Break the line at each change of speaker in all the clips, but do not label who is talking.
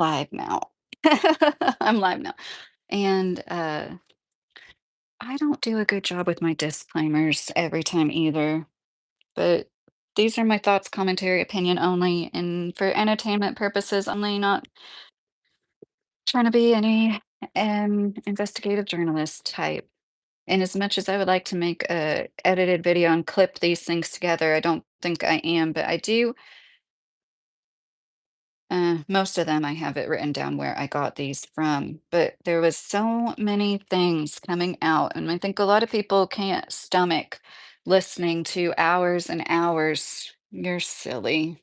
live now. I'm live now. And I don't do a good job with my disclaimers every time either, but these are my thoughts, commentary, opinion only, and for entertainment purposes only, not trying to be any investigative journalist type. And as much as I would like to make a edited video and clip these things together, I don't think I am, but I do. Most of them I have it written down where I got these from, but there was so many things coming out, and I think a lot of people can't stomach listening to hours and hours. You're silly.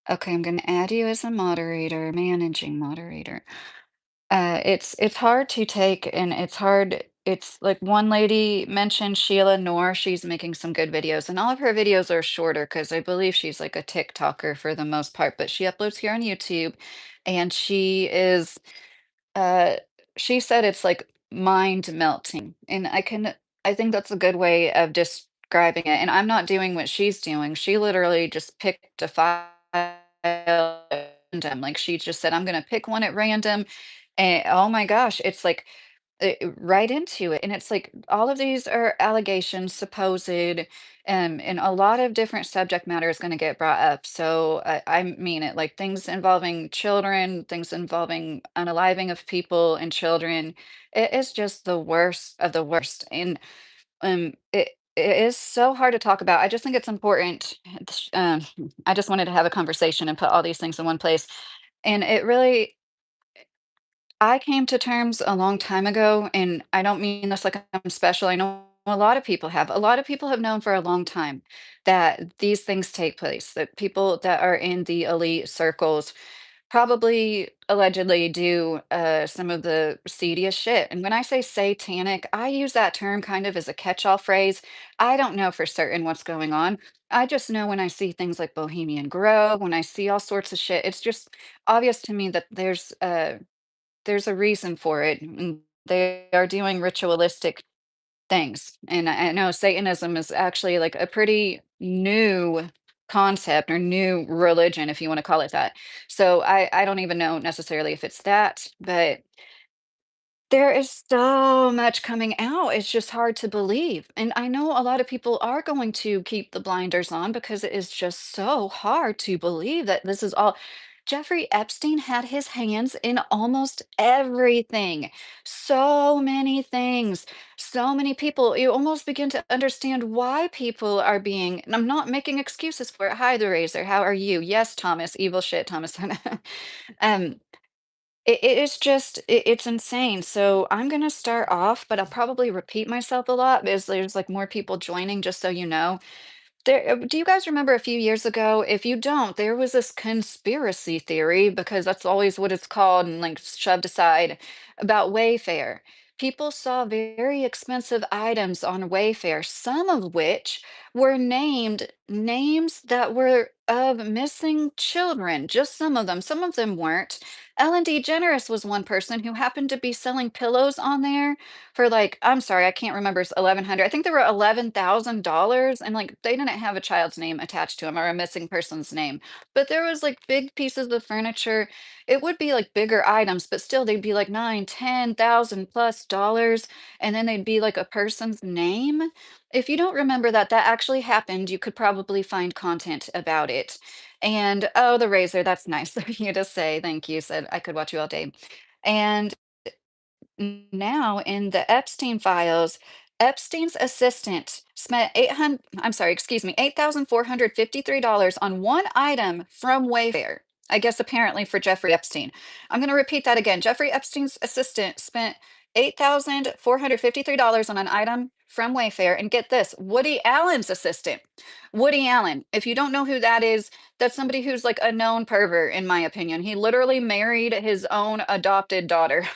Okay, I'm gonna add you as a moderator, managing moderator. It's hard to take and it's hard it's like one lady mentioned Sheila Noor, she's making some good videos, and all of her videos are shorter because I believe she's like a TikToker for the most part, but she uploads here on YouTube, and uh she said it's like mind melting, and I think that's a good way of describing it, and I'm not doing what she's doing. She literally just picked a file at random, like, she just said, "I'm gonna pick one at random," and oh my gosh, it's like, right into it, and it's like all of these are allegations, supposed, and a lot of different subject matter is gonna get brought up, so I mean it, like, things involving children, things involving unaliving of people and children. It is just the worst of the worst, and, it is so hard to talk about. I just think it's important, I just wanted to have a conversation and put all these things in one place, and it really I came to terms a long time ago, and I don't mean this like I'm special. I know a lot of people have. A lot of people have known for a long time that these things take place, that people that are in the elite circles probably allegedly do some of the seediest shit. And when I say satanic, I use that term kind of as a catch-all phrase. I don't know for certain what's going on. I just know when I see things like Bohemian Grove, when I see all sorts of shit, it's just obvious to me that there's a reason for it, and they are doing ritualistic things. And I know Satanism is actually like a pretty new concept or new religion, if you want to call it that. So I don't even know necessarily if it's that, but there is so much coming out. It's just hard to believe. And I know a lot of people are going to keep the blinders on because it is just so hard to believe that this is all. Jeffrey Epstein had his hands in almost everything. So many things, so many people. You almost begin to understand why people are being, and I'm not making excuses for it. Hi, the Razor. How are you? Yes, Thomas. Evil shit, Thomas. um, it is just it's insane. So I'm gonna start off, but I'll probably repeat myself a lot because there's like more people joining, just so you know. Do you guys remember a few years ago? If you don't, there was this conspiracy theory, because that's always what it's called and like shoved aside, about Wayfair. People saw very expensive items on Wayfair, some of which were named names that were of missing children, just some of them. Some of them weren't. Ellen DeGeneres was one person who happened to be selling pillows on there for like, I'm sorry, I can't remember, it's 1,100. I think they were $11,000, and like they didn't have a child's name attached to them or a missing person's name. But there was like big pieces of furniture. It would be like bigger items, but still they'd be like 9, 10,000 plus dollars, and then they'd be like a person's name. If you don't remember that that actually happened, you could probably find content about it. And oh, the razor, that's nice of you to say. Thank you. Said I could watch you all day. And now in the Epstein files, Epstein's assistant spent 800, I'm sorry, excuse me, $8,453 on one item from Wayfair. I guess apparently for Jeffrey Epstein. I'm going to repeat that again. Jeffrey Epstein's assistant spent $8,453 on an item from Wayfair. And get this, Woody Allen's assistant. Woody Allen. If you don't know who that is, that's somebody who's like a known pervert, in my opinion. He literally married his own adopted daughter.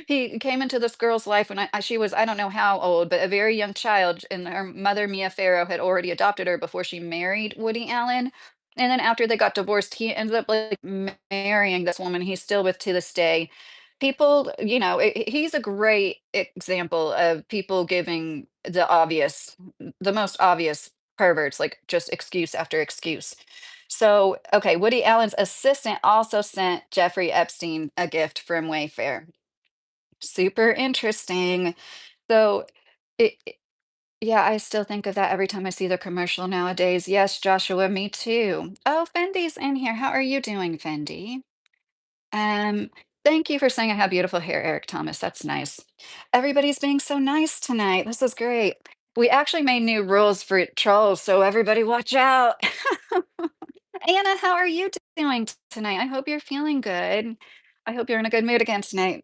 He came into this girl's life when she was, I don't know how old, but a very young child, and her mother, Mia Farrow, had already adopted her before she married Woody Allen. And then after they got divorced, he ended up like marrying this woman he's still with to this day. People, he's a great example of people giving the most obvious perverts, like just excuse after excuse. So, okay, Woody Allen's assistant also sent Jeffrey Epstein a gift from Wayfair. Super interesting. So, it yeah, I still think of that every time I see the commercial nowadays. Yes, Joshua, me too. Oh, Fendi's in here. How are you doing, Fendi? Um, Thank you for saying I have beautiful hair, Eric Thomas. That's nice. Everybody's being so nice tonight. This is great. We actually made new rules for trolls, so everybody watch out. Anna, how are you doing tonight? I hope you're feeling good. I hope you're in a good mood again tonight.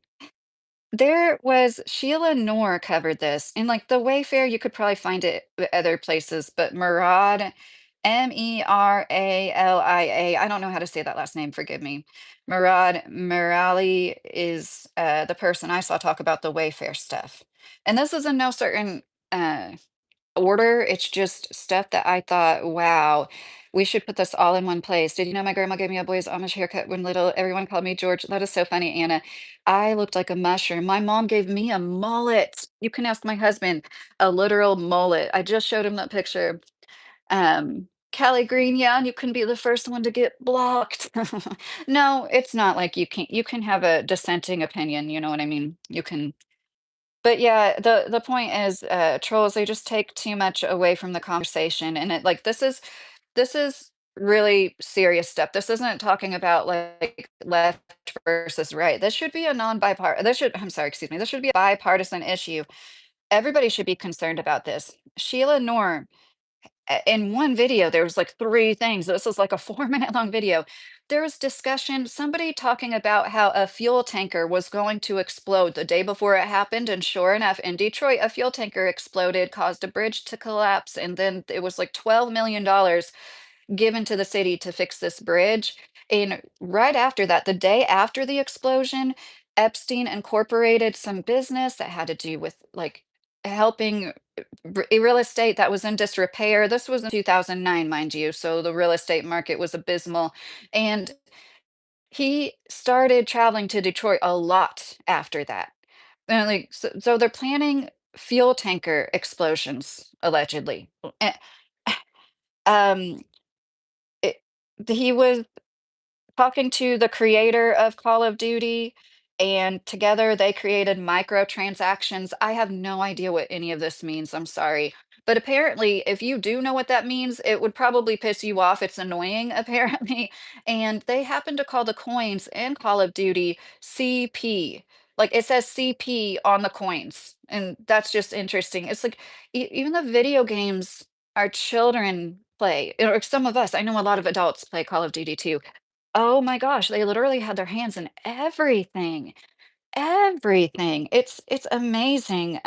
There was Sheila Noor covered this in like the Wayfair. You could probably find it other places, but Murad, Meralia. I don't know how to say that last name. Forgive me. Murad Merali is the person I saw talk about the Wayfair stuff, and this is in no certain uh, order. It's just stuff that I thought, wow, we should put this all in one place. Did you know my grandma gave me a boy's Amish haircut when little? Everyone called me George. That is so funny, Anna. I looked like a mushroom. My mom gave me a mullet. You can ask my husband, a literal mullet. I just showed him that picture. Callie Green, yeah, and you can be the first one to get blocked. No, it's not like you can have a dissenting opinion, you know what I mean? You can but yeah, the point is, trolls, they just take too much away from the conversation, and it like, this is really serious stuff. This isn't talking about, like, left versus right. This should be a non-bipart this should I'm sorry, excuse me, this should be a bipartisan issue. Everybody should be concerned about this. Sheila Norm in one video, there was like 3 things. This was like a 4-minute long video. There was discussion, somebody talking about how a fuel tanker was going to explode the day before it happened, and sure enough, in Detroit, a fuel tanker exploded, caused a bridge to collapse, and then it was like $12 million given to the city to fix this bridge. And right after that, the day after the explosion, Epstein incorporated some business that had to do with like helping real estate that was in disrepair. This was in 2009, mind you. So the real estate market was abysmal. And he started traveling to Detroit a lot after that. And like, so they're planning fuel tanker explosions, allegedly. Eh, Um, it, he was talking to the creator of Call of Duty, and together they created microtransactions. I have no idea what any of this means. I'm sorry. But apparently, if you do know what that means, it would probably piss you off. It's annoying, apparently. And they happen to call the coins in Call of Duty CP. Like it says CP on the coins. And that's just interesting. It's like even the video games our children play, or some of us, I know a lot of adults play Call of Duty too. Oh my gosh, they literally had their hands in everything, everything. It's amazing.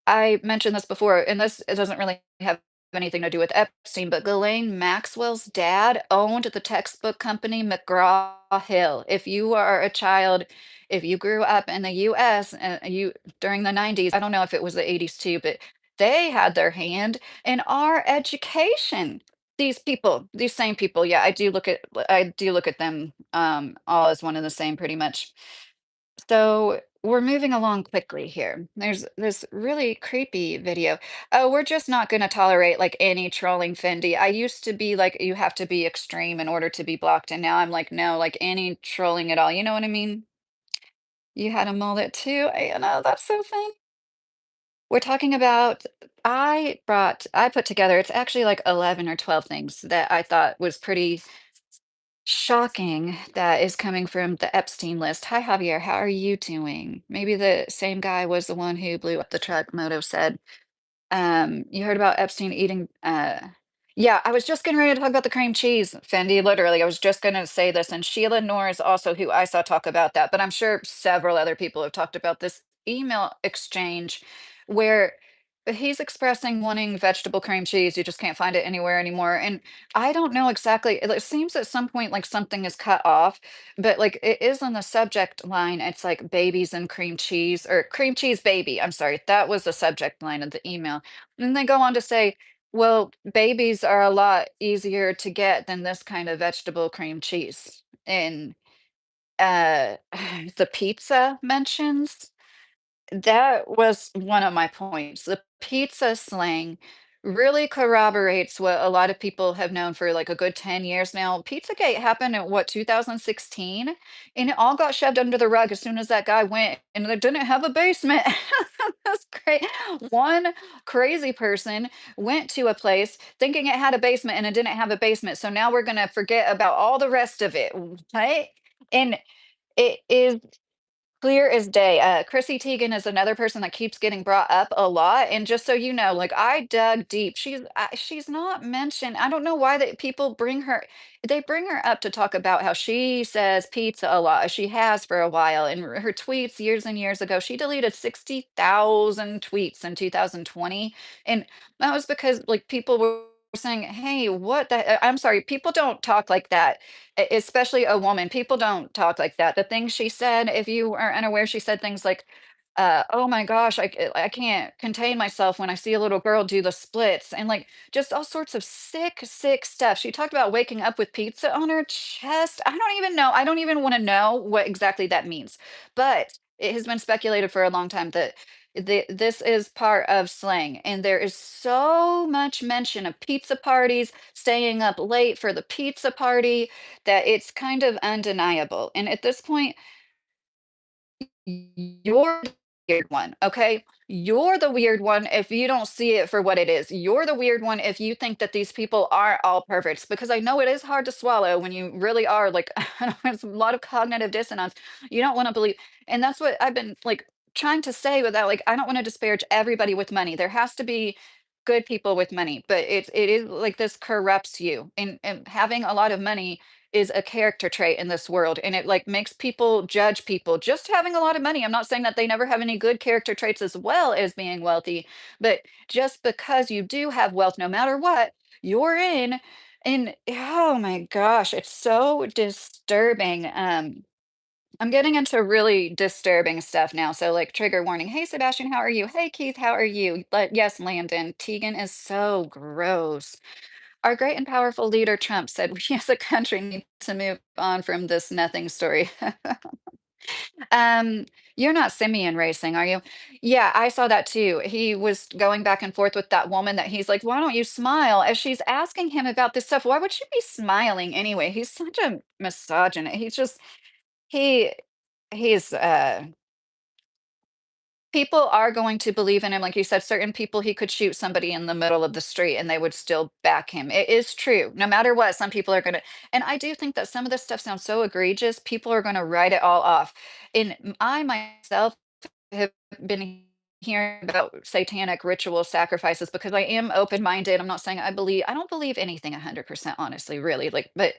I mentioned this before, and this it doesn't really have anything to do with Epstein, but Ghislaine Maxwell's dad owned the textbook company McGraw-Hill. If you are a child, if you grew up in the US you during the 90s, I don't know if it was the 80s too, but they had their hand in our education. These people, these same people, yeah, I do look at them all as one and the same pretty much. So we're moving along quickly here. There's this really creepy video. Oh, we're just not going to tolerate like any trolling Fendi. I used to be like, you have to be extreme in order to be blocked. And now I'm like, no, like any trolling at all. You know what I mean? You had a mullet too. I know that's so fun. We're talking about, I put together, it's actually like 11 or 12 things that I thought was pretty shocking that is coming from the Epstein list. Hi, Javier. How are you doing? Maybe the same guy was the one who blew up the truck, Moto said. You heard about Epstein eating yeah, I was just getting ready to talk about the cream cheese, Fendi. Literally, I was just gonna say this, and Sheila Noor is also who I saw talk about that, but I'm sure several other people have talked about this email exchange where he's expressing wanting vegetable cream cheese. You just can't find it anywhere anymore. And I don't know exactly. It seems at some point like something is cut off, but like it is on the subject line. It's like babies and cream cheese or cream cheese baby. I'm sorry. That was the subject line of the email. And they go on to say, well, babies are a lot easier to get than this kind of vegetable cream cheese. And uh the pizza mentions that was one of my points. The pizza slang really corroborates what a lot of people have known for like a good 10 years now. Pizzagate happened in what, 2016? And it all got shoved under the rug as soon as that guy went and they didn't have a basement. That's great. One crazy person went to a place thinking it had a basement and it didn't have a basement. So now we're going to forget about all the rest of it. Right. And it is clear as day. Chrissy Teigen is another person that keeps getting brought up a lot. And just so you know, like I dug deep. She's not mentioned. I don't know why that people bring her. They bring her up to talk about how she says pizza a lot, as she has for a while. And her tweets years and years ago, she deleted 60,000 tweets in 2020, and that was because like people were saying, "Hey, what the? I'm sorry, people don't talk like that." Especially a woman, people don't talk like that. The things she said, if you are unaware, she said things like, "Oh my gosh, I can't contain myself when I see a little girl do the splits," and, like, just all sorts of sick, sick stuff. She talked about waking up with pizza on her chest. I don't even know. I don't even wanna know what exactly that means, but it has been speculated for a long time that this is part of slang, and there is so much mention of pizza parties, staying up late for the pizza party, that it's kind of undeniable. And at this point, you're the weird one, okay? You're the weird one if you don't see it for what it is. You're the weird one if you think that these people are all perfect, because I know it is hard to swallow when you really are like, it's a lot of cognitive dissonance. You don't want to believe. And that's what I've been like trying to say without like, I don't want to disparage everybody with money. There has to be good people with money, but it is like this corrupts you. And having a lot of money is a character trait in this world, and it like makes people judge people just having a lot of money. I'm not saying that they never have any good character traits as well as being wealthy, but just because you do have wealth, no matter what, you're in. And oh my gosh, it's so disturbing. I'm getting into really disturbing stuff now. So like trigger warning. Hey Sebastian, how are you? Hey Keith, how are you? But yes, Landon, Tegan is so gross. Our great and powerful leader Trump said we as a country need to move on from this nothing story. um, you're not Simeon racing, are you? Yeah, I saw that too. He was going back and forth with that woman that he's like, why don't you smile? As she's asking him about this stuff, why would she be smiling anyway? He's such a misogynist. He he's people are going to believe in him, like you said, certain people he could shoot somebody in the middle of the street and they would still back him. It is true. No matter what, some people are gonna, and I do think that some of this stuff sounds so egregious, people are gonna write it all off. And I myself have been hearing about satanic ritual sacrifices because I am open-minded. I'm not saying I don't believe anything 100% honestly, really, like, but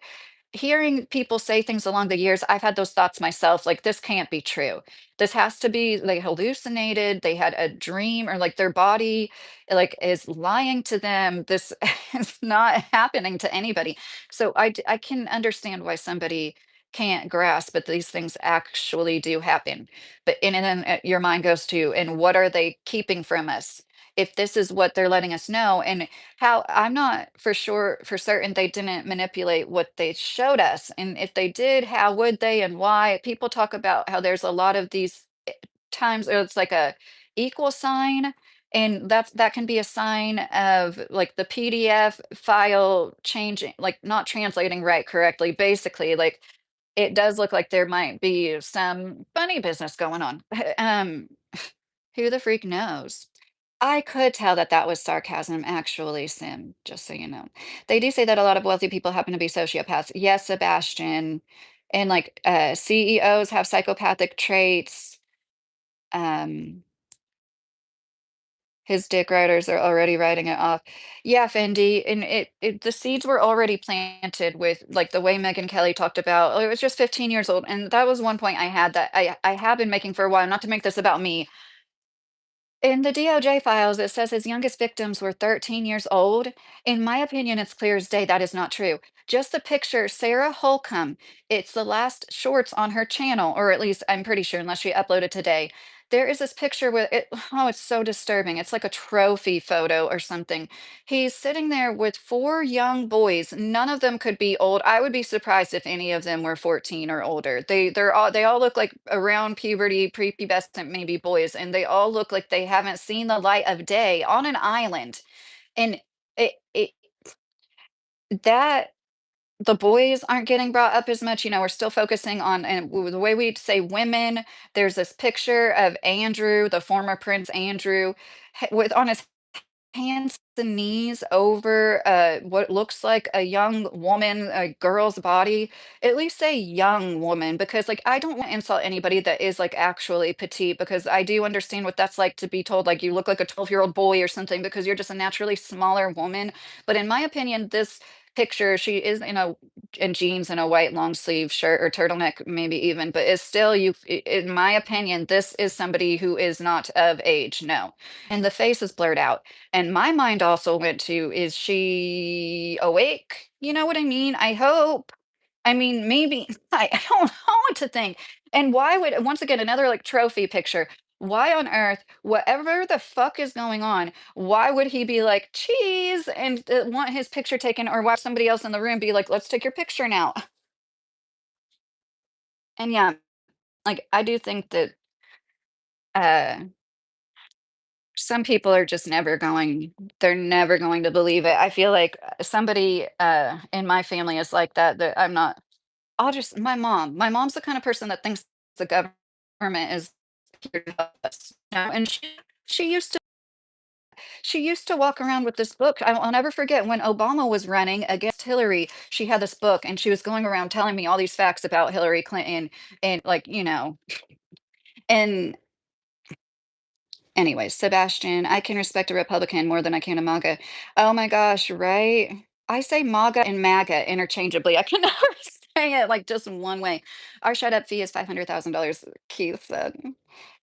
hearing people say things along the years, I've had those thoughts myself, like, "This can't be true. This has to be they hallucinated, they had a dream, or, like, their body, like, is lying to them. This is not happening to anybody." So I can understand why somebody can't grasp that these things actually do happen. But and then, your mind goes to, "And what are they keeping from us?" If this is what they're letting us know, and how I'm not for sure for certain they didn't manipulate what they showed us, and if they did, how would they and why? People talk about how there's a lot of these times where it's like a equal sign, and that can be a sign of like the PDF file changing, like not translating right correctly. Basically, like it does look like there might be some funny business going on. um, who the freak knows? I could tell that that was sarcasm, actually, Sim, just so you know. They do say that a lot of wealthy people happen to be sociopaths. Yes, Sebastian. And like CEOs have psychopathic traits. Um, his dick riders are already writing it off. Yeah, Fendi. And it the seeds were already planted with like the way Megan Kelly talked about. Oh, it was just 15 years old. And that was one point I had that I have been making for a while, not to make this about me. In the DOJ files, it says his youngest victims were 13 years old. In my opinion, it's clear as day that is not true. Just the picture, Sarah Holcomb, it's the last shorts on her channel, or at least I'm pretty sure, unless she uploaded today. There is this picture with it. Oh, it's so disturbing. It's like a trophy photo or something. He's sitting there with four young boys. None of them could be old. I would be surprised if any of them were 14 or older. They all look like around puberty, prepubescent maybe boys, and they all look like they haven't seen the light of day on an island. And it that the boys aren't getting brought up as much, we're still focusing on and the way we say women, there's this picture of Andrew, the former Prince Andrew, with on his hands and knees over what looks like a young woman, a girl's body. At least say young woman, because like I don't want to insult anybody that is like actually petite, because I do understand what that's like to be told like you look like a 12-year-old boy or something because you're just a naturally smaller woman. But in my opinion, this picture, she is in jeans and a white long sleeve shirt or turtleneck, maybe even, but it's still in my opinion, this is somebody who is not of age. No. And the face is blurred out. And my mind also went to, is she awake? You know what I mean? I hope. I mean, maybe I don't know what to think. And why would once again another like trophy picture? Why on earth, whatever the fuck is going on, why would he be like cheese and want his picture taken, or why somebody else in the room be like, let's take your picture now? And yeah, like I do think that uh some people are just they're never going to believe it. I feel like somebody in my family is like that, that I'm not I'll just my mom's the kind of person that thinks the government is here to help us, and she used to walk around with this book. I'll never forget when Obama was running against Hillary. She had this book and she was going around telling me all these facts about Hillary Clinton and like, and anyways, Sebastian, I can respect a Republican more than I can a MAGA. Oh my gosh, right? I say MAGA and MAGA interchangeably. I can never say it like just one way. Our shut up fee is $500,000, Keith said.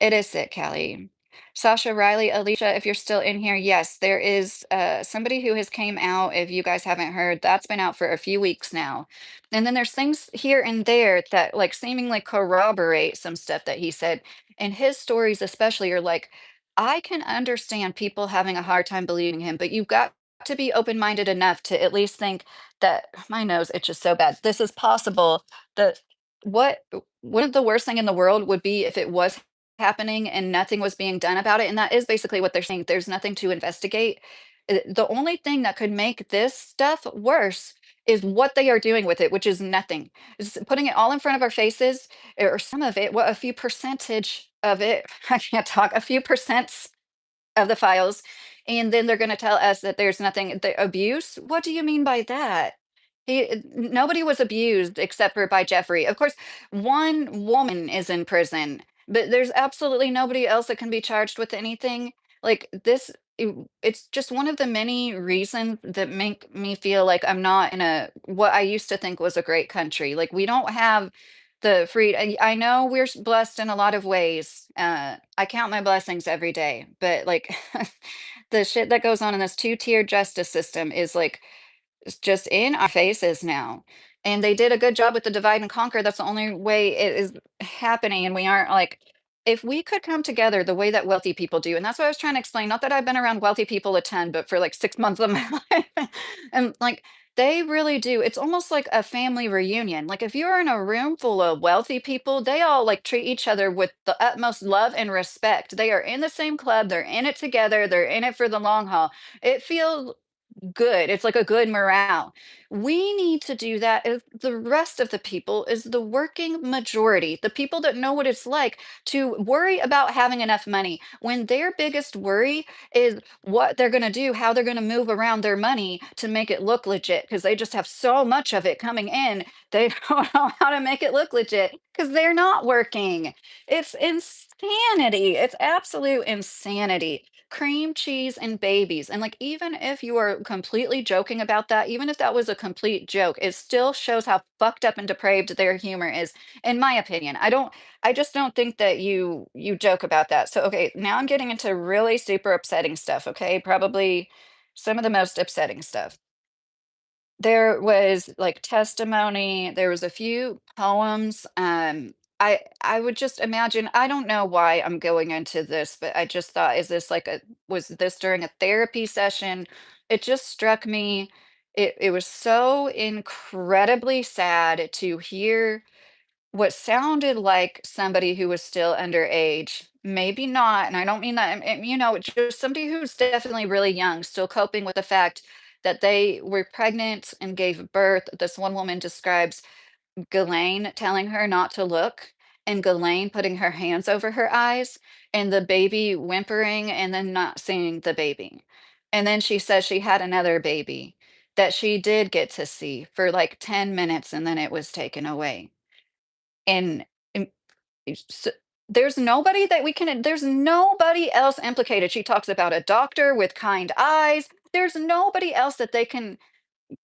It is sick, Callie. Sasha Riley, Alicia, if you're still in here, yes, there is somebody who has came out. If you guys haven't heard, that's been out for a few weeks now. And then there's things here and there that like seemingly corroborate some stuff that he said. And his stories especially are like, I can understand people having a hard time believing him, but you've got to be open-minded enough to at least think that my nose itches so bad. This is possible. That what one of the worst thing in the world would be if it was happening and nothing was being done about it. And that is basically what they're saying. There's nothing to investigate. The only thing that could make this stuff worse is what they are doing with it, which is nothing. Is putting it all in front of our faces or some of it, what a few percentage of it, I can't talk, a few percents of the files, and then they're gonna tell us that there's nothing the abuse? What do you mean by that? Nobody was abused except for by Jeffrey. Of course, one woman is in prison, but there's absolutely nobody else that can be charged with anything. Like this, it's just one of the many reasons that make me feel like I'm not in a what I used to think was a great country. Like we don't have the free I know we're blessed in a lot of ways. I count my blessings every day, but like the shit that goes on in this two-tier justice system is like it's just in our faces now. And they did a good job with the divide and conquer. That's the only way it is happening. And we aren't like, if we could come together the way that wealthy people do, and that's what I was trying to explain. Not that I've been around wealthy people a ton, but for like 6 months of my life. And like, they really do. It's almost like a family reunion. Like, if you're in a room full of wealthy people, they all like treat each other with the utmost love and respect. They are in the same club, they're in it together, they're in it for the long haul. It feels good. It's like a good morale. We need to do that if the rest of the people is the working majority, the people that know what it's like to worry about having enough money when their biggest worry is what they're going to do, how they're going to move around their money to make it look legit because they just have so much of it coming in. They don't know how to make it look legit because they're not working. It's insanity. It's absolute insanity. Cream cheese and babies. And like, even if you are completely joking about that, even if that was a complete joke, it still shows how fucked up and depraved their humor is, in my opinion. I just don't think that you joke about that. So okay, now I'm getting into really super upsetting stuff, okay? Probably some of the most upsetting stuff. There was, like, testimony, there was a few poems, I would just imagine I don't know why I'm going into this, but I just thought, is this like a was this during a therapy session? It just struck me, it was so incredibly sad to hear what sounded like somebody who was still underage maybe not, and I don't mean that, just somebody who's definitely really young, still coping with the fact that they were pregnant and gave birth. This one woman describes Ghislaine telling her not to look, and Ghislaine putting her hands over her eyes, and the baby whimpering and then not seeing the baby. And then she says she had another baby that she did get to see for like 10 minutes and then it was taken away. And s there's nobody else implicated. She talks about a doctor with kind eyes. There's nobody else that they can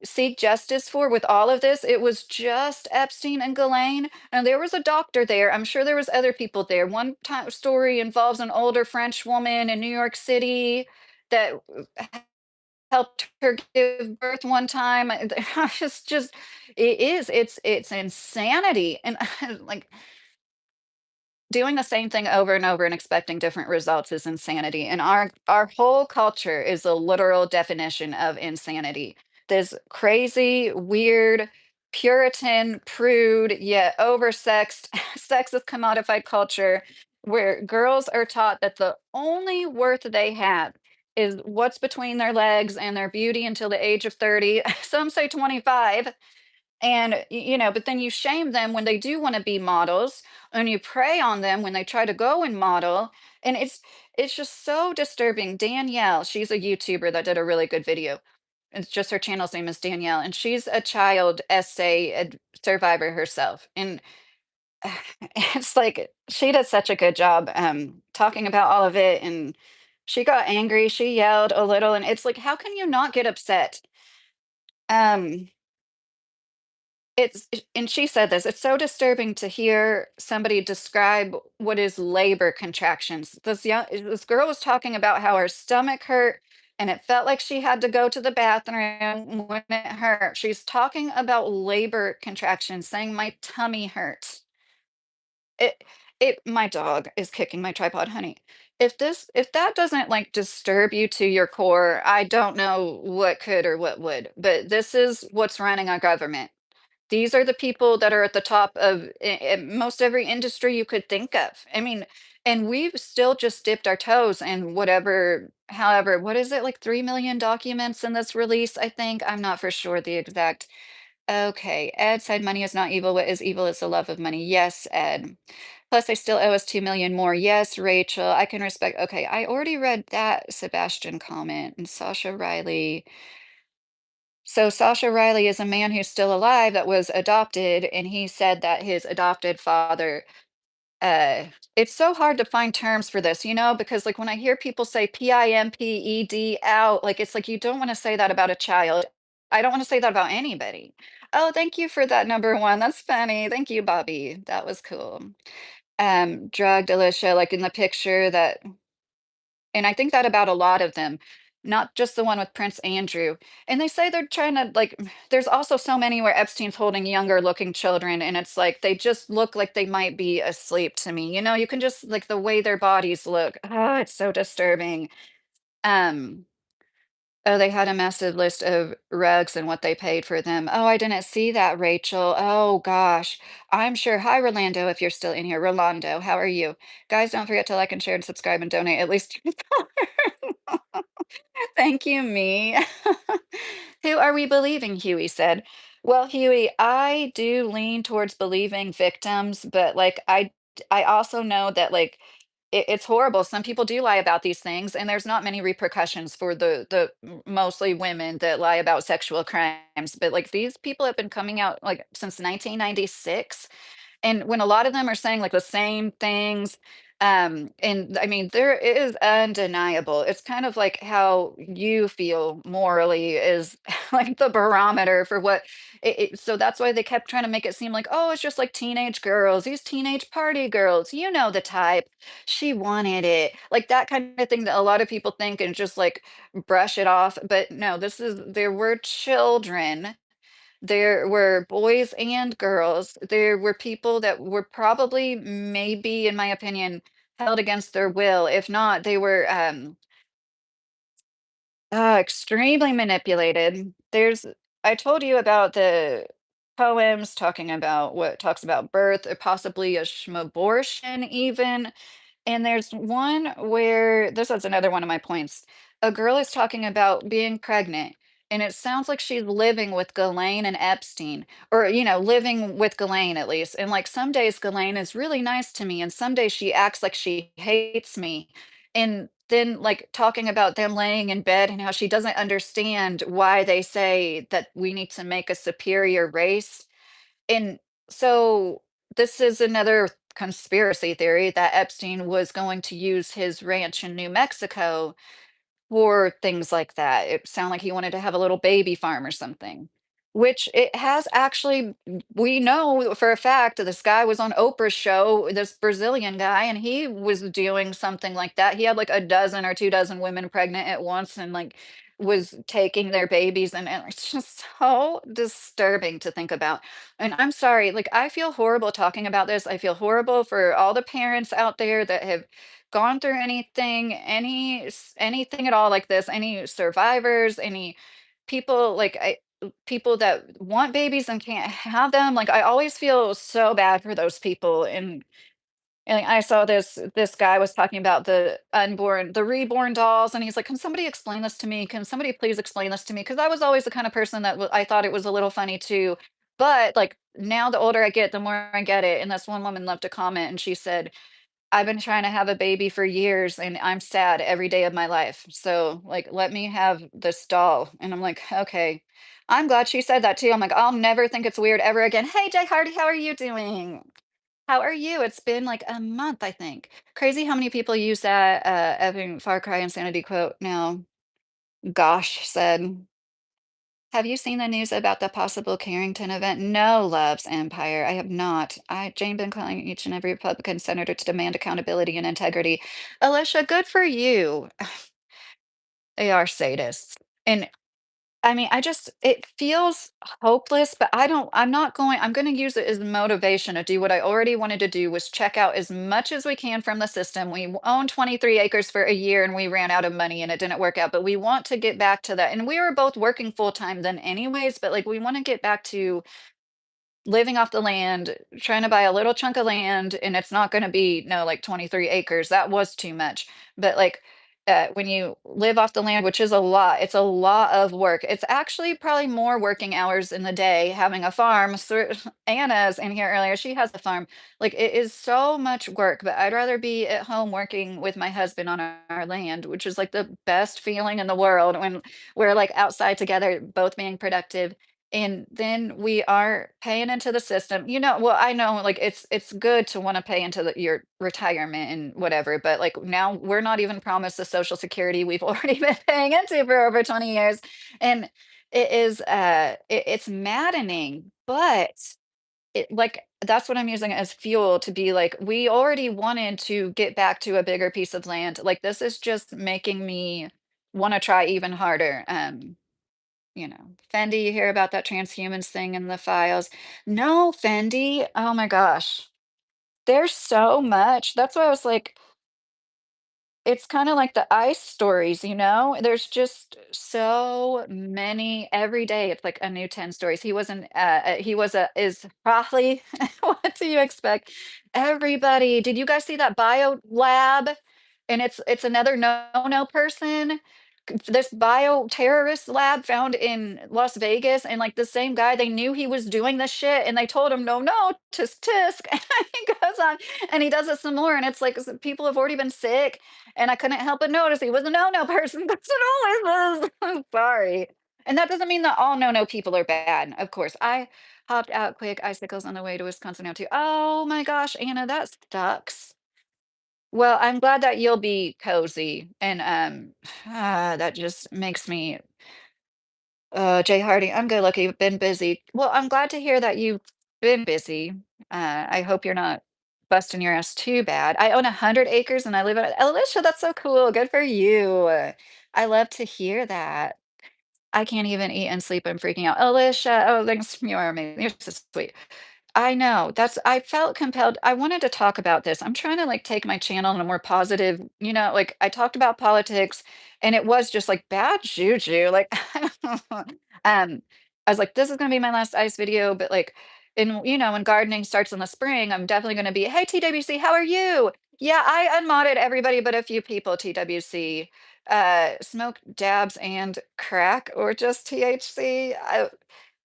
seek justice for with all of this. It was just Epstein and Ghislaine, and there was a doctor there. I'm sure there was other people there. One time story involves an older French woman in New York City that helped her give birth one time. It's just it's insanity, and, like, doing the same thing over and over and expecting different results is insanity, and our whole culture is a literal definition of insanity. This crazy, weird, Puritan, prude, yet oversexed, sexist commodified culture where girls are taught that the only worth they have is what's between their legs and their beauty until the age of 30, some say 25, and, but then you shame them when they do wanna be models, and you prey on them when they try to go and model, and it's just so disturbing. Danielle, she's a YouTuber that did a really good video. It's just her channel's name is Danielle, and she's a child essay survivor herself, and it's like she did such a good job, talking about all of it, and she got angry, she yelled a little, and it's like, how can you not get upset? Um and she said this, "It's so disturbing to hear somebody describe what is labor contractions." This girl was talking about how her stomach hurt and it felt like she had to go to the bathroom when it hurt. She's talking about labor contractions, saying my tummy hurts. It my dog is kicking my tripod, honey. If that doesn't like disturb you to your core, I don't know what could or what would. But this is what's running our government. These are the people that are at the top of most every industry you could think of. I mean, and we've still just dipped our toes in whatever, however, what is it, like 3 million documents in this release, I think? I'm not for sure the exact. Okay, Ed said money is not evil. What is evil is the love of money. Yes, Ed. Plus, they still owe us 2 million more. Yes, Rachel, I can respect. Okay, I already read that Sebastian comment and Sasha Riley. So Sasha Riley is a man who's still alive that was adopted, and he said that his adopted father, uh, it's so hard to find terms for this, because like when I hear people say PIMPED out, like it's like you don't want to say that about a child. I don't want to say that about anybody. Oh, thank you for that number one. That's funny. Thank you, Bobby. That was cool. Drugged Alicia, like in the picture that and I think that about a lot of them, not just the one with Prince Andrew. And they say they're trying to like there's also so many where Epstein's holding younger looking children and it's like they just look like they might be asleep to me. You can just like the way their bodies look. Oh, it's so disturbing. Um Oh, they had a massive list of rugs and what they paid for them. Oh, I didn't see that, Rachel. Oh gosh. I'm sure. Hi, Rolando, if you're still in here. Rolando, how are you? Guys, don't forget to like and share and subscribe and donate at least Thank you, me. Who are we believing? Huey said. Well, Huey, I do lean towards believing victims, but like I also know that like it's horrible. Some people do lie about these things, and there's not many repercussions for the mostly women that lie about sexual crimes. But like these people have been coming out like since 1996, and when a lot of them are saying, like, the same things, and I mean, there it is undeniable. It's kind of like how you feel morally is like the barometer for what so that's why they kept trying to make it seem like, "Oh, it's just like teenage girls, these teenage party girls, you know the type. She wanted it." Like that kind of thing that a lot of people think and just like brush it off. But no, there were children, there were boys and girls. There were people that were probably, maybe, in my opinion, held against their will. If not, they were extremely manipulated. I told you about the poems talking about what talks about birth, or possibly a schmabortion, even. And there's one where this is another one of my points. A girl is talking about being pregnant, and it sounds like she's living with Ghislaine and Epstein, or, living with Ghislaine at least. And like some days Ghislaine is really nice to me, and some days she acts like she hates me. And then like talking about them laying in bed and how she doesn't understand why they say that we need to make a superior race. And so this is another conspiracy theory that Epstein was going to use his ranch in New Mexico for things like that. It sounded like he wanted to have a little baby farm or something, which it has actually, we know for a fact that this guy was on Oprah's show, this Brazilian guy, and he was doing something like that. He had like a dozen or 2 dozen women pregnant at once and like was taking their babies and it's just so disturbing to think about. And I'm sorry, like I feel horrible talking about this. I feel horrible for all the parents out there that have gone through anything, anything at all like this, any survivors, any people people that want babies and can't have them. Like I always feel so bad for those people. And I saw this guy was talking about the reborn dolls, and he's like, "Can somebody explain this to me? Can somebody please explain this to me?" Because I was always the kind of person that I thought it was a little funny too. But like now, the older I get, the more I get it. And this one woman left a comment, and she said, I've been trying to have a baby for years and I'm sad every day of my life. So, like, let me have this doll. And I'm like, okay. I'm glad she said that too. I'm like, I'll never think it's weird ever again. Hey, Jay Hardy, how are you doing? How are you? It's been like a month, I think. Crazy how many people use that effing Far Cry Insanity quote now. Gosh said. Have you seen the news about the possible Carrington event? No, loves Empire. I have not. Jane been calling each and every Republican senator to demand accountability and integrity. Alicia, good for you. They are sadists. And I mean, it feels hopeless, but I'm going to use it as motivation to do what I already wanted to do was check out as much as we can from the system. We owned 23 acres for a year and we ran out of money and it didn't work out, but we want to get back to that. And we were both working full time then anyways, but like we want to get back to living off the land, trying to buy a little chunk of land, and it's not gonna be, no, like 23 acres, that was too much. But, like, when you live off the land, which is a lot, it's a lot of work. It's actually probably more working hours in the day having a farm. So Anna's in here earlier, she has a farm. Like, it is so much work, but I'd rather be at home working with my husband on our land, which is, like, the best feeling in the world when we're, like, outside together, both being productive and then we are paying into the system. Well, I know like it's good to want to pay into your retirement and whatever, but like now we're not even promised the social security we've already been paying into for over 20 years. And it's maddening, but it like that's what I'm using as fuel to be like, we already wanted to get back to a bigger piece of land. Like this is just making me want to try even harder. Fendi, you hear about that transhumans thing in the files. No, Fendi. Oh my gosh. There's so much. That's why I was like, it's kind of like the ICE stories, There's just so many every day. It's like a new 10 stories. He was a, is probably, what do you expect? Everybody, did you guys see that bio lab? And it's another no person this bioterrorist lab found in Las Vegas, and like the same guy, they knew he was doing this shit, and they told him, "No, no, tisk tisk." And he goes on, and he does it some more, and it's like people have already been sick, and I couldn't help but notice he was a no-no person. That's it always was. I'm sorry, and that doesn't mean that all no-no people are bad. Of course, I hopped out quick. Icicles on the way to Wisconsin now too. Oh my gosh, Anna, that sucks. Well, I'm glad that you'll be cozy, and, that just makes me Jay Hardy, I'm good, lucky, been busy. Well, I'm glad to hear that you've been busy. I hope you're not busting your ass too bad. I own 100 acres and I live in Alicia, that's so cool, good for you. I love to hear that. I can't even eat and sleep, I'm freaking out. Alicia, oh, thanks, you are amazing, you're so sweet. I know. I felt compelled. I wanted to talk about this. I'm trying to like take my channel in a more positive, like I talked about politics and it was just like bad juju. Like I was like, this is gonna be my last ice video, but like And, when gardening starts in the spring, I'm definitely gonna be, "Hey, TWC, how are you?" Yeah, I unmodded everybody but a few people, TWC. Smoke dabs and crack or just THC?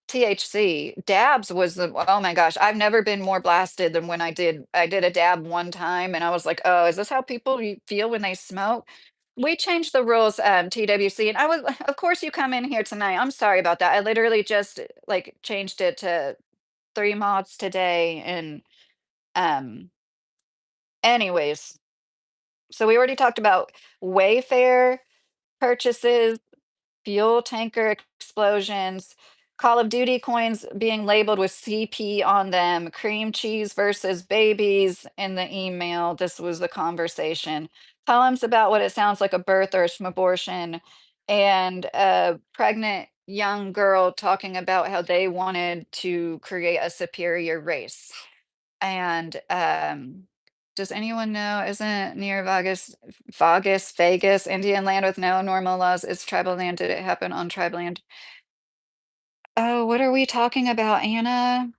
THC. Dabs was the oh my gosh, I've never been more blasted than when I did a dab one time, and I was like, "Oh, is this how people feel when they smoke?" We changed the rules, TWC, and I was of course you come in here tonight. I'm sorry about that. I literally just, like, changed it to 3 mods today, and, um, anyways, so we already talked about Wayfair purchases, fuel tanker explosions, Call of Duty coins being labeled with CP on them, cream cheese versus babies in the email. This was the conversation. Poems about what it sounds like a birth or an abortion, and a pregnant young girl talking about how they wanted to create a superior race. And does anyone know? Isn't near Vegas, Indian land with no normal laws? Is tribal land? Did it happen on tribal land? Oh, what are we talking about, Anna?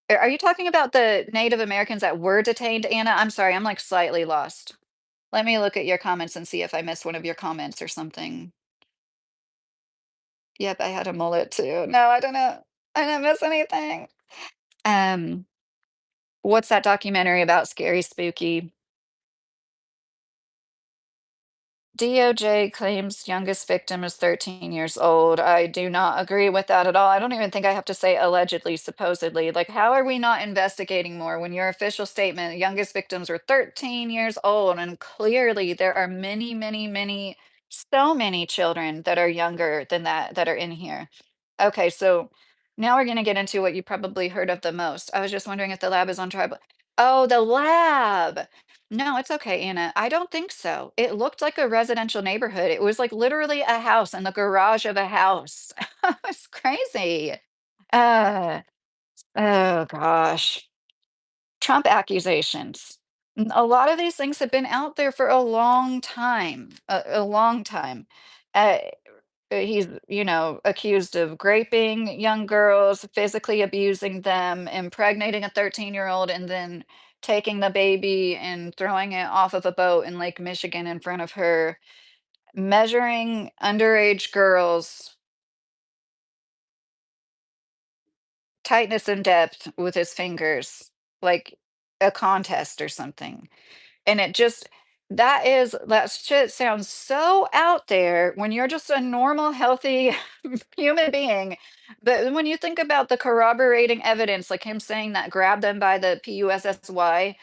Are you talking about the Native Americans that were detained, Anna? I'm sorry, I'm like slightly lost. Let me look at your comments and see if I missed one of your comments or something. Yep, I had a mullet too. No, I don't know. I didn't miss anything. Um, what's that documentary about? Scary Spooky. DOJ claims youngest victim is 13 years old. I do not agree with that at all. I don't even think I have to say allegedly, supposedly. Like, how are we not investigating more when your official statement, youngest victims were 13 years old? And clearly, there are many, many, many, so many children that are younger than that that are in here. Okay, so now we're going to get into what you probably heard of the most. I was just wondering if the lab is on tribal. Oh, the lab. No, it's okay, Anna. I don't think so. It looked like a residential neighborhood. It was like literally a house in the garage of a house. It's crazy. Uh, oh gosh. Trump accusations. A lot of these things have been out there for a long time, a long time. Uh, he's, accused of raping young girls, physically abusing them, impregnating a 13-year-old, and then taking the baby and throwing it off of a boat in Lake Michigan in front of her, measuring underage girls' tightness and depth with his fingers, like a contest or something. And it just that shit sounds so out there when you're just a normal, healthy human being. But when you think about the corroborating evidence, like him saying that grab them by the PUSSY,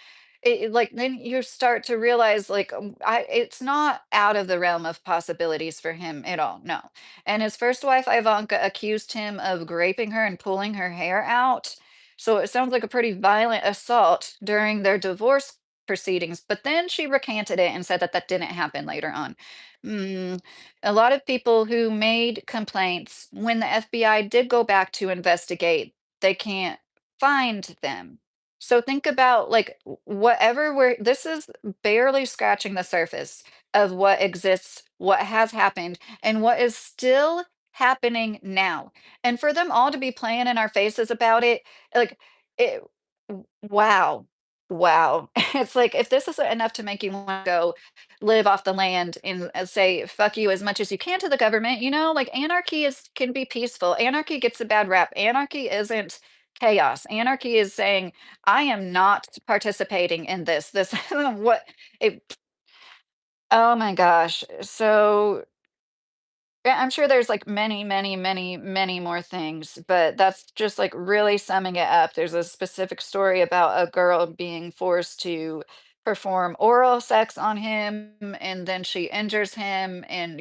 like then you start to realize like it's not out of the realm of possibilities for him at all. No. And his first wife, Ivanka, accused him of raping her and pulling her hair out. So it sounds like a pretty violent assault during their divorce proceedings, but then she recanted it and said that that didn't happen later on. Mm, a lot of people who made complaints, when the FBI did go back to investigate, they can't find them. So think about like whatever this is barely scratching the surface of what exists, what has happened, and what is still happening now. And for them all to be playing in our faces about it, like it, wow. Wow. It's like, if this isn't enough to make you wanna go live off the land and, say, "Fuck you" as much as you can to the government, like, anarchy can be peaceful. Anarchy gets a bad rap. Anarchy isn't chaos. Anarchy is saying, "I am not participating in this." This what it oh my gosh. So yeah, I'm sure there's like many, many, many, many more things, but that's just like really summing it up. There's a specific story about a girl being forced to perform oral sex on him, and then she injures him and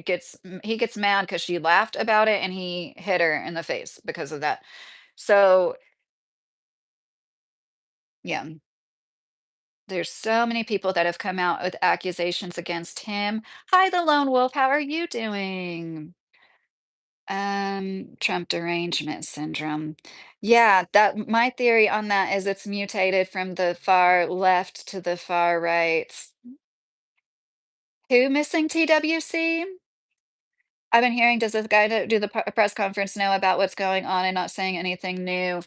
he gets mad because she laughed about it and he hit her in the face because of that. So yeah, there's so many people that have come out with accusations against him. Hi, the lone wolf. How are you doing? Trump derangement syndrome. Yeah, that my theory on that is it's mutated from the far left to the far right. Who missing TWC? I've been hearing, does this guy that do the press conference know about what's going on and not saying anything new?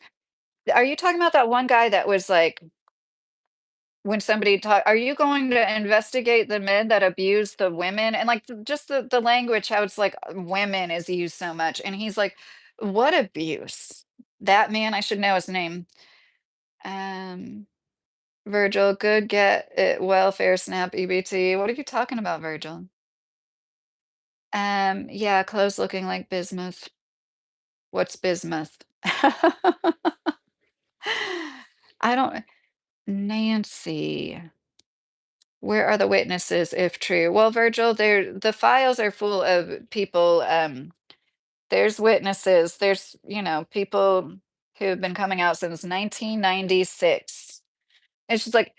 Are you talking about that one guy that was like, when somebody talk, "Are you going to investigate the men that abuse the women?" And, like, just the language, how it's like, women is used so much, and he's like, "What abuse?" That man, I should know his name. Um, Virgil, good get it, welfare snap, EBT. What are you talking about, Virgil? Yeah, clothes looking like bismuth. What's bismuth? I don't Nancy. Where are the witnesses if true? Well, Virgil, the files are full of people. There's witnesses. There's, people who have been coming out since 1996. It's just like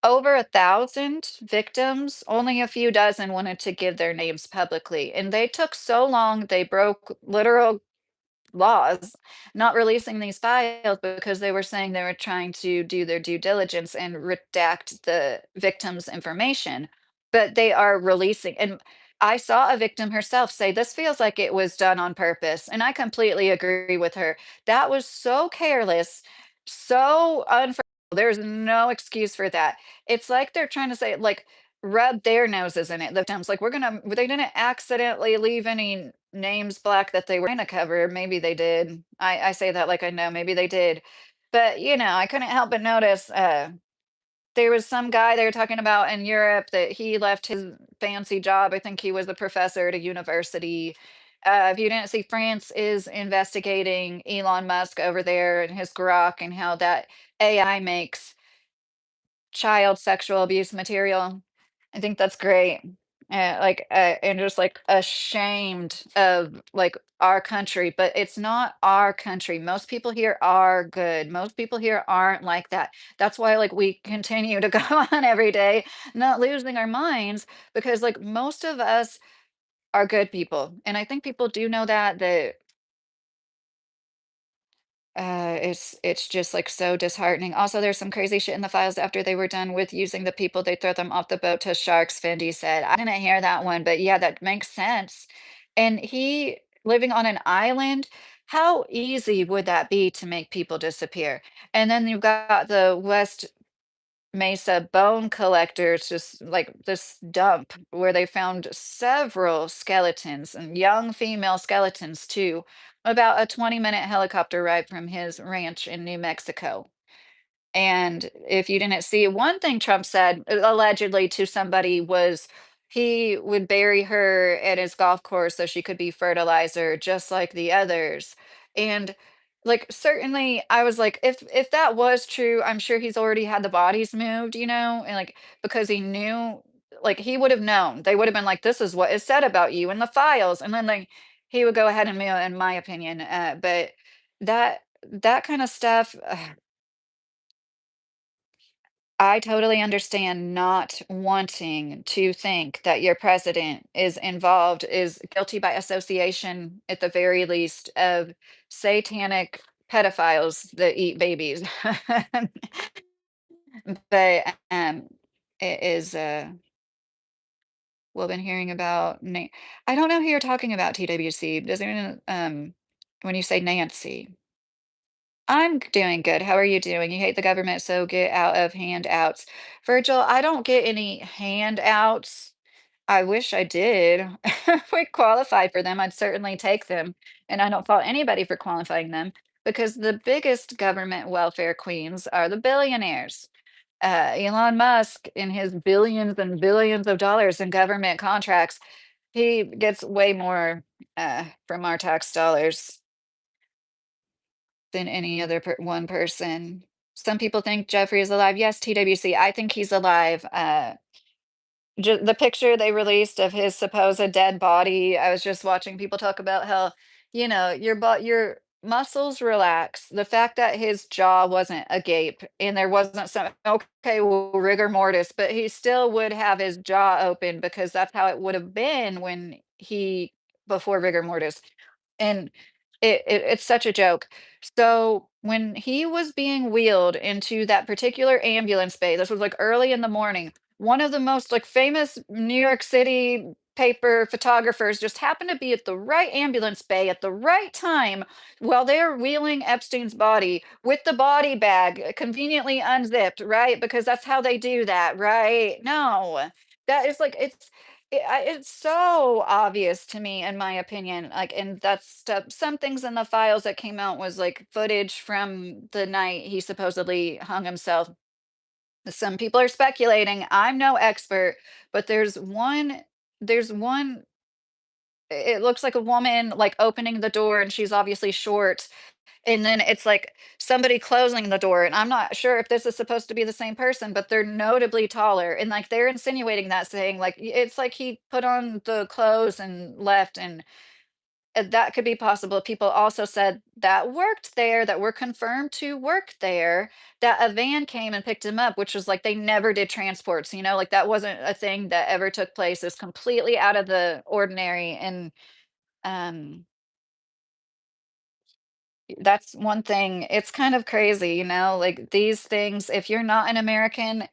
over 1,000 victims. Only a few dozen wanted to give their names publicly. And they took so long, they broke literal laws not releasing these files because they were saying they were trying to do their due diligence and redact the victim's information. But they are releasing. And I saw a victim herself say, "This feels like it was done on purpose." And I completely agree with her. That was so careless, so unforgivable. There's no excuse for that. It's like they're trying to say, like, rub their noses in it. The victims, like, they didn't accidentally leave any names black that they were trying to cover. Maybe they did. I say that like I know, maybe they did. But, I couldn't help but notice, there was some guy they were talking about in Europe that he left his fancy job. I think he was a professor at a university. If you didn't see, France is investigating Elon Musk over there and his Grok and how that AI makes child sexual abuse material. I think that's great. And just like ashamed of like our country, but it's not our country. Most people here are good. Most people here aren't like that. That's why like we continue to go on every day, not losing our minds because like most of us are good people. And I think people do know that it's just, like, so disheartening. Also, there's some crazy shit in the files after they were done with using the people, they throw them off the boat to sharks, Fendi said. I didn't hear that one, but yeah, that makes sense. And he living on an island, how easy would that be to make people disappear? And then you've got the West Mesa bone collectors, just like this dump where they found several skeletons and young female skeletons too, about a 20-minute helicopter ride from his ranch in New Mexico. And if you didn't see, one thing Trump said allegedly to somebody was he would bury her at his golf course so she could be fertilizer just like the others. And like certainly I was like, if that was true, I'm sure he's already had the bodies moved, and like because he knew like he would have known. They would have been like, this is what is said about you in the files. And then like he would go ahead and mail, in my opinion. But that kind of stuff. I totally understand not wanting to think that your president is involved, is guilty by association, at the very least, of satanic pedophiles that eat babies. But it is we've been hearing about I don't know who you're talking about, TWC. Does anyone when you say Nancy? I'm doing good. How are you doing? You hate the government, so get out of handouts. Virgil, I don't get any handouts. I wish I did. If we qualify for them, I'd certainly take them. And I don't fault anybody for qualifying them because the biggest government welfare queens are the billionaires. Elon Musk, in his billions and billions of dollars in government contracts, he gets way more from our tax dollars than any other one person. Some people think Jeffrey is alive. Yes, TWC. I think he's alive. The picture they released of his supposed dead body. I was just watching people talk about how, your muscles relax. The fact that his jaw wasn't agape and there wasn't some okay, well, rigor mortis, but he still would have his jaw open because that's how it would have been when he before rigor mortis. And it's such a joke. So, when he was being wheeled into that particular ambulance bay, this was, like, early in the morning, one of the most, like, famous New York City newspaper photographers just happened to be at the right ambulance bay at the right time while they're wheeling Epstein's body with the body bag conveniently unzipped, right? Because that's how they do that, right? No, that is like it's so obvious to me, in my opinion. Like, and that's stuff. Some things in the files that came out was like footage from the night he supposedly hung himself. Some people are speculating. I'm no expert, but there's one it looks like a woman like opening the door and she's obviously short. And then it's like somebody closing the door. And I'm not sure if this is supposed to be the same person, but they're notably taller. And like they're insinuating that saying like it's like he put on the clothes and left. And that could be possible. People also said that worked there, that were confirmed to work there, that a van came and picked him up, which was like they never did transports, like that wasn't a thing that ever took place. It's completely out of the ordinary. And um that's one thing. It's kind of crazy, like these things, if you're not an American,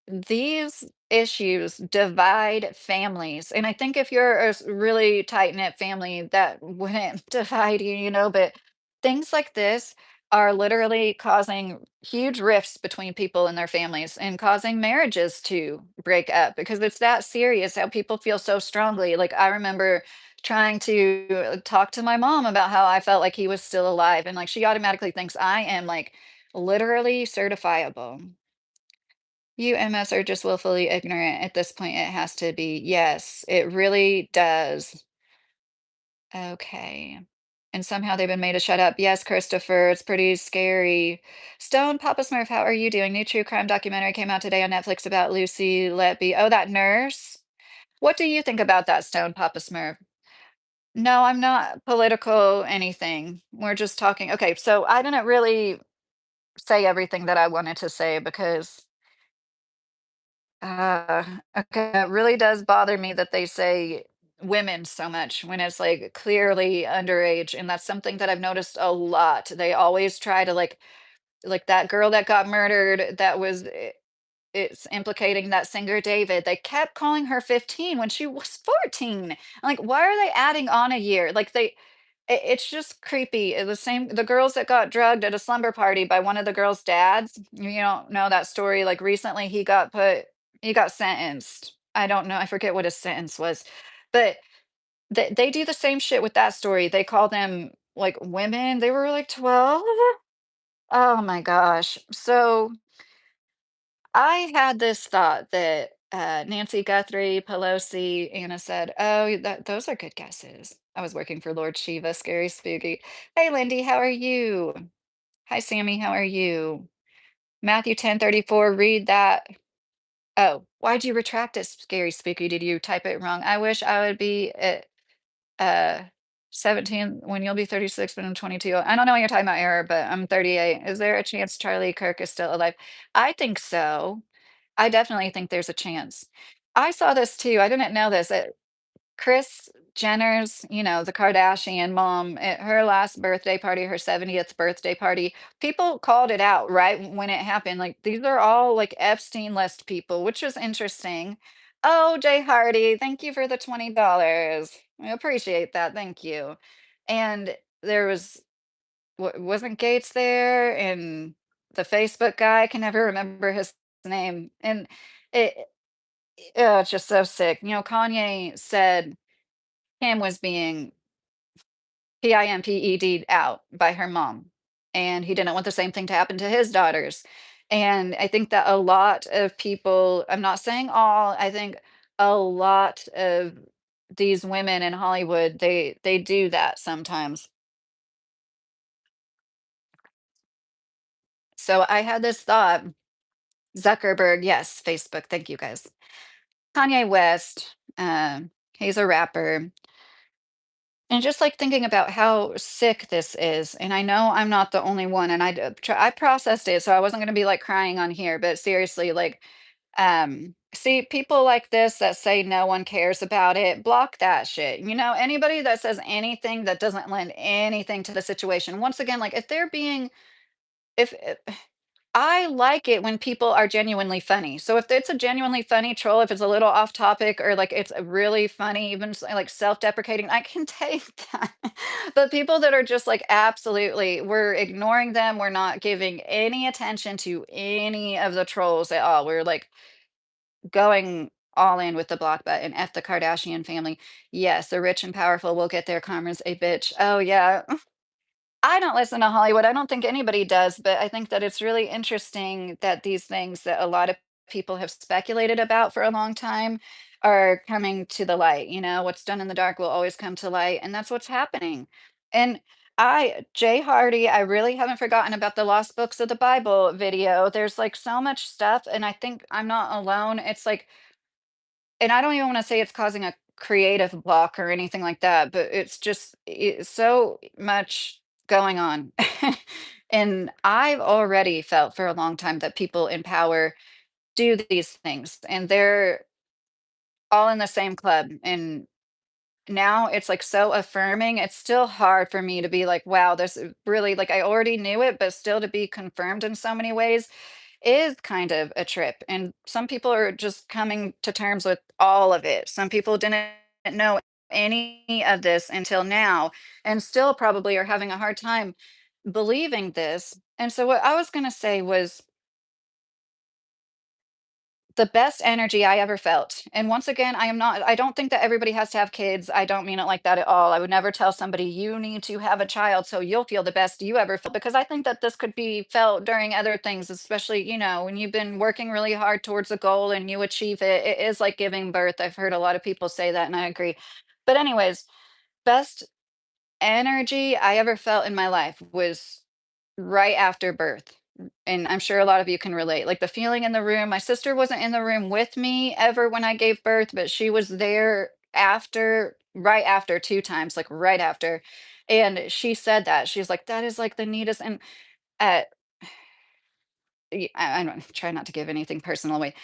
these issues divide families. And I think if you're a really tight-knit family, that wouldn't divide you, but things like this are literally causing huge rifts between people and their families and causing marriages to break up because it's that serious how people feel so strongly. Like I remember trying to talk to my mom about how I felt like he was still alive, and, like, she automatically thinks I am, like, literally certifiable. You MS are just willfully ignorant at this point, it has to be. Yes, it really does. Okay. And somehow they've been made to shut up. Yes, Christopher, it's pretty scary. Stone Papa Smurf, how are you doing? New true crime documentary came out today on Netflix about Lucy Letby. Oh, that nurse? What do you think about that, Stone Papa Smurf? No, I'm not political anything. We're just talking. Okay, so I didn't really say everything that I wanted to say because uh okay, it really does bother me that they say women so much when it's like clearly underage, and that's something that I've noticed a lot. They always try to like that girl that got murdered that was it's implicating that singer David. They kept calling her 15 when she was 14. I'm like, why are they adding on a year? Like it's just creepy. The same the girls that got drugged at a slumber party by one of the girls' dads. You don't know that story. Like recently he got sentenced. I don't know. I forget what his sentence was. But they do the same shit with that story. They call them like women. They were like 12. Oh my gosh. So I had this thought that Nancy Guthrie, Pelosi, Anna said, "Oh, those are good guesses." I was working for Lord Shiva, scary spooky. Hey, Lindy, how are you? Hi, Sammy, how are you? Matthew 10:34, read that. Oh, why'd you retract it, scary spooky? Did you type it wrong? I wish I would be at uh 17 when you'll be 36 when I'm 22. I don't know what you're talking about, error, but I'm 38. Is there a chance Charlie Kirk is still alive? I think so. I definitely think there's a chance. I saw this too. I didn't know this. Kris Jenner's, the Kardashian mom, at her last birthday party, her 70th birthday party, people called it out right when it happened. Like, these are all like Epstein list people, which was interesting. Oh, Jay Hardy, thank you for the $20. I appreciate that. Thank you. And there was, wasn't Gates there? And the Facebook guy, I can never remember his name. And it, it's just so sick. Kanye said Kim was being PIMPED'd out by her mom, and he didn't want the same thing to happen to his daughters. And I think that a lot of people, I'm not saying all, I think a lot of these women in Hollywood, they do that sometimes. So I had this thought, Zuckerberg, yes, Facebook, thank you guys. Kanye West, he's a rapper. And just like thinking about how sick this is, and I know I'm not the only one, and I processed it, so I wasn't gonna be like crying on here, but seriously, like, see people like this that say no one cares about it, block that shit. Anybody that says anything that doesn't lend anything to the situation. Once again, like if they're being, if I like it when people are genuinely funny. So if it's a genuinely funny troll, if it's a little off topic or like it's a really funny, even like self-deprecating, I can take that. But people that are just like absolutely, we're ignoring them. We're not giving any attention to any of the trolls at all. We're like going all in with the block button. F the Kardashian family. Yes, the rich and powerful will get their karmas a bitch. Oh yeah. I don't listen to Hollywood. I don't think anybody does, but I think that it's really interesting that these things that a lot of people have speculated about for a long time are coming to the light. You know, what's done in the dark will always come to light, and that's what's happening. And Jay Hardy, I really haven't forgotten about the Lost Books of the Bible video. There's like so much stuff, and I think I'm not alone. It's like, and I don't even wanna say it's causing a creative block or anything like that, but it's so much going on. And I've already felt for a long time that people in power do these things, and they're all in the same club, and now it's, like, so affirming, it's still hard for me to be like, "Wow, this is really" like, I already knew it, but still to be confirmed in so many ways is kind of a trip. And some people are just coming to terms with all of it. Some people didn't know any of this until now and still probably are having a hard time believing this. And so, what I was going to say was the best energy I ever felt. And once again, I don't think that everybody has to have kids. I don't mean it like that at all. I would never tell somebody you need to have a child so you'll feel the best you ever felt, because I think that this could be felt during other things, especially, you know, when you've been working really hard towards a goal and you achieve it. It is like giving birth. I've heard a lot of people say that and I agree. But anyways, best energy I ever felt in my life was right after birth. And I'm sure a lot of you can relate. Like the feeling in the room, my sister wasn't in the room with me ever when I gave birth, but she was there after, right after two times, like right after. And she said that. She's like, that is like the neatest. And uh, I don't try not to give anything personal away.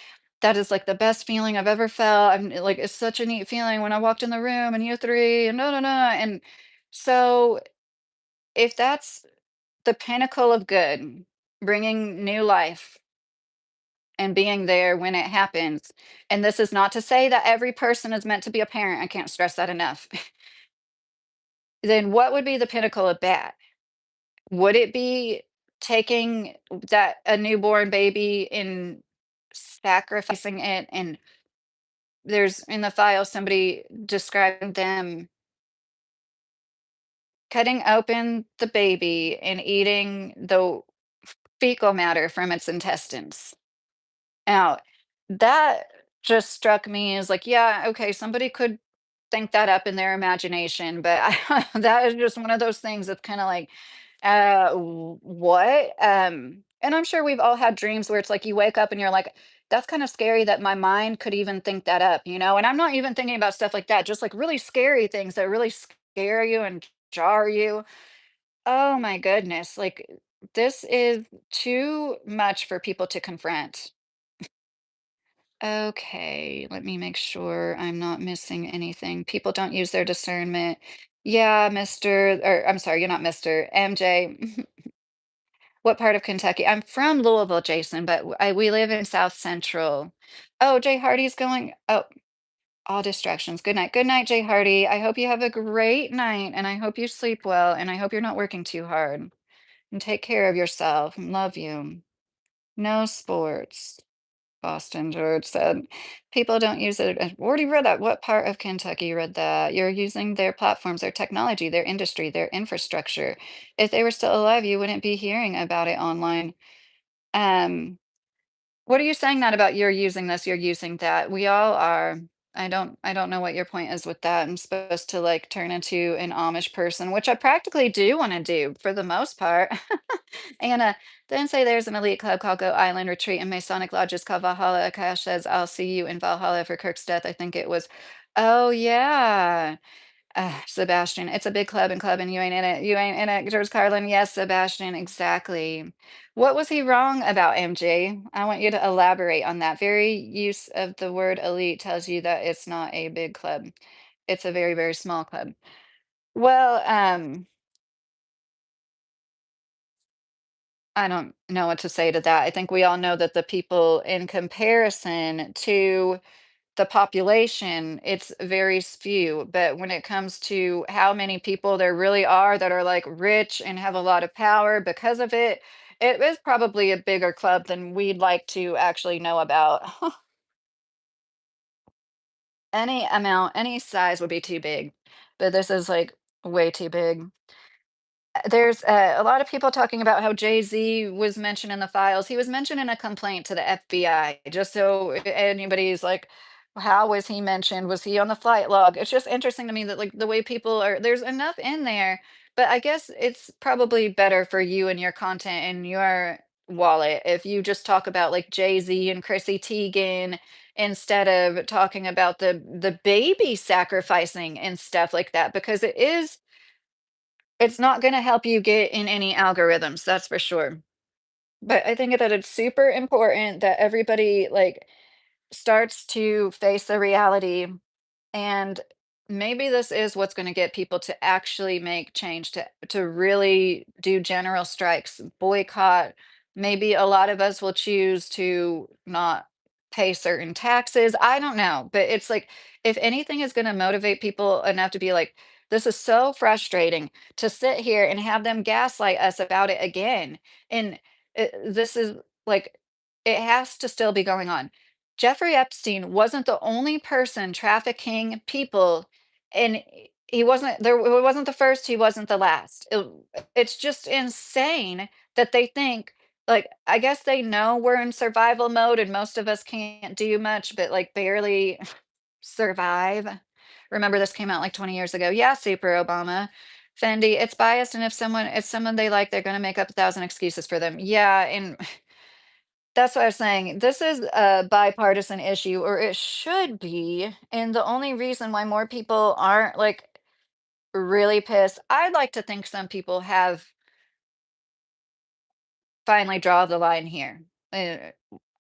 That is like the best feeling I've ever felt. I'm like, it's such a neat feeling when I walked in the room and you three and no, no, no. And so if that's the pinnacle of good, bringing new life and being there when it happens. And this is not to say that every person is meant to be a parent. I can't stress that enough. Then what would be the pinnacle of bad? Would it be taking that a newborn baby and sacrificing it? And there's in the file somebody describing them cutting open the baby and eating the fecal matter from its intestines. Now, that just struck me as like, yeah, okay, somebody could think that up in their imagination, but that is just one of those things that's kind of like, what? And I'm sure we've all had dreams where it's like you wake up and you're like, that's kind of scary that my mind could even think that up, you know? And I'm not even thinking about stuff like that, just like really scary things that really scare you and jar you. Oh my goodness. Like, this is too much for people to confront. Okay, let me make sure I'm not missing anything. People don't use their discernment. Yeah, Mr. or I'm sorry, you're not Mr. MJ. What part of Kentucky? I'm from Louisville, Jason, but we live in South Central. Oh, Jay Hardy's going. Oh, all distractions. Good night. Good night, Jay Hardy. I hope you have a great night and I hope you sleep well and I hope you're not working too hard. And take care of yourself. Love you. No sports. Boston George said, "People don't use it." I already read that. What part of Kentucky read that? You're using their platforms, their technology, their industry, their infrastructure. If they were still alive, you wouldn't be hearing about it online. Um, what are you saying that about you're using this, you're using that? We all are. I don't know what your point is with that. I'm supposed to like turn into an Amish person, which I practically do want to do for the most part. Anna, then say there's an elite club called Go Island Retreat and Masonic Lodges called Valhalla. Akash says, I'll see you in Valhalla for Kirk's death. I think it was. Oh, yeah. Sebastian, it's a big club and you ain't in it. You ain't in it, George Carlin. Yes, Sebastian, exactly. What was he wrong about, MJ? I want you to elaborate on that. Very use of the word elite tells you that it's not a big club. It's a very, very small club. Well, I don't know what to say to that. I think we all know that the people in comparison to the population, it's very few. But when it comes to how many people there really are that are like rich and have a lot of power because of it, it is probably a bigger club than we'd like to actually know about. Any amount, any size would be too big, but this is like way too big. There's a lot of people talking about how Jay-Z was mentioned in the files. He was mentioned in a complaint to the FBI, just so anybody's like, how was he mentioned? Was he on the flight log? It's just interesting to me that like the way people are, there's enough in there, but I guess it's probably better for you and your content and your wallet if you just talk about like Jay-Z and Chrissy Teigen instead of talking about the baby sacrificing and stuff like that, because it's not gonna help you get in any algorithms, that's for sure. But I think that it's super important that everybody, like, starts to face the reality, and maybe this is what's gonna get people to actually make change, to really do general strikes, boycott. Maybe a lot of us will choose to not pay certain taxes. I don't know, but it's like, if anything is gonna motivate people enough to be like, "This is so frustrating to sit here and have them gaslight us about it again." And this is like, it has to still be going on. Jeffrey Epstein wasn't the only person trafficking people, and he wasn't there. He wasn't the first. He wasn't the last. It's just insane that they think like, I guess they know we're in survival mode, and most of us can't do much, but like barely survive. Remember, this came out like 20 years ago. Yeah, Super Obama. Fendi, it's biased, and if someone they like, they're gonna make up 1,000 excuses for them. Yeah, and that's what I was saying. This is a bipartisan issue, or it should be. And the only reason why more people aren't like really pissed, I'd like to think some people have finally draw the line here. Uh,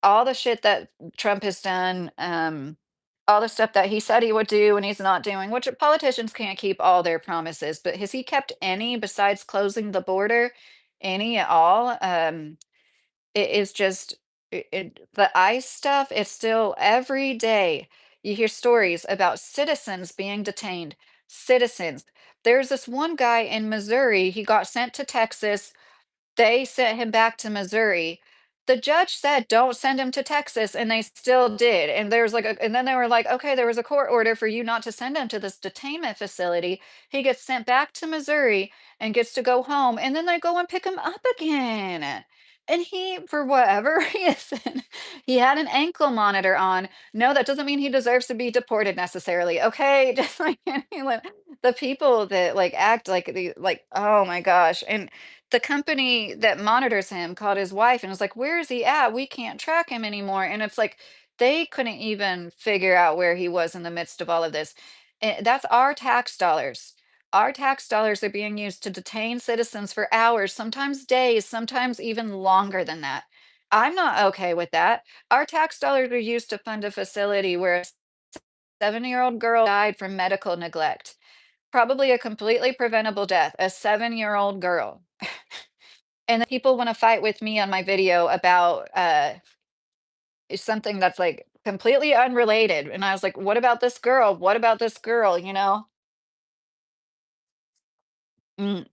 all the shit that Trump has done, all the stuff that he said he would do and he's not doing, which politicians can't keep all their promises, but has he kept any besides closing the border? Any at all? It is just the ICE stuff, it's still every day you hear stories about citizens being detained. Citizens. There's this one guy in Missouri, he got sent to Texas, they sent him back to Missouri. The judge said, "Don't send him to Texas," and they still did, and there's like a and then they were like, "Okay, there was a court order for you not to send him to this detainment facility." He gets sent back to Missouri and gets to go home, and then they go and pick him up again. And he, for whatever reason, he had an ankle monitor on. No, that doesn't mean he deserves to be deported necessarily, okay? Just like anyone, the people that, like, act like like, oh my gosh, and the company that monitors him called his wife and was like, "Where is he at? We can't track him anymore." And it's like they couldn't even figure out where he was in the midst of all of this. And that's our tax dollars. Our tax dollars are being used to detain citizens for hours, sometimes days, sometimes even longer than that. I'm not okay with that. Our tax dollars are used to fund a facility where a 7-year-old girl died from medical neglect. Probably a completely preventable death, a 7-year-old girl. And then people wanna fight with me on my video about, something that's, like, completely unrelated, and I was like, "What about this girl? What about this girl?" You know? Mm,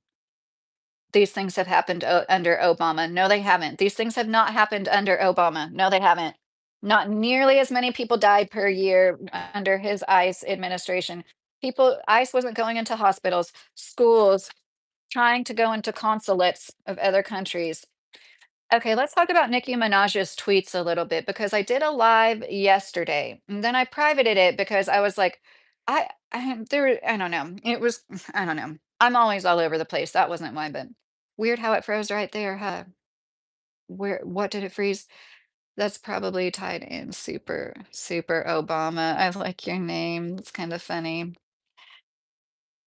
these things have happened under Obama. No, they haven't. These things have not happened under Obama. No, they haven't. Not nearly as many people died per year under his ICE administration. ICE wasn't going into hospitals, schools, trying to go into consulates of other countries. Okay, let's talk about Nicki Minaj's tweets a little bit because I did a live yesterday, and then I privated it because I was like, I don't know. It was I don't know. I'm always all over the place. That wasn't why, but weird how it froze right there, huh? Where what did it freeze? That's probably tied in super Obama. I like your name. It's kind of funny.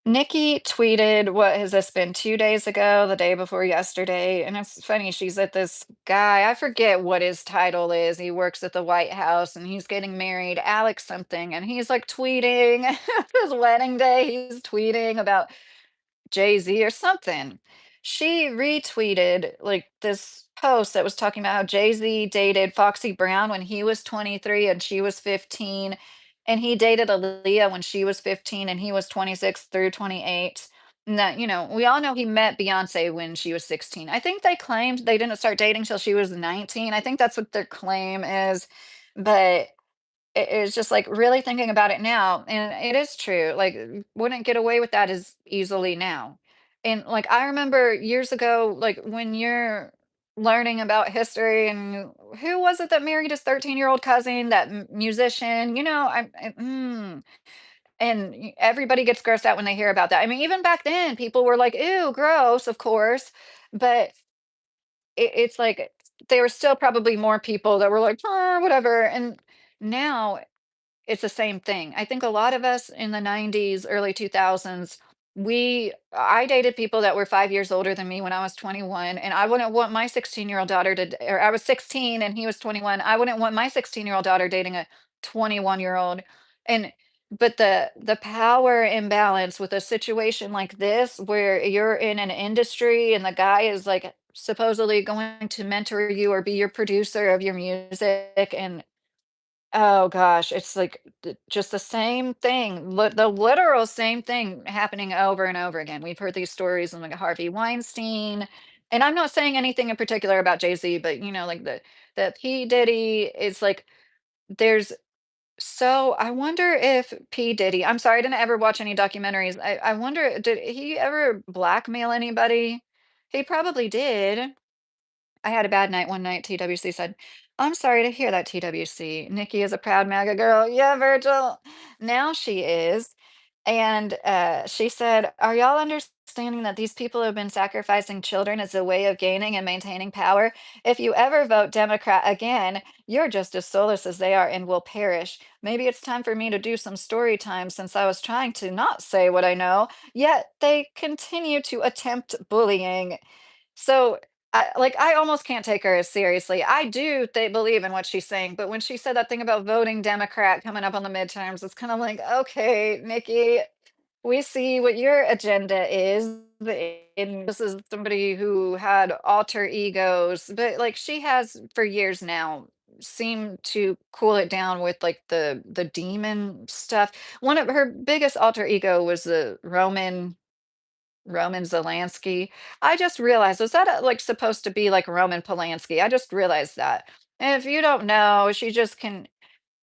Nikki tweeted, what has this been, 2 days ago, the day before yesterday, and it's funny, she's at this guy, I forget what his title is, he works at the White House, and he's getting married, Alex something, and he's, like, tweeting his wedding day, he's tweeting about Jay-Z or something, she retweeted like this post that was talking about how Jay-Z dated Foxy Brown when he was 23 and she was 15, and he dated Aaliyah when she was 15 and he was 26 through 28. And that, we all know he met Beyonce when she was 16. I think they claimed they didn't start dating till she was 19. I think that's what their claim is. But it's just like really thinking about it now, and it is true. Like, wouldn't get away with that as easily now. And like, I remember years ago, like when you're learning about history, and who was it that married his 13-year-old cousin, that musician? And everybody gets grossed out when they hear about that. I mean, even back then, people were like, "Ew, gross," of course, but it's like there were still probably more people that were like, whatever." And now it's the same thing. I think a lot of us in the 90s, early 2000s, I dated people that were 5 years older than me when I was 21, and I wouldn't want my 16-year-old daughter or I was 16 and he was 21. I wouldn't want my 16-year-old daughter dating a 21-year-old. And but the power imbalance with a situation like this where you're in an industry and the guy is like supposedly going to mentor you or be your producer of your music, and oh gosh, it's like just the same thing, the literal same thing happening over and over again. We've heard these stories on like Harvey Weinstein, and I'm not saying anything in particular about Jay-Z, but like the P. Diddy is like there's so I wonder if P. Diddy, I'm sorry, I didn't ever watch any documentaries. I wonder, did he ever blackmail anybody? He probably did. I had a bad night one night, TWC said. I'm sorry to hear that, TWC. Nikki is a proud MAGA girl. Yeah, Virgil. Now she is. And she said, "Are y'all understanding that these people have been sacrificing children as a way of gaining and maintaining power? If you ever vote Democrat again, you're just as soulless as they are and will perish. Maybe it's time for me to do some story time since I was trying to not say what I know, yet they continue to attempt bullying." So, I almost can't take her as seriously. I do they believe in what she's saying, but when she said that thing about voting Democrat coming up on the midterms, it's kind of like, okay, Nikki, we see what your agenda is. And this is somebody who had alter egos, but like she has for years now seemed to cool it down with like the demon stuff. One of her biggest alter ego was the Roman Zelensky. I just realized, was that, like, supposed to be like Roman Polanski? I just realized that. And if you don't know, she just can,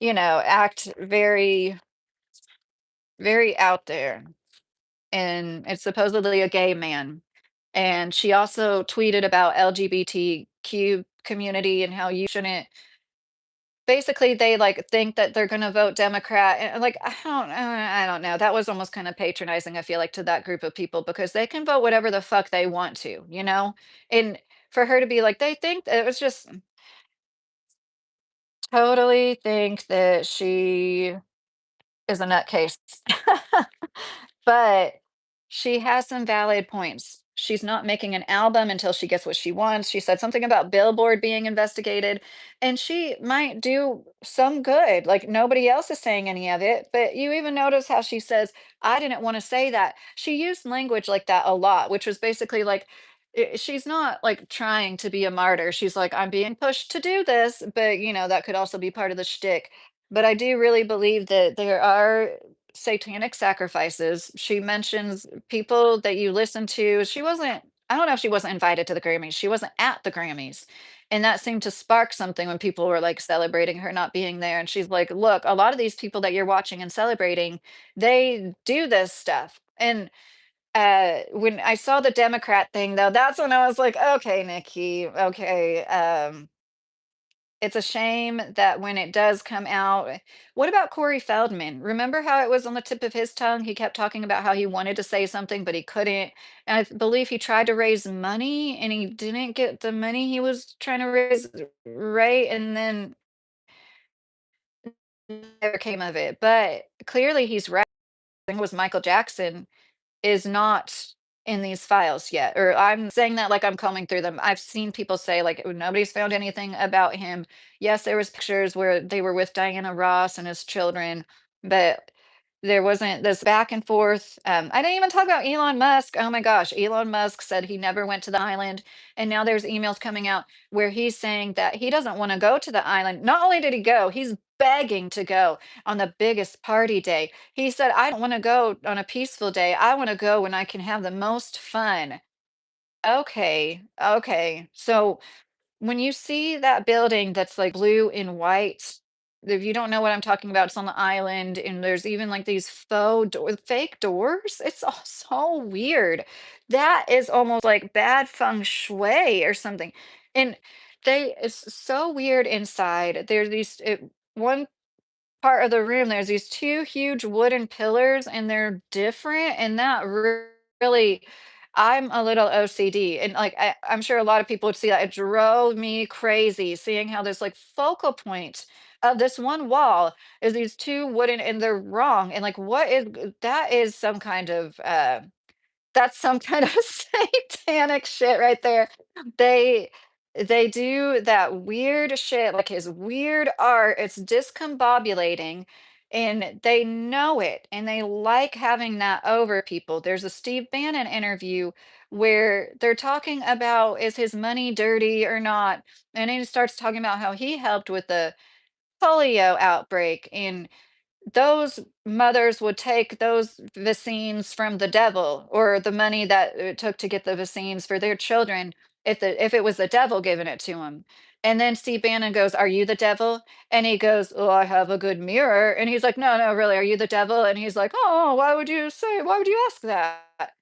act very, very out there. And it's supposedly a gay man. And she also tweeted about LGBTQ community and how you shouldn't basically they like think that they're gonna vote Democrat, and like I don't know. That was almost kind of patronizing, I feel like, to that group of people because they can vote whatever the fuck they want to, you know? And for her to be like, they think it was just totally think that she is a nutcase. But she has some valid points. She's not making an album until she gets what she wants. She said something about Billboard being investigated, and she might do some good. Like nobody else is saying any of it. But you even notice how she says, "I didn't want to say that." She used language like that a lot, which was basically like, she's not like trying to be a martyr. She's like, "I'm being pushed to do this," but that could also be part of the shtick. But I do really believe that there are satanic sacrifices. She mentions people that you listen to. I don't know if she wasn't invited to the Grammys. She wasn't at the Grammys. And that seemed to spark something when people were like celebrating her not being there. And she's like, look, a lot of these people that you're watching and celebrating, they do this stuff. And when I saw the Democrat thing, though, that's when I was like, okay, Nikki, okay. It's a shame that when it does come out, what about Corey Feldman? Remember how it was on the tip of his tongue? He kept talking about how he wanted to say something, but he couldn't. And I believe he tried to raise money and he didn't get the money he was trying to raise, right? And then never came of it. But clearly he's right. I think it was Michael Jackson is not in these files yet, or I'm saying that like I'm combing through them. I've seen people say like, "Oh, nobody's found anything about him." Yes, there was pictures where they were with Diana Ross and his children, but there wasn't this back and forth. I didn't even talk about Elon Musk. Oh my gosh, Elon Musk said he never went to the island, and now there's emails coming out where he's saying that he doesn't want to go to the island. Not only did he go, he's begging to go on the biggest party day. He said, "I don't want to go on a peaceful day. I want to go when I can have the most fun." Okay, okay. So when you see that building that's like blue and white, if you don't know what I'm talking about, it's on the island, and there's even like these fake doors. It's all so weird. That is almost like bad feng shui or something. And it's so weird inside. There's one part of the room, there's these two huge wooden pillars, and they're different, and that really, I'm a little OCD, and like I'm sure a lot of people would see that. It drove me crazy seeing how this like focal point of this one wall is these two wooden, and they're wrong. And like, what is that? Is some kind of that's some kind of satanic shit right there. They they do that weird shit, like his weird art. It's discombobulating, and they know it, and they like having that over people. There's a Steve Bannon interview where they're talking about, is his money dirty or not? And he starts talking about how he helped with the polio outbreak, and those mothers would take those vaccines from the devil, or the money that it took to get the vaccines for their children, if it was the devil giving it to them. And then Steve Bannon goes, "Are you the devil?" And he goes, "Oh, I have a good mirror." And he's like, "No, no, really, are you the devil?" And he's like, "Oh, why would you ask that?"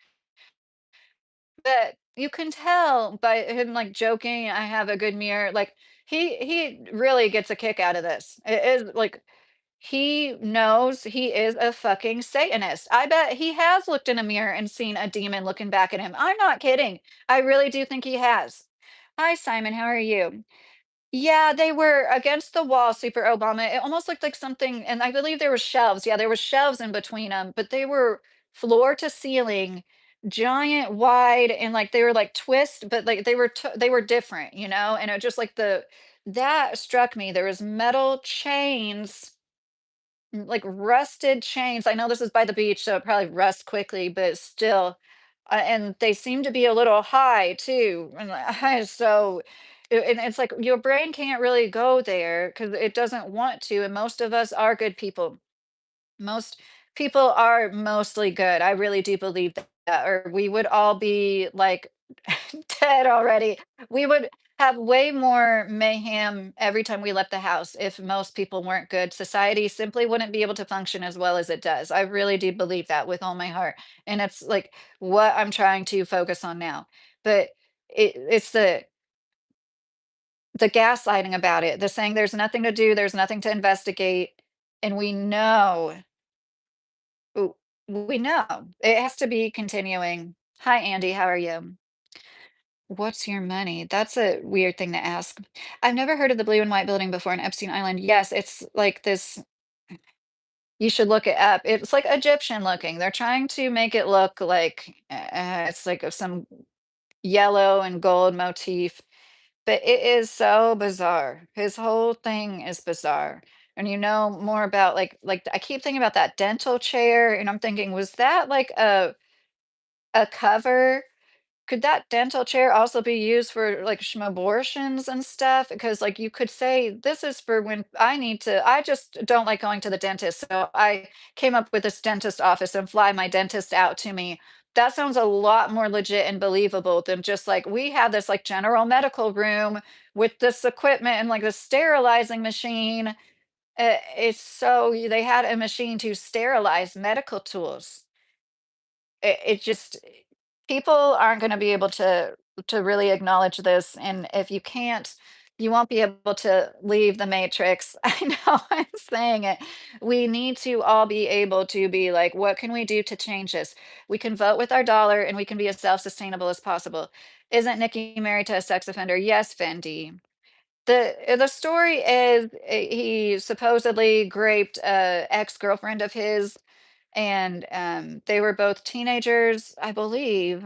But you can tell by him, like, joking, "I have a good mirror," like, he really gets a kick out of this. It is like, he knows he is a fucking Satanist. I bet he has looked in a mirror and seen a demon looking back at him. I'm not kidding. I really do think he has. Hi, Simon. How are you? Yeah, they were against the wall, Super Obama. It almost looked like something, and I believe there were shelves. Yeah, there were shelves in between them, but they were floor to ceiling, giant, wide, and like they were like twist, but like they were different, And it just like that struck me. There was metal chains, like rusted chains. I know this is by the beach, so it probably rusts quickly, but still, and they seem to be a little high too. And and it's like your brain can't really go there because it doesn't want to. And most of us are good people. Most people are mostly good. I really do believe that, or we would all be like dead already. We would have way more mayhem every time we left the house if most people weren't good. Society simply wouldn't be able to function as well as it does. I really do believe that with all my heart. And it's like what I'm trying to focus on now. But it's the gaslighting about it, the saying there's nothing to do, there's nothing to investigate. And w- we know it has to be continuing. Hi, Andy. How are you? What's your money? That's a weird thing to ask. I've never heard of the blue and white building before in Epstein Island. Yes, it's like this. You should look it up. It's like Egyptian looking. They're trying to make it look like it's like of some yellow and gold motif, but it is so bizarre. His whole thing is bizarre. And you know more about like I keep thinking about that dental chair, and I'm thinking, was that like a cover? Could that dental chair also be used for, like, schmabortions and stuff? Because, like, you could say, "This is for when I just don't like going to the dentist, so I came up with this dentist office and fly my dentist out to me." That sounds a lot more legit and believable than just, like, "We have this, like, general medical room with this equipment and, like, this sterilizing machine." They had a machine to sterilize medical tools. It just people aren't gonna be able to really acknowledge this, and if you can't, you won't be able to leave the matrix. I know I'm saying it. We need to all be able to be like, "What can we do to change this?" We can vote with our dollar, and we can be as self-sustainable as possible. Isn't Nikki married to a sex offender? Yes, Fendi. The story is, he supposedly raped a ex-girlfriend of his, and they were both teenagers, I believe.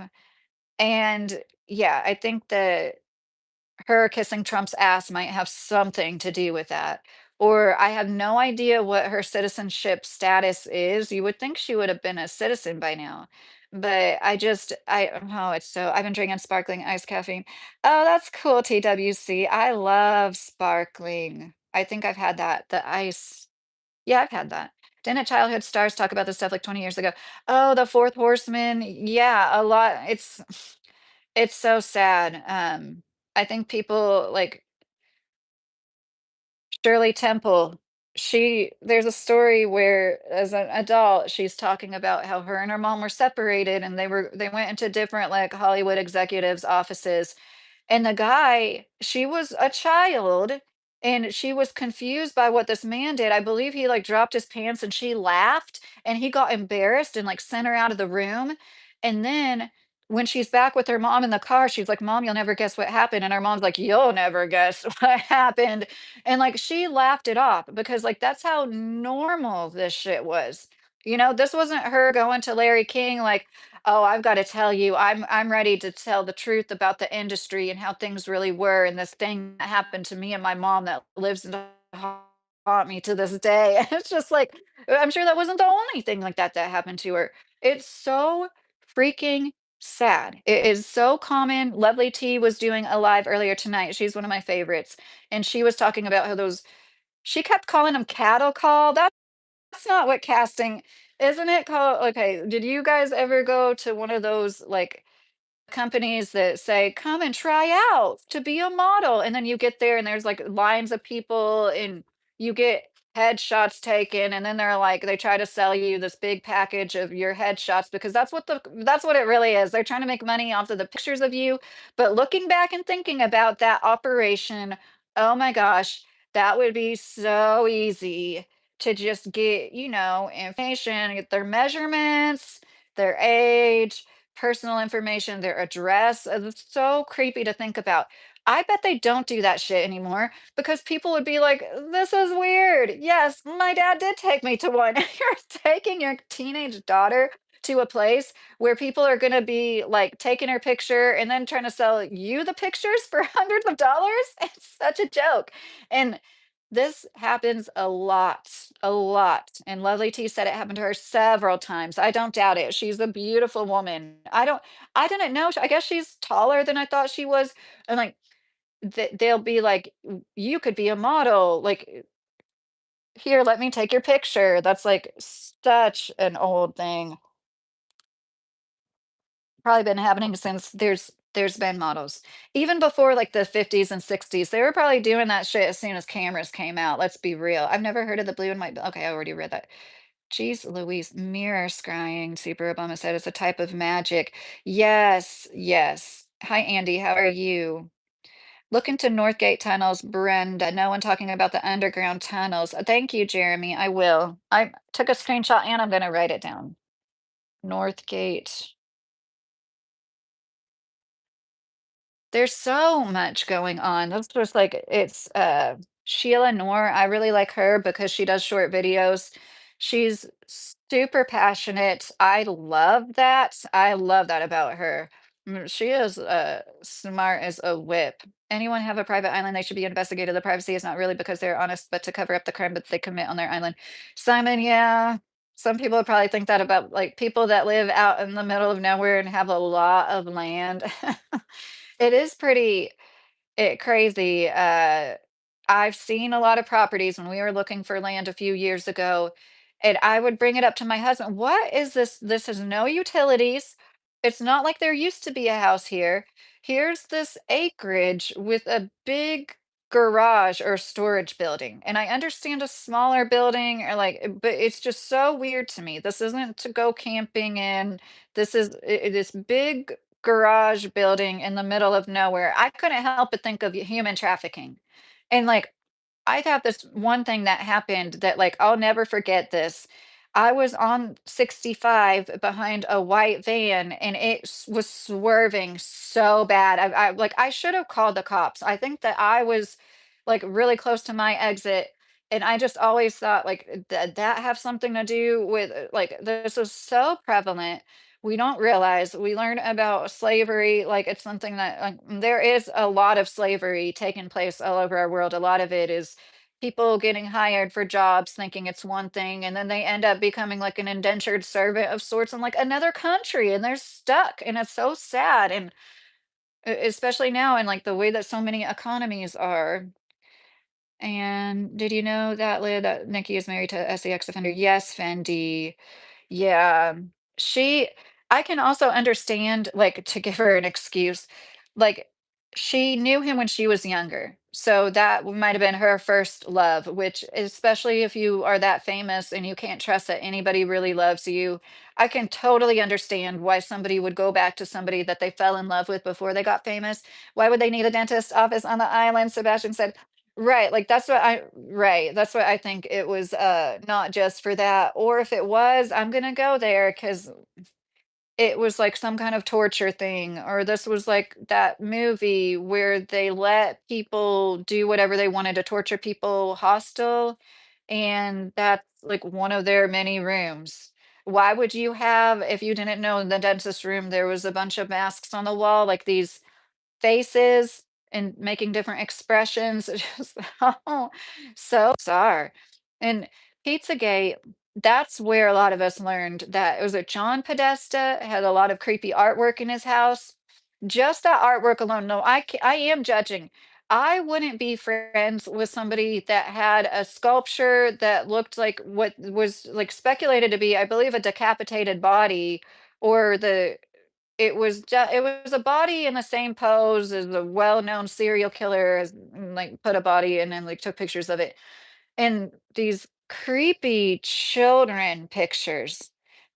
And yeah, I think that her kissing Trump's ass might have something to do with that. or I have no idea what her citizenship status is. You would think she would have been a citizen by now. But oh, it's so I've been drinking sparkling iced caffeine. Oh, that's cool, TWC. I love sparkling. I think I've had that. The ice. Yeah, I've had that. Didn't childhood stars talk about this stuff like 20 years ago? Oh, the Fourth Horseman. Yeah, a lot. It's so sad. I think people like Shirley Temple, there's a story where as an adult, she's talking about how her and her mom were separated and they went into different like Hollywood executives' offices. And the guy, she was a child and she was confused by what this man did. I believe he like dropped his pants and she laughed and he got embarrassed and like sent her out of the room. And then when she's back with her mom in the car, she's like, "Mom, you'll never guess what happened." And her mom's like, "You'll never guess what happened." And like she laughed it off because like that's how normal this shit was. This wasn't her going to Larry King like, "Oh, I've got to tell you, I'm ready to tell the truth about the industry and how things really were and this thing that happened to me and my mom that lives to haunt me to this day." And it's just like I'm sure that wasn't the only thing like that that happened to her. It's so freaking sad. It is so common. Lovely T was doing a live earlier tonight. She's one of my favorites. And she was talking about how she kept calling them cattle call. That's not what casting, isn't it called? Okay, did you guys ever go to one of those like companies that say, "Come and try out to be a model," and then you get there and there's like lines of people and you get headshots taken, and then they try to sell you this big package of your headshots because that's what it really is. They're trying to make money off of the pictures of you. But looking back and thinking about that operation, oh my gosh, that would be so easy to just get, information, get their measurements, their age, personal information, their address. It's so creepy to think about. I bet they don't do that shit anymore because people would be like, "This is weird." Yes, my dad did take me to one. You're taking your teenage daughter to a place where people are going to be like taking her picture and then trying to sell you the pictures for hundreds of dollars. It's such a joke. And this happens a lot. And Lovely T said it happened to her several times. I don't doubt it. She's a beautiful woman. I didn't know. I guess she's taller than I thought she was. And like, they'll be like, You could be a model. Like, here, let me take your picture." That's like such an old thing. Probably been happening since there's been models. Even before like the 50s and 60s, they were probably doing that shit as soon as cameras came out. Let's be real. I've never heard of the blue and white. Okay, I already read that. Jeez Louise, mirror scrying, Super Obama said it's a type of magic. Yes, yes. Hi Andy, how are you? Look into Northgate tunnels, Brenda. No one talking about the underground tunnels. Thank you, Jeremy. I will. I took a screenshot and I'm gonna write it down. Northgate. There's so much going on. That's just like Sheila Noor. I really like her because she does short videos. She's super passionate. I love that. I love that about her. She is smart as a whip. Anyone have a private island, they should be investigated. The privacy is not really because they're honest, but to cover up the crime that they commit on their island. Simon, yeah. Some people would probably think that about like people that live out in the middle of nowhere and have a lot of land. It is pretty crazy. I've seen a lot of properties when we were looking for land a few years ago, and I would bring it up to my husband. What is this? This has no utilities. It's not like there used to be a house here. Here's this acreage with a big garage or storage building. And I understand a smaller building or but it's just so weird to me. This isn't to go camping in. This is this big garage building in the middle of nowhere. I couldn't help but think of human trafficking. And like I have this one thing that happened that like I'll never forget this. I was on 65 behind a white van and was swerving so bad. I should have called the cops. I think that I was like really close to my exit and I just always thought like that have something to do with like this is so prevalent. We don't realize we learn about slavery like it's something that like there is a lot of slavery taking place all over our world. A lot of it is people getting hired for jobs thinking it's one thing, and then they end up becoming like an indentured servant of sorts in like another country, and they're stuck, and it's so sad. And especially now in like the way that so many economies are. And did you know that, Leah, that Nikki is married to a sex offender? Yes, Fendi. Yeah. She I can also understand, like, to give her an excuse, like, she knew him when she was younger, so that might have been her first love, which especially if you are that famous and you can't trust that anybody really loves you, I can totally understand why somebody would go back to somebody that they fell in love with before they got famous. Why would they need a dentist office on the island? Sebastian said, right, like, that's what I think it was, not just for that, or if it was, I'm gonna go there because it was, like, some kind of torture thing, or this was, like, that movie where they let people do whatever they wanted to torture people, Hostel, and that's, like, one of their many rooms. Why would you have if you didn't know in the dentist room, there was a bunch of masks on the wall, like, these faces and making different expressions. It's just oh, so bizarre. And Pizzagate, that's where a lot of us learned that it was a John Podesta had a lot of creepy artwork in his house. Just that artwork alone. No, I am judging. I wouldn't be friends with somebody that had a sculpture that looked like what was like speculated to be, I believe, a decapitated body or it was a body in the same pose as a well-known serial killer has, like, put a body and then, like, took pictures of it, and these creepy children pictures,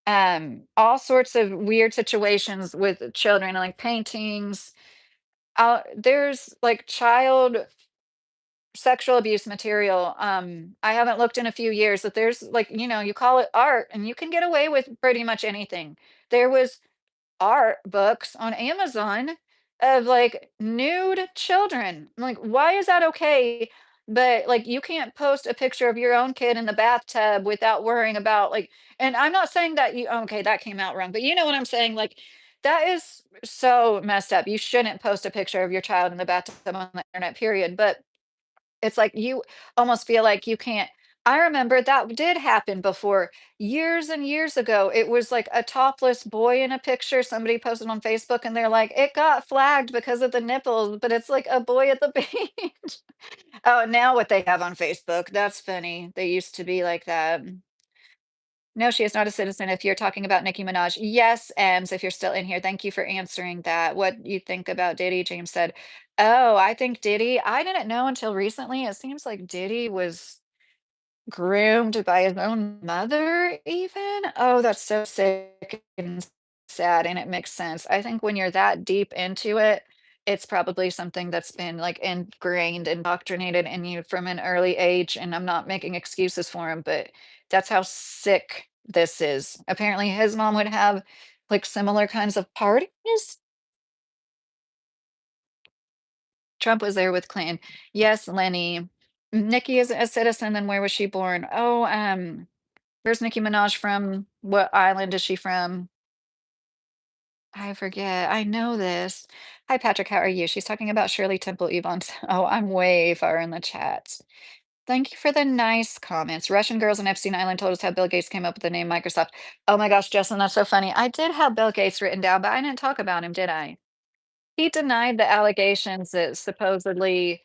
all sorts of weird situations with children, like paintings, there's, like, child sexual abuse material, I haven't looked in a few years, but there's, like, you call it art, and you can get away with pretty much anything. There was art books on Amazon of like nude children. I'm like, why is that okay? But like, you can't post a picture of your own kid in the bathtub without worrying about like, and I'm not saying that okay, that came out wrong, but you know what I'm saying? Like, that is so messed up. You shouldn't post a picture of your child in the bathtub on the internet, period. But it's like you almost feel like you can't I remember that did happen before years and years ago. It was like a topless boy in a picture somebody posted on Facebook and they're like, "It got flagged because of the nipples," but it's like a boy at the beach. Oh, now what they have on Facebook, that's funny. They used to be like that. No, she is not a citizen if you're talking about Nicki Minaj. Yes, Ems, if you're still in here, thank you for answering that. What you think about Diddy, James said. Oh, I think Diddy, I didn't know until recently. It seems like Diddy was groomed by his own mother even? Oh, that's so sick and sad, and it makes sense. I think when you're that deep into it, it's probably something that's been, like, ingrained, indoctrinated in you from an early age, and I'm not making excuses for him, but that's how sick this is. Apparently, his mom would have, like, similar kinds of parties? Trump was there with Clinton. Yes, Lenny. Nikki is a citizen, then where was she born? Oh, where's Nicki Minaj from? What island is she from? I forget. I know this. Hi, Patrick. How are you? She's talking about Shirley Temple Evans. Oh, I'm way far in the chat. Thank you for the nice comments. Russian girls on Epstein Island told us how Bill Gates came up with the name Microsoft. Oh my gosh, Justin, that's so funny. I did have Bill Gates written down, but I didn't talk about him, did I? He denied the allegations that supposedly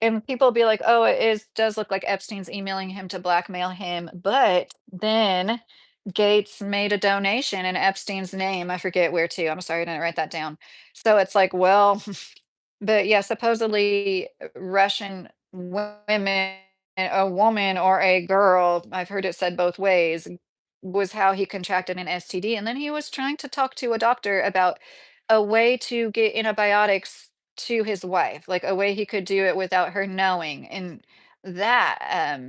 and people be like, "Oh, it is does look like Epstein's emailing him to blackmail him," but then Gates made a donation in Epstein's name. I forget where to. I'm sorry I didn't write that down. So it's like, well, but yeah, supposedly Russian women, a woman or a girl, I've heard it said both ways, was how he contracted an STD. And then he was trying to talk to a doctor about a way to get antibiotics to his wife, like a way he could do it without her knowing. And that,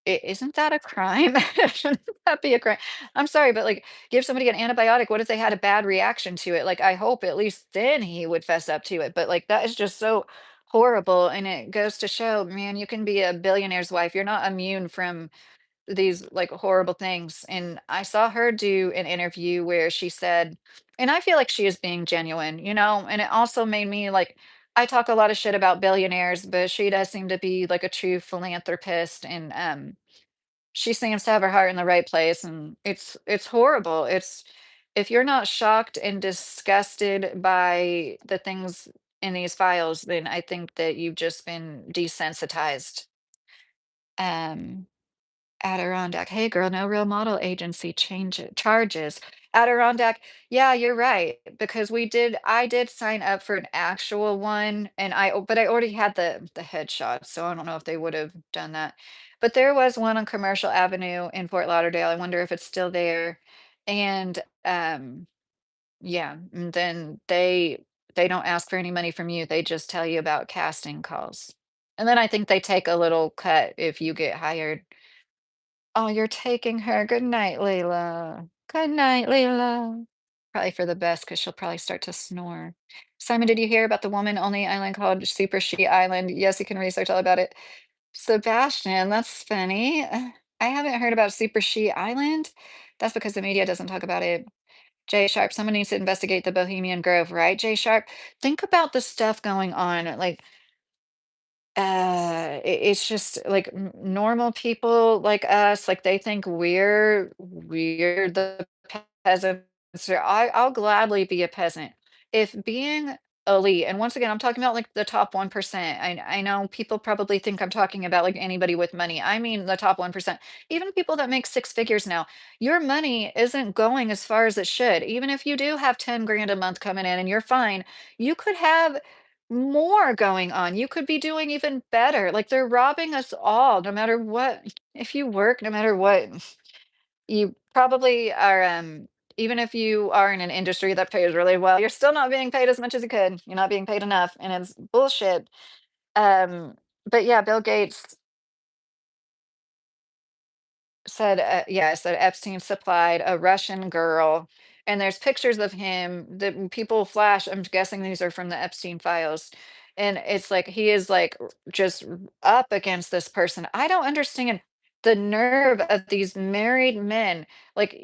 isn't that a crime? Shouldn't that be a crime? I'm sorry, but like, give somebody an antibiotic. What if they had a bad reaction to it? Like, I hope at least then he would fess up to it. But like, that is just so horrible. And it goes to show, man, you can be a billionaire's wife. You're not immune from these like horrible things. And I saw her do an interview where she said, and I feel like she is being genuine, and it also made me like, I talk a lot of shit about billionaires, but she does seem to be like a true philanthropist, and she seems to have her heart in the right place, and it's horrible. It's if you're not shocked and disgusted by the things in these files, then I think that you've just been desensitized. Um, Adirondack, hey girl, no real model agency change charges. Adirondack, yeah, you're right, because I did sign up for an actual one, and but I already had the headshot, so I don't know if they would have done that. But there was one on Commercial Avenue in Fort Lauderdale. I wonder if it's still there. And yeah, and then they don't ask for any money from you. They just tell you about casting calls. And then I think they take a little cut if you get hired. Oh, you're taking her. Good night, Layla. Good night, Layla. Probably for the best because she'll probably start to snore. Simon, did you hear about the woman-only island called Super She Island? Yes, you can research all about it. Sebastian, that's funny. I haven't heard about Super She Island. That's because the media doesn't talk about it. Jay Sharp, someone needs to investigate the Bohemian Grove, right? Jay Sharp, think about the stuff going on. Like it's just like normal people like us, like they think we're the peasants. Or I'll gladly be a peasant if being elite. And once again, I'm talking about like the top 1%. I know people probably think I'm talking about like anybody with money. I mean the top 1%. Even people that make six figures now. Your money isn't going as far as it should. Even if you do have 10 grand a month coming in and you're fine, you could have more going on. You could be doing even better. Like they're robbing us all, no matter what. If you work, no matter what, you probably are. Even if you are in an industry that pays really well, you're still not being paid as much as you could. You're not being paid enough, and it's bullshit. Um, but yeah, Bill Gates said, yeah, it said Epstein supplied a Russian girl, and there's pictures of him that people flash. I'm guessing these are from the Epstein files. And it's like he is like just up against this person. I don't understand the nerve of these married men. Like,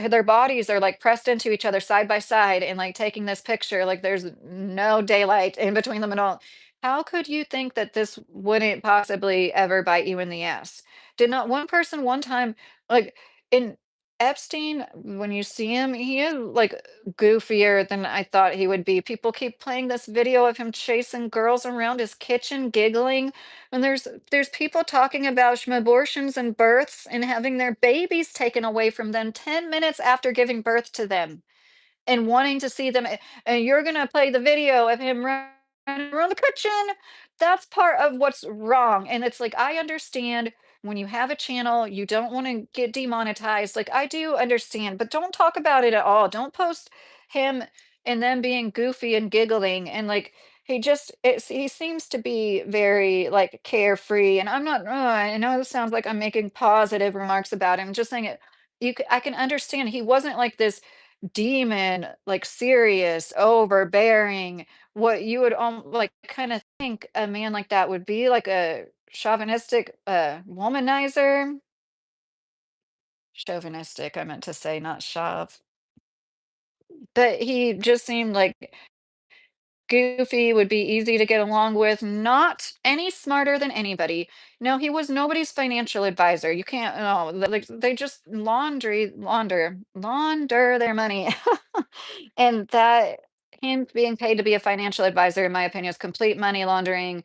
their bodies are like pressed into each other side by side and like taking this picture. Like there's no daylight in between them at all. How could you think that this wouldn't possibly ever bite you in the ass? Did not one person one time, like, in Epstein, when you see him, he is, like, goofier than I thought he would be. People keep playing this video of him chasing girls around his kitchen, giggling, and there's people talking about abortions and births and having their babies taken away from them 10 minutes after giving birth to them and wanting to see them, and you're gonna play the video of him running around the kitchen. That's part of what's wrong, and it's like, I understand when you have a channel, you don't wanna get demonetized, like, I do understand, but don't talk about it at all. Don't post him and then being goofy and giggling, and, like, he seems to be very, like, carefree, and I'm not I know this sounds like I'm making positive remarks about him, just saying it I can understand he wasn't like this demon, like serious, overbearing, what you would like kind of think a man like that would be like a chauvinistic womanizer. Chauvinistic, I meant to say, not chauve. But he just seemed like goofy, would be easy to get along with, not any smarter than anybody. No, he was nobody's financial advisor. You can't, no, like they just launder their money. And that him being paid to be a financial advisor, in my opinion, is complete money laundering.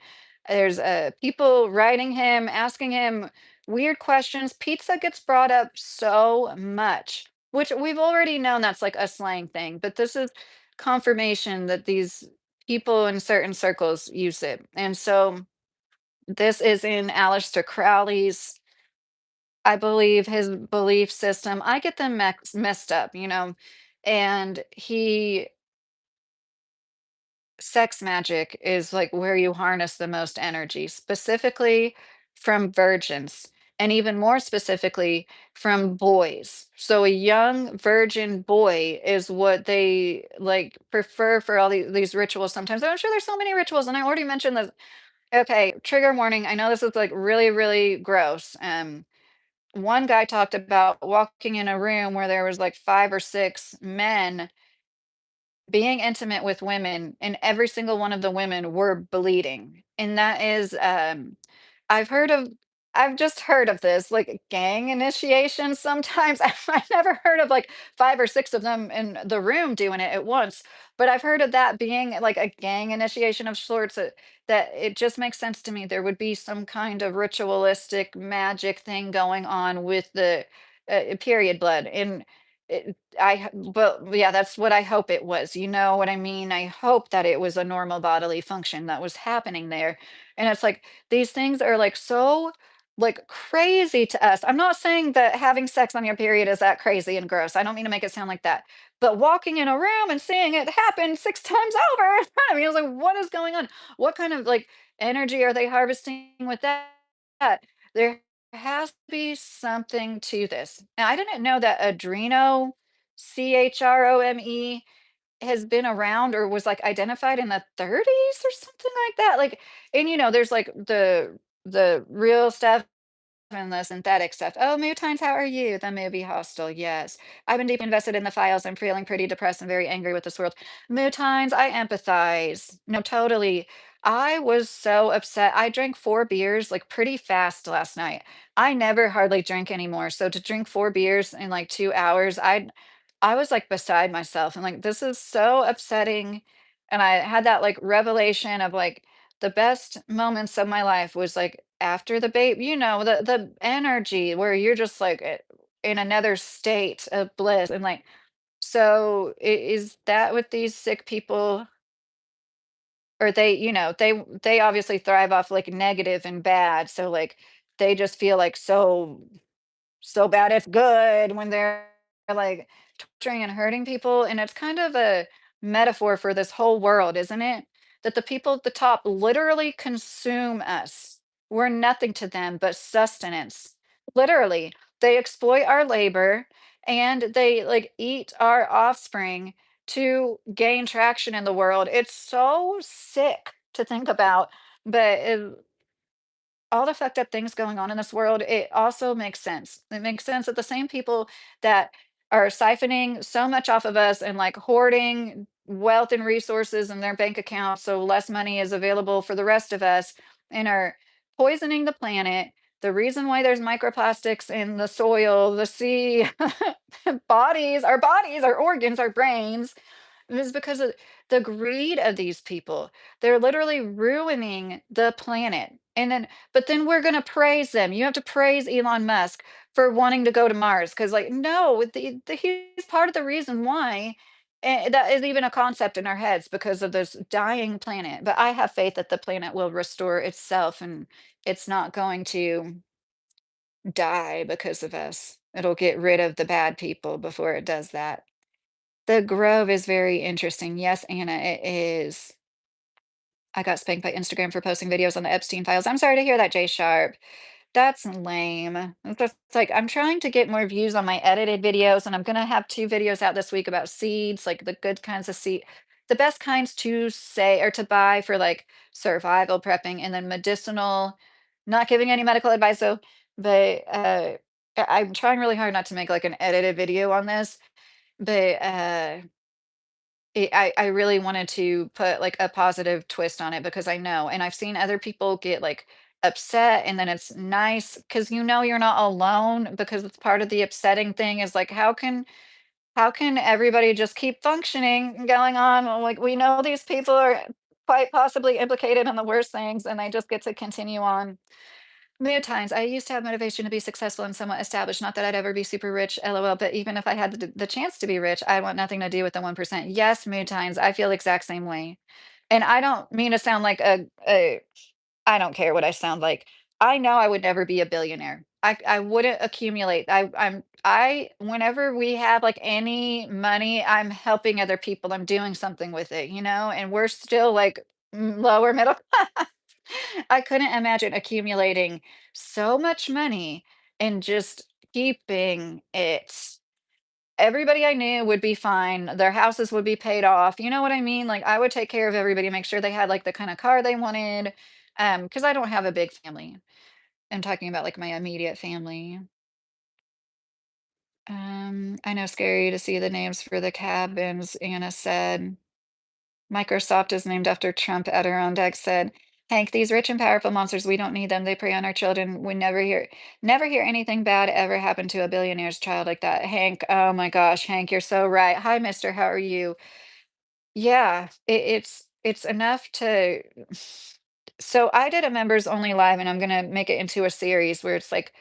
There's people writing him, asking him weird questions. Pizza gets brought up so much, which we've already known that's like a slang thing, but this is confirmation that these people in certain circles use it. And so this is in Aleister Crowley's, I believe, his belief system. I get them messed up, and sex magic is like where you harness the most energy, specifically from virgins, and even more specifically from boys. So a young virgin boy is what they like prefer for all these rituals sometimes. I'm sure there's so many rituals, and I already mentioned this. Okay, trigger warning. I know this is like really, really gross. One guy talked about walking in a room where there was like five or six men being intimate with women, and every single one of the women were bleeding, and that is, I've heard of I've just heard of this, like, gang initiation sometimes. I've never heard of, like, 5 or 6 of them in the room doing it at once, but I've heard of that being, like, a gang initiation of sorts, that it just makes sense to me. There would be some kind of ritualistic magic thing going on with the, period blood, and but yeah, that's what I hope it was, you know what I mean? I hope that it was a normal bodily function that was happening there, and it's like, these things are, like, so, like, crazy to us. I'm not saying that having sex on your period is that crazy and gross, I don't mean to make it sound like that, but walking in a room and seeing it happen 6 times over in front of me, I was like, "What is going on? What kind of, like, energy are they harvesting with that?" There has to be something to this. Now, I didn't know that Chrome, has been around or was, like, identified in the '30s or something like that, like, and, there's, like, the real stuff and the synthetic stuff. "Oh, mood times, how are you?" The movie Hostel, yes. "I've been deeply invested in the files. I'm feeling pretty depressed and very angry with this world." Mood times, I empathize. No, totally. I was so upset. I drank 4 beers, like, pretty fast last night. I never hardly drink anymore, so to drink 4 beers in, like, 2 hours, I was, like, beside myself. I'm like, "This is so upsetting," and I had that, like, revelation of, like, the best moments of my life was, like, after the the energy where you're just, like, in another state of bliss, and, like, so I is that what these sick people, or they obviously thrive off, like, negative and bad, so, like, they just feel, like, so bad it's good when they're, like, torturing and hurting people, and it's kind of a metaphor for this whole world, isn't it? That the people at the top literally consume us. We're nothing to them but sustenance. Literally, they exploit our labor, and they, like, eat our offspring to gain traction in the world. It's so sick to think about, but all the fucked up things going on in this world, it also makes sense. It makes sense that the same people that are siphoning so much off of us and, like, hoarding wealth and resources in their bank account so less money is available for the rest of us and are poisoning the planet. The reason why there's microplastics in the soil, the sea, bodies, our organs, our brains, it was because of the greed of these people. They're literally ruining the planet. But then we're gonna praise them. You have to praise Elon Musk for wanting to go to Mars because, like, no, he's part of the reason why that is even a concept in our heads because of this dying planet. But I have faith that the planet will restore itself and it's not going to die because of us. It'll get rid of the bad people before it does that. The Grove is very interesting. Yes, Anna, it is. I got spanked by Instagram for posting videos on the Epstein files. I'm sorry to hear that, Jay Sharp. That's lame. It's just like I'm trying to get more views on my edited videos, and I'm gonna have 2 videos out this week about seeds, like the good kinds of the best kinds to say or to buy for, like, survival prepping, and then medicinal, not giving any medical advice though, but, I'm trying really hard not to make, like, an edited video on this, but, I really wanted to put, like, a positive twist on it because I know, and I've seen other people get, like, upset, and then it's nice because you're not alone because it's part of the upsetting thing is, like, how can everybody just keep functioning and going on? Well, like, we know these people are quite possibly implicated in the worst things, and they just get to continue on. Many times, I used to have motivation to be successful and somewhat established. Not that I'd ever be super rich, LOL. But even if I had the chance to be rich, I want nothing to do with the 1%. Yes, mood times. I feel the exact same way. And I don't mean to sound like I don't care what I sound like. I know I would never be a billionaire. I wouldn't accumulate. Whenever we have like any money, I'm helping other people. I'm doing something with it, and we're still like lower middle class. I couldn't imagine accumulating so much money and just keeping it. Everybody I knew would be fine. Their houses would be paid off. You know what I mean? Like I would take care of everybody, make sure they had like the kind of car they wanted. Because I don't have a big family. I'm talking about like my immediate family. I know scary to see the names for the cabins, Anna said. Microsoft is named after Trump, Adirondack said. Hank, these rich and powerful monsters, we don't need them. They prey on our children. We never hear anything bad ever happen to a billionaire's child like that. Hank, oh my gosh, Hank, you're so right. Hi, mister, how are you? Yeah, it's enough to so I did a members only live and I'm gonna make it into a series where it's like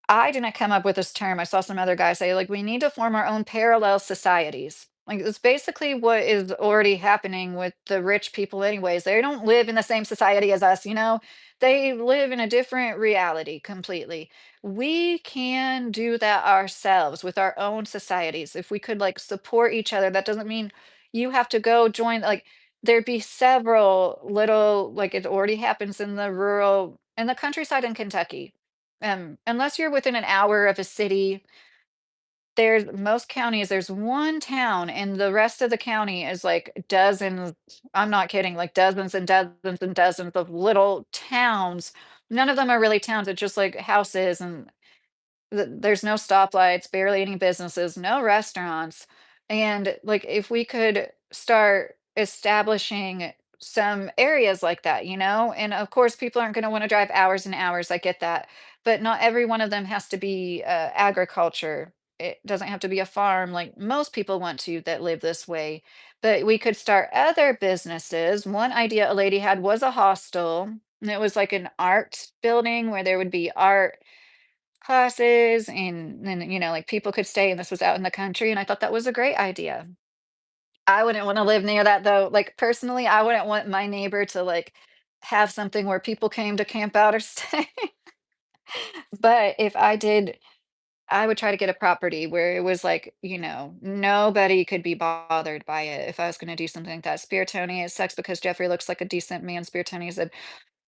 I didn't come up with this term. I saw some other guys say, like, we need to form our own parallel societies. Like, it's basically what is already happening with the rich people, anyways. They don't live in the same society as us, you know? They live in a different reality completely. We can do that ourselves with our own societies. If we could, like, support each other, that doesn't mean you have to go join, like, there'd be several little, like, it already happens in the countryside in Kentucky unless you're within an hour of a city, there's most counties, there's one town, and the rest of the county is like dozens, I'm not kidding, like dozens and dozens and dozens of little towns. None of them are really towns, it's just like houses and there's no stoplights, barely any businesses, no restaurants. And like if we could start establishing some areas like that, you know? And of course, people aren't going to want to drive hours and hours. I get that. But not every one of them has to be agriculture. It doesn't have to be a farm like most people want to that live this way. But we could start other businesses. One idea a lady had was a hostel. And it was like an art building where there would be art classes and then, like, people could stay, and this was out in the country, and I thought that was a great idea. I wouldn't wanna live near that, though. Like, personally, I wouldn't want my neighbor to, like, have something where people came to camp out or stay. But if I did, I would try to get a property where it was, like, nobody could be bothered by it if I was gonna do something like that. Spiritonia, it sucks because Jeffrey looks like a decent man. Spiritonia said,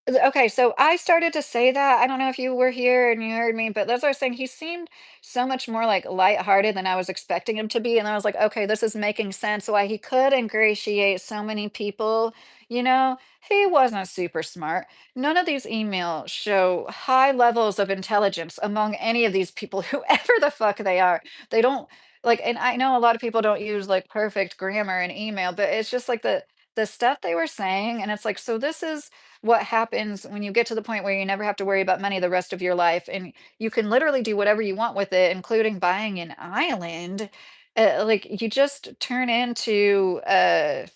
okay, so I started to say that. I don't know if you were here and you heard me, but that's what I was saying. He seemed so much more like lighthearted than I was expecting him to be. And I was like, okay, this is making sense why he could ingratiate so many people. You know, he wasn't super smart. None of these emails show high levels of intelligence among any of these people, whoever the fuck they are. They don't like, and I know a lot of people don't use like perfect grammar in email, but it's just like the stuff they were saying. And it's like, so this is what happens when you get to the point where you never have to worry about money the rest of your life and you can literally do whatever you want with it, including buying an island. Like you just turn into a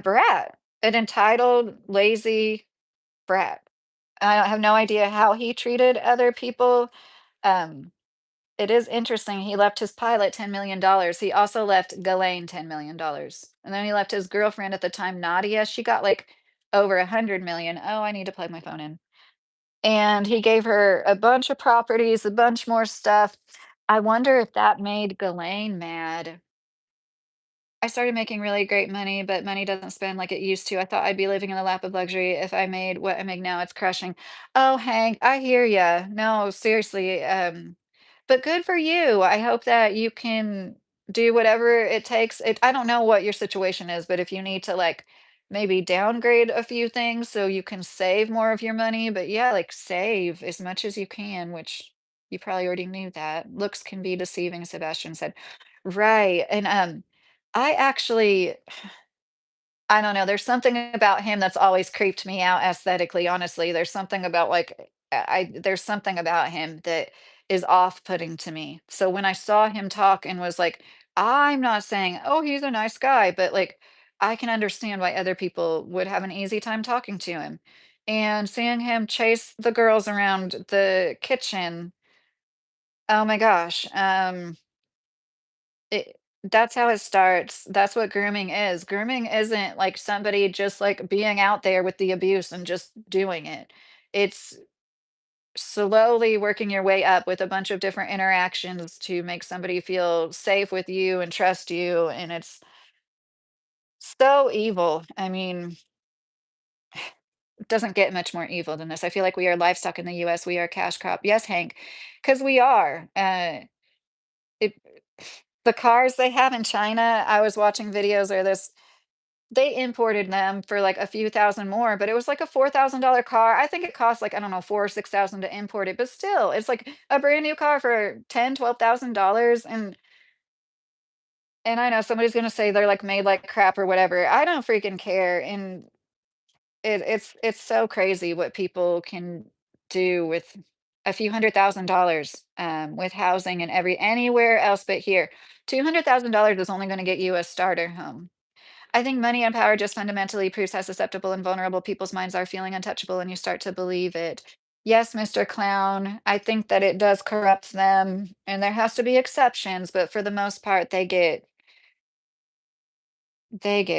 brat, an entitled, lazy brat. I don't have no idea how he treated other people. Um, it is interesting. He left his pilot $10 million. He also left Ghislaine $10 million. And then he left his girlfriend at the time, Nadia. She got like over 100 million. Oh, I need to plug my phone in. And he gave her a bunch of properties, a bunch more stuff. I wonder if that made Ghislaine mad. I started making really great money, but money doesn't spend like it used to. I thought I'd be living in the lap of luxury if I made what I make now. It's crushing. Oh, Hank, I hear ya. No, seriously. But good for you. I hope that you can do whatever it takes. I don't know what your situation is, but if you need to like maybe downgrade a few things so you can save more of your money, but yeah, like save as much as you can, which you probably already knew that. Looks can be deceiving, Sebastian said. Right. And I actually I don't know, there's something about him that's always creeped me out aesthetically, honestly. There's something about, like, there's something about him that is off-putting to me. So when I saw him talk and was like, I'm not saying, "Oh, he's a nice guy," but, like, I can understand why other people would have an easy time talking to him. And seeing him chase the girls around the kitchen, oh my gosh, it that's how it starts. That's what grooming is. Grooming isn't like somebody just like being out there with the abuse and just doing it. It's slowly working your way up with a bunch of different interactions to make somebody feel safe with you and trust you. And it's so evil. I mean, it doesn't get much more evil than this. I feel like we are livestock in the US. We are cash crop. Yes, Hank, because we are. It, the cars they have in China, I was watching videos or this. they imported them for like a few thousand more, but it was like a $4,000 car. I think it cost like, I don't know, 4 or 6,000 to import it, but still, it's like a brand new car for 10, $12,000. And I know somebody's gonna say they're like made like crap or whatever. I don't freaking care. And it's so crazy what people can do with a few $100,000 with housing and anywhere else but here. $200,000 is only going to get you a starter home. I think money and power just fundamentally proves how susceptible and vulnerable people's minds are, feeling untouchable, and you start to believe it. Yes, Mr. Clown, I think that it does corrupt them, and there has to be exceptions, but for the most part, they get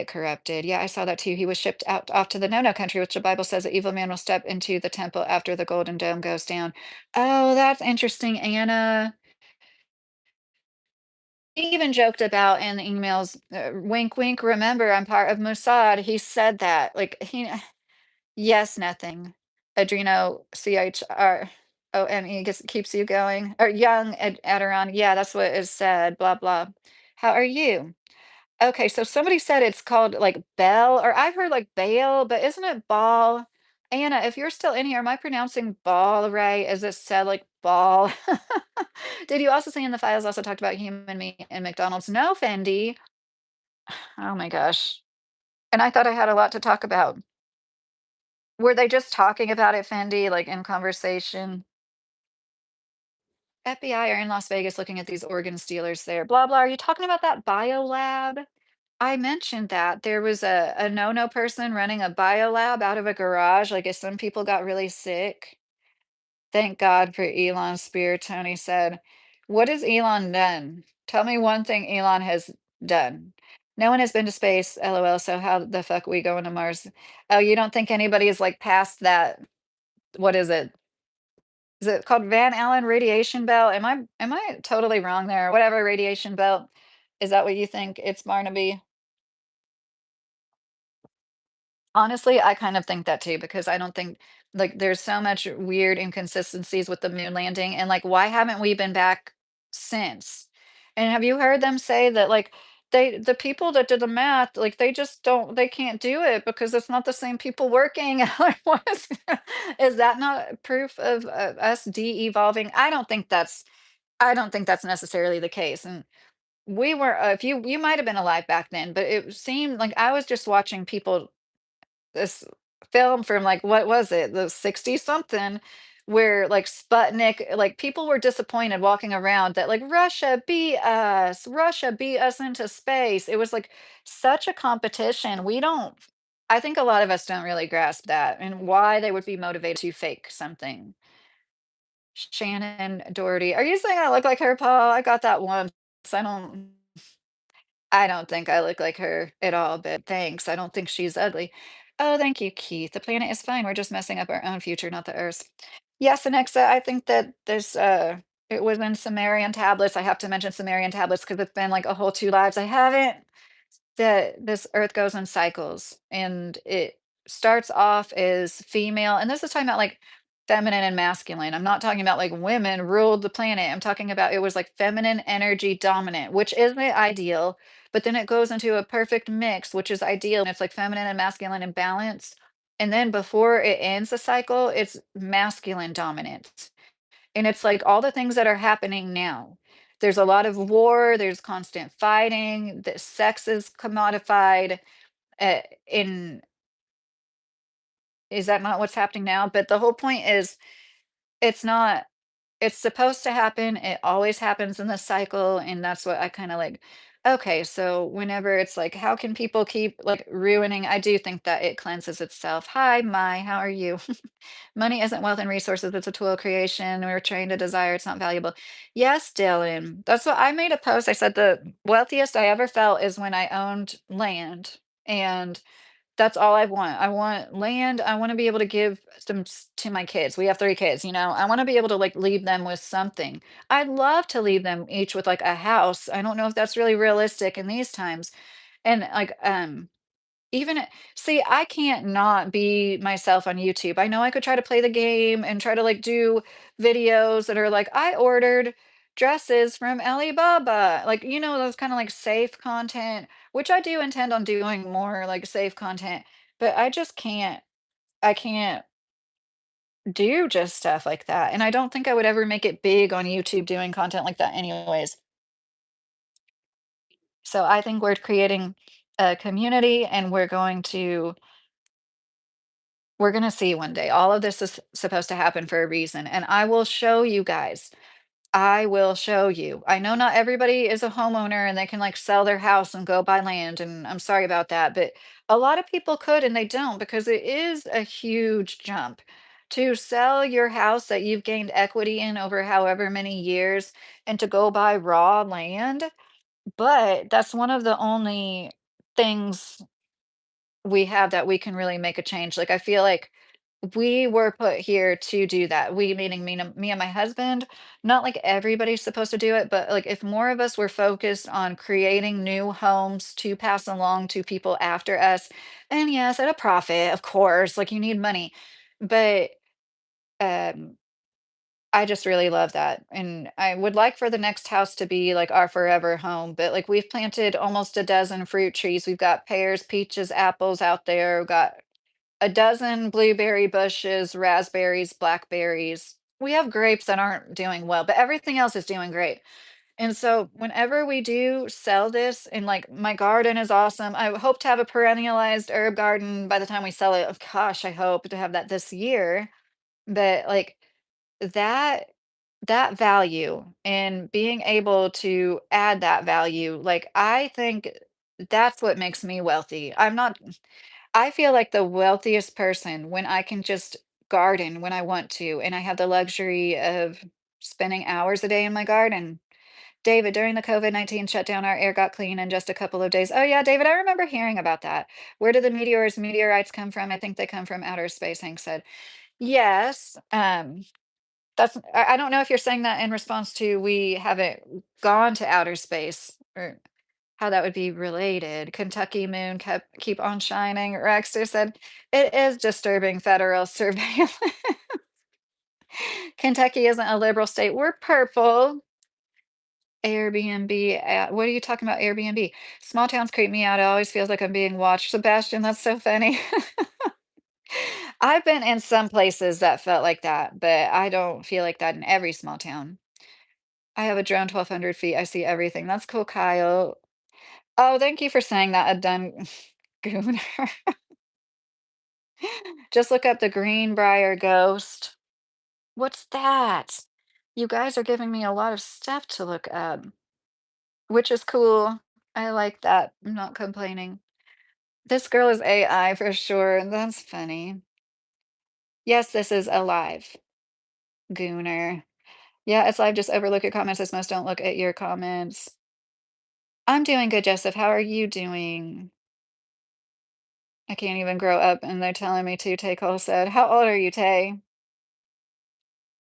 corrupted. Yeah, I saw that too. He was shipped out off to the no-no country, which the Bible says the evil man will step into the temple after the golden dome goes down. Oh, that's interesting, Anna. He even joked about in the emails, wink, wink, remember I'm part of Mossad. He said that. Like he yes, nothing. Adreno, CHROME just keeps you going. Or young Aderon. Yeah, that's what is said. Blah blah. How are you? Okay, so somebody said it's called like Bell, or I've heard like Bale, but isn't it Ball? Anna, if you're still in here, am I pronouncing ball right? Is it said like ball? Did you also say in the files also talked about human meat and McDonald's? No, Fendi. Oh my gosh. And I thought I had a lot to talk about. Were they just talking about it, Fendi, like in conversation? FBI are in Las Vegas looking at these organ stealers there. Blah blah. Are you talking about that bio lab? I mentioned that there was a no-no person running a biolab out of a garage, like, if some people got really sick. Thank God for Elon's spirit, Tony said. What has Elon done? Tell me one thing Elon has done. No one has been to space, LOL, so how the fuck we going to Mars? Oh, you don't think anybody is, like, past that what is it? Is it called Van Allen radiation belt? Am I totally wrong there? Whatever radiation belt. Is that what you think it's Barnaby? Honestly, I kind of think that too, because I don't think like there's so much weird inconsistencies with the moon landing and like why haven't we been back since? And have you heard them say that like the people that did the math like they can't do it because it's not the same people working. Like what is that not proof of us de-evolving? I don't think that's necessarily the case. And we were if you might have been alive back then, but it seemed like I was just watching people this film from like what was it, the 60s something, where like Sputnik, like people were disappointed walking around that like Russia beat us into space. It was like such a competition. I think a lot of us don't really grasp that and why they would be motivated to fake something. Shannon Doherty. Are you saying I look like her, Paul? I got that once. I don't. I don't think I look like her at all, but thanks. I don't think she's ugly. Oh, thank you, Keith. The planet is fine. We're just messing up our own future, not the Earth's. Yes, Alexa, I think that it was in Sumerian tablets. I have to mention Sumerian tablets because it's been like a whole two lives. I haven't that this earth goes in cycles and it starts off as female, and this is talking about like feminine and masculine. I'm not talking about like women ruled the planet. I'm talking about it was like feminine energy dominant, which isn't ideal, but then it goes into a perfect mix, which is ideal, and it's like feminine and masculine in balance. And then before it ends the cycle, it's masculine dominant. And it's like all the things that are happening now. There's a lot of war, there's constant fighting, the sex is commodified. In Is that not what's happening now? But the whole point is it's not it's supposed to happen. It always happens in the cycle. And that's what I kind of like. Okay, so whenever it's like, how can people keep like ruining? I do think that it cleanses itself. Hi, Mai, how are you? Money isn't wealth and resources, it's a tool of creation. We're trained to desire, it's not valuable. Yes, Dylan. That's what I made a post. I said the wealthiest I ever felt is when I owned land. And that's all I want. I want land. I want to be able to give to my kids. We have three kids, you know. I want to be able to like leave them with something. I'd love to leave them each with like a house. I don't know if that's really realistic in these times. And like even see, I can't not be myself on YouTube. I know I could try to play the game and try to like do videos that are like, I ordered dresses from Alibaba, like, those kinda, like, safe content, which I do intend on doing more, like, safe content, but I can't do just stuff like that, and I don't think I would ever make it big on YouTube doing content like that anyways. So I think we're creating a community, and we're gonna see one day. All of this is supposed to happen for a reason, and I will show you guys. I will show you. I know not everybody is a homeowner and they can like sell their house and go buy land, and I'm sorry about that, but a lot of people could and they don't because it is a huge jump to sell your house that you've gained equity in over however many years and to go buy raw land. But that's one of the only things we have that we can really make a change. Like, I feel like we were put here to do that. We meaning me and my husband. Not like everybody's supposed to do it, but like if more of us were focused on creating new homes to pass along to people after us, and yes, at a profit, of course, like you need money. But um I just really love that. And I would like for the next house to be like our forever home. But like we've planted almost a dozen fruit trees. We've got pears, peaches, apples out there. We've got a dozen blueberry bushes, raspberries, blackberries. We have grapes that aren't doing well, but everything else is doing great. And so whenever we do sell this, and like my garden is awesome. I hope to have a perennialized herb garden by the time we sell it. Oh, gosh, I hope to have that this year. But like that that value and being able to add that value, like I think that's what makes me wealthy. I feel like the wealthiest person when I can just garden when I want to, and I have the luxury of spending hours a day in my garden. David, during the COVID-19 shutdown, our air got clean in just a couple of days. Oh, yeah, David, I remember hearing about that. Where do the meteorites come from? I think they come from outer space, Hank said. Yes. I don't know if you're saying that in response to we haven't gone to outer space or how that would be related. Kentucky moon keep on shining. Rexter said, it is disturbing federal surveillance. Kentucky isn't a liberal state. We're purple. Airbnb. What are you talking about? Airbnb. Small towns creep me out. It always feels like I'm being watched. Sebastian, that's so funny. I've been in some places that felt like that, but I don't feel like that in every small town. I have a drone 1,200 feet. I see everything. That's cool, Kyle. Oh, thank you for saying that. A done gooner. Just look up the Greenbrier ghost. What's that? You guys are giving me a lot of stuff to look up, which is cool. I like that. I'm not complaining. This girl is AI for sure. That's funny. Yes, this is alive. Gooner. Yeah, it's live. Just overlook your comments as most don't look at your comments. I'm doing good, Joseph. How are you doing? I can't even grow up and they're telling me to, Tay Cole said. How old are you, Tay?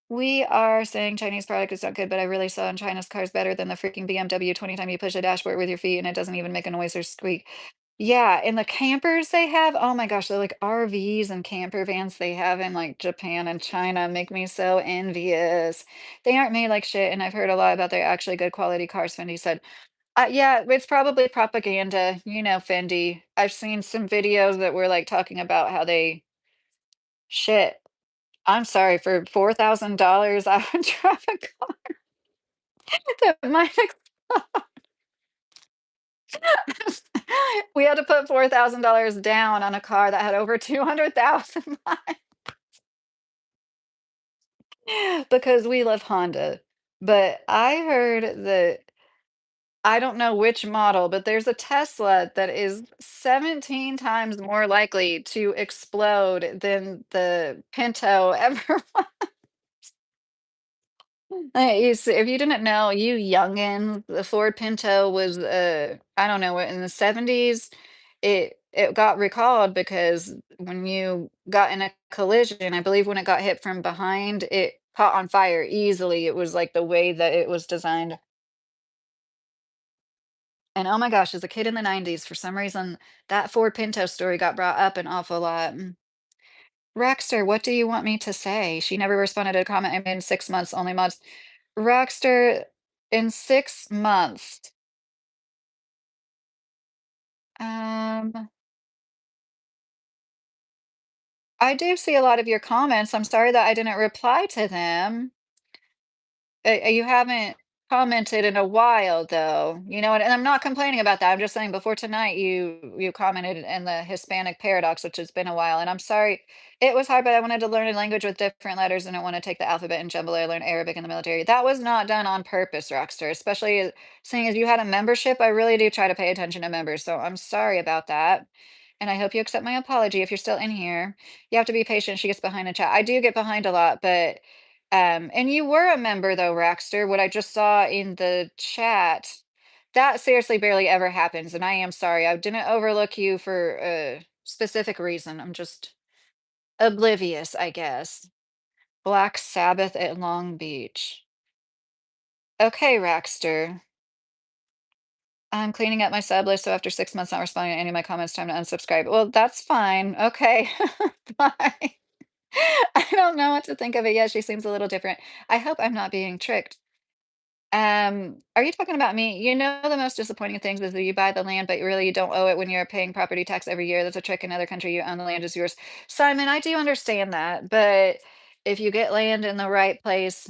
We are saying Chinese product is not good, but I really saw in China's cars better than the freaking BMW 20 time you push a dashboard with your feet and it doesn't even make a noise or squeak. Yeah, and the campers they have, oh my gosh, they're like RVs and camper vans they have in like Japan and China make me so envious. They aren't made like shit, and I've heard a lot about their actually good quality cars, Fendi said. Yeah, it's probably propaganda, Fendi. I've seen some videos that were like talking about how they shit. I'm sorry, for $4,000, I would drive a car that might we had to put $4,000 down on a car that had over 200,000 miles because we love Honda. But I heard that I don't know which model, but there's a Tesla that is 17 times more likely to explode than the Pinto ever. If you didn't know, you youngin, the Ford Pinto was, I don't know, what, in the 70s, it got recalled because when you got in a collision, I believe when it got hit from behind, it caught on fire easily. It was like the way that it was designed. And oh my gosh, as a kid in the 90s, for some reason, that Ford Pinto story got brought up an awful lot. Rockstar, what do you want me to say? She never responded to a comment I made in 6 months, only mods. Rockstar. In 6 months. Um, I do see a lot of your comments. I'm sorry that I didn't reply to them. You haven't commented in a while though, you know, and I'm not complaining about that. I'm just saying before tonight you commented in the Hispanic paradox, which has been a while. And I'm sorry, it was hard, but I wanted to learn a language with different letters and I want to take the alphabet and jumble it. I learned Arabic in the military. That was not done on purpose, Rockster, especially seeing as you had a membership. I really do try to pay attention to members. So I'm sorry about that. And I hope you accept my apology if you're still in here. You have to be patient. She gets behind the chat. I do get behind a lot, but and you were a member though, Raxter. What I just saw in the chat, that seriously barely ever happens. And I am sorry. I didn't overlook you for a specific reason. I'm just oblivious, I guess. Black Sabbath at Long Beach. Okay, Raxter. I'm cleaning up my sub list, so after 6 months not responding to any of my comments, time to unsubscribe. Well, that's fine. Okay. Bye. I don't know what to think of it yet. She seems a little different. I hope I'm not being tricked. Are you talking about me? You know, the most disappointing things is that you buy the land, but really you don't owe it when you're paying property tax every year. That's a trick. In another country, you own the land is yours. Simon, I do understand that, but if you get land in the right place,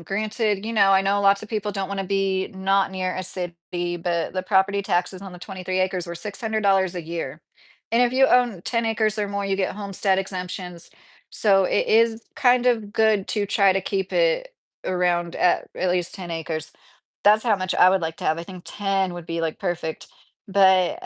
granted, you know, I know lots of people don't want to be not near a city, but the property taxes on the 23 acres were $600 a year. And if you own 10 acres or more, you get homestead exemptions. So it is kind of good to try to keep it around at least 10 acres. That's how much I would like to have. I think 10 would be, like, perfect, but,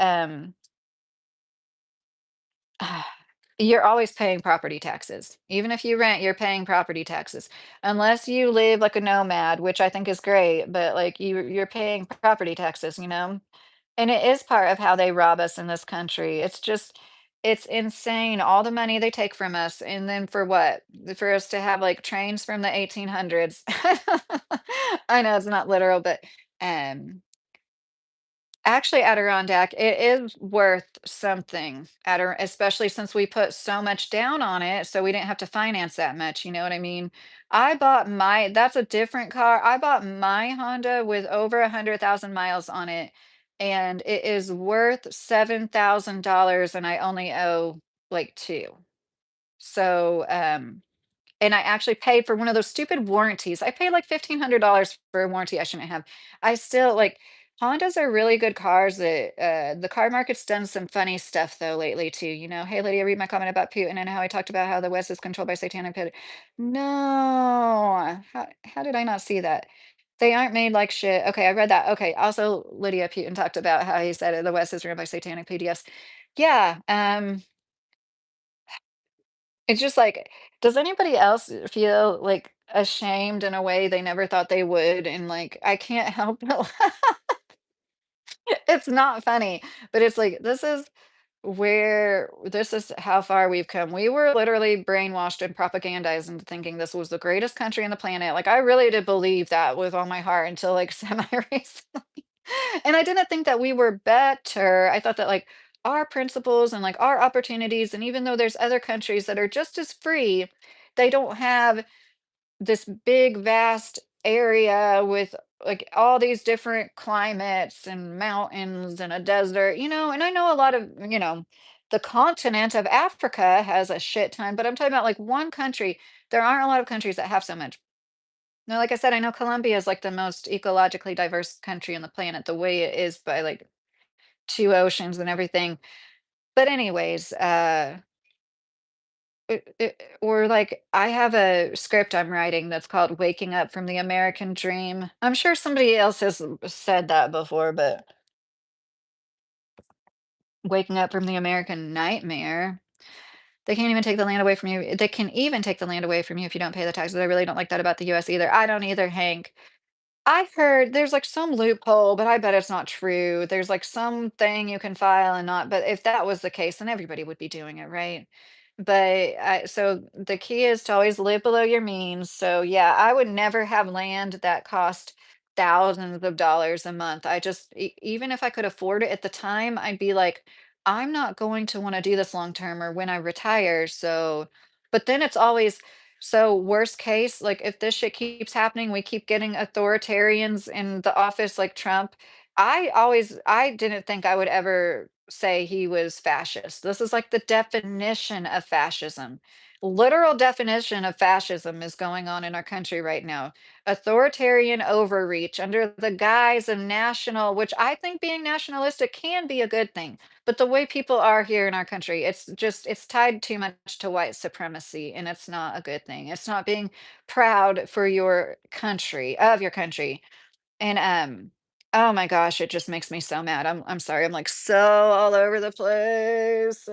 you're always paying property taxes. Even if you rent, you're paying property taxes. Unless you live like a nomad, which I think is great, but, like, you're paying property taxes, you know? And it is part of how they rob us in this country. It's just it's insane all the money they take from us, and then for what? For us to have, like, trains from the 1800s. I know it's not literal, but, um actually, Adirondack, it is worth something, especially since we put so much down on it, so we didn't have to finance that much, you know what I mean? I bought my that's a different car. I bought my Honda with over 100,000 miles on it, and it is worth $7,000, and I only owe, like, 2. So, and I actually paid for one of those stupid warranties. I paid like $1,500 for a warranty I shouldn't have. I still like Hondas are really good cars. The car market's done some funny stuff though lately too. You know, hey Lydia, read my comment about Putin and how I talked about how the West is controlled by satanic pit. No, how did I not see that? They aren't made like shit. Okay, I read that. Okay. Also, Lydia Putin talked about how he said the West is run by satanic PDS. Yeah. It's just like, does anybody else feel, like, ashamed in a way they never thought they would? And, like, I can't help but it's not funny, but it's like, this is how far we've come. We were literally brainwashed and propagandized into thinking this was the greatest country on the planet. Like, I really did believe that with all my heart until, like, semi-recently. And I didn't think that we were better. I thought that, like, our principles and, like, our opportunities, and even though there's other countries that are just as free, they don't have this big vast area with like all these different climates and mountains and a desert, you know, and I know a lot of, you know, the continent of Africa has a shit ton, but I'm talking about like one country. There aren't a lot of countries that have so much. Now, like I said, I know Colombia is like the most ecologically diverse country on the planet, the way it is by like two oceans and everything. But anyways, or like I have a script I'm writing that's called Waking Up from the American Dream. I'm sure somebody else has said that before, but waking up from the American nightmare. They can't even take the land away from you. They can even take the land away from you if you don't pay the taxes. I really don't like that about the US either. I don't either, Hank. I've heard there's like some loophole, but I bet it's not true. There's like something you can file and not, but if that was the case, then everybody would be doing it, right? So the key is to always live below your means. So yeah, I would never have land that cost thousands of dollars a month. Even if I could afford it at the time, I'd be like, I'm not going to want to do this long term or when I retire. So, but then it's always So worst case, like if this shit keeps happening, we keep getting authoritarians in the office like Trump. I didn't think I would ever say he was fascist. This is like the definition of fascism. Literal definition of fascism is going on in our country right now. Authoritarian overreach under the guise of national, which I think being nationalistic can be a good thing. But the way people are here in our country, it's tied too much to white supremacy, and it's not a good thing. It's not being proud for your country, of your country. And oh my gosh, it just makes me so mad. I'm sorry. I'm like so all over the place.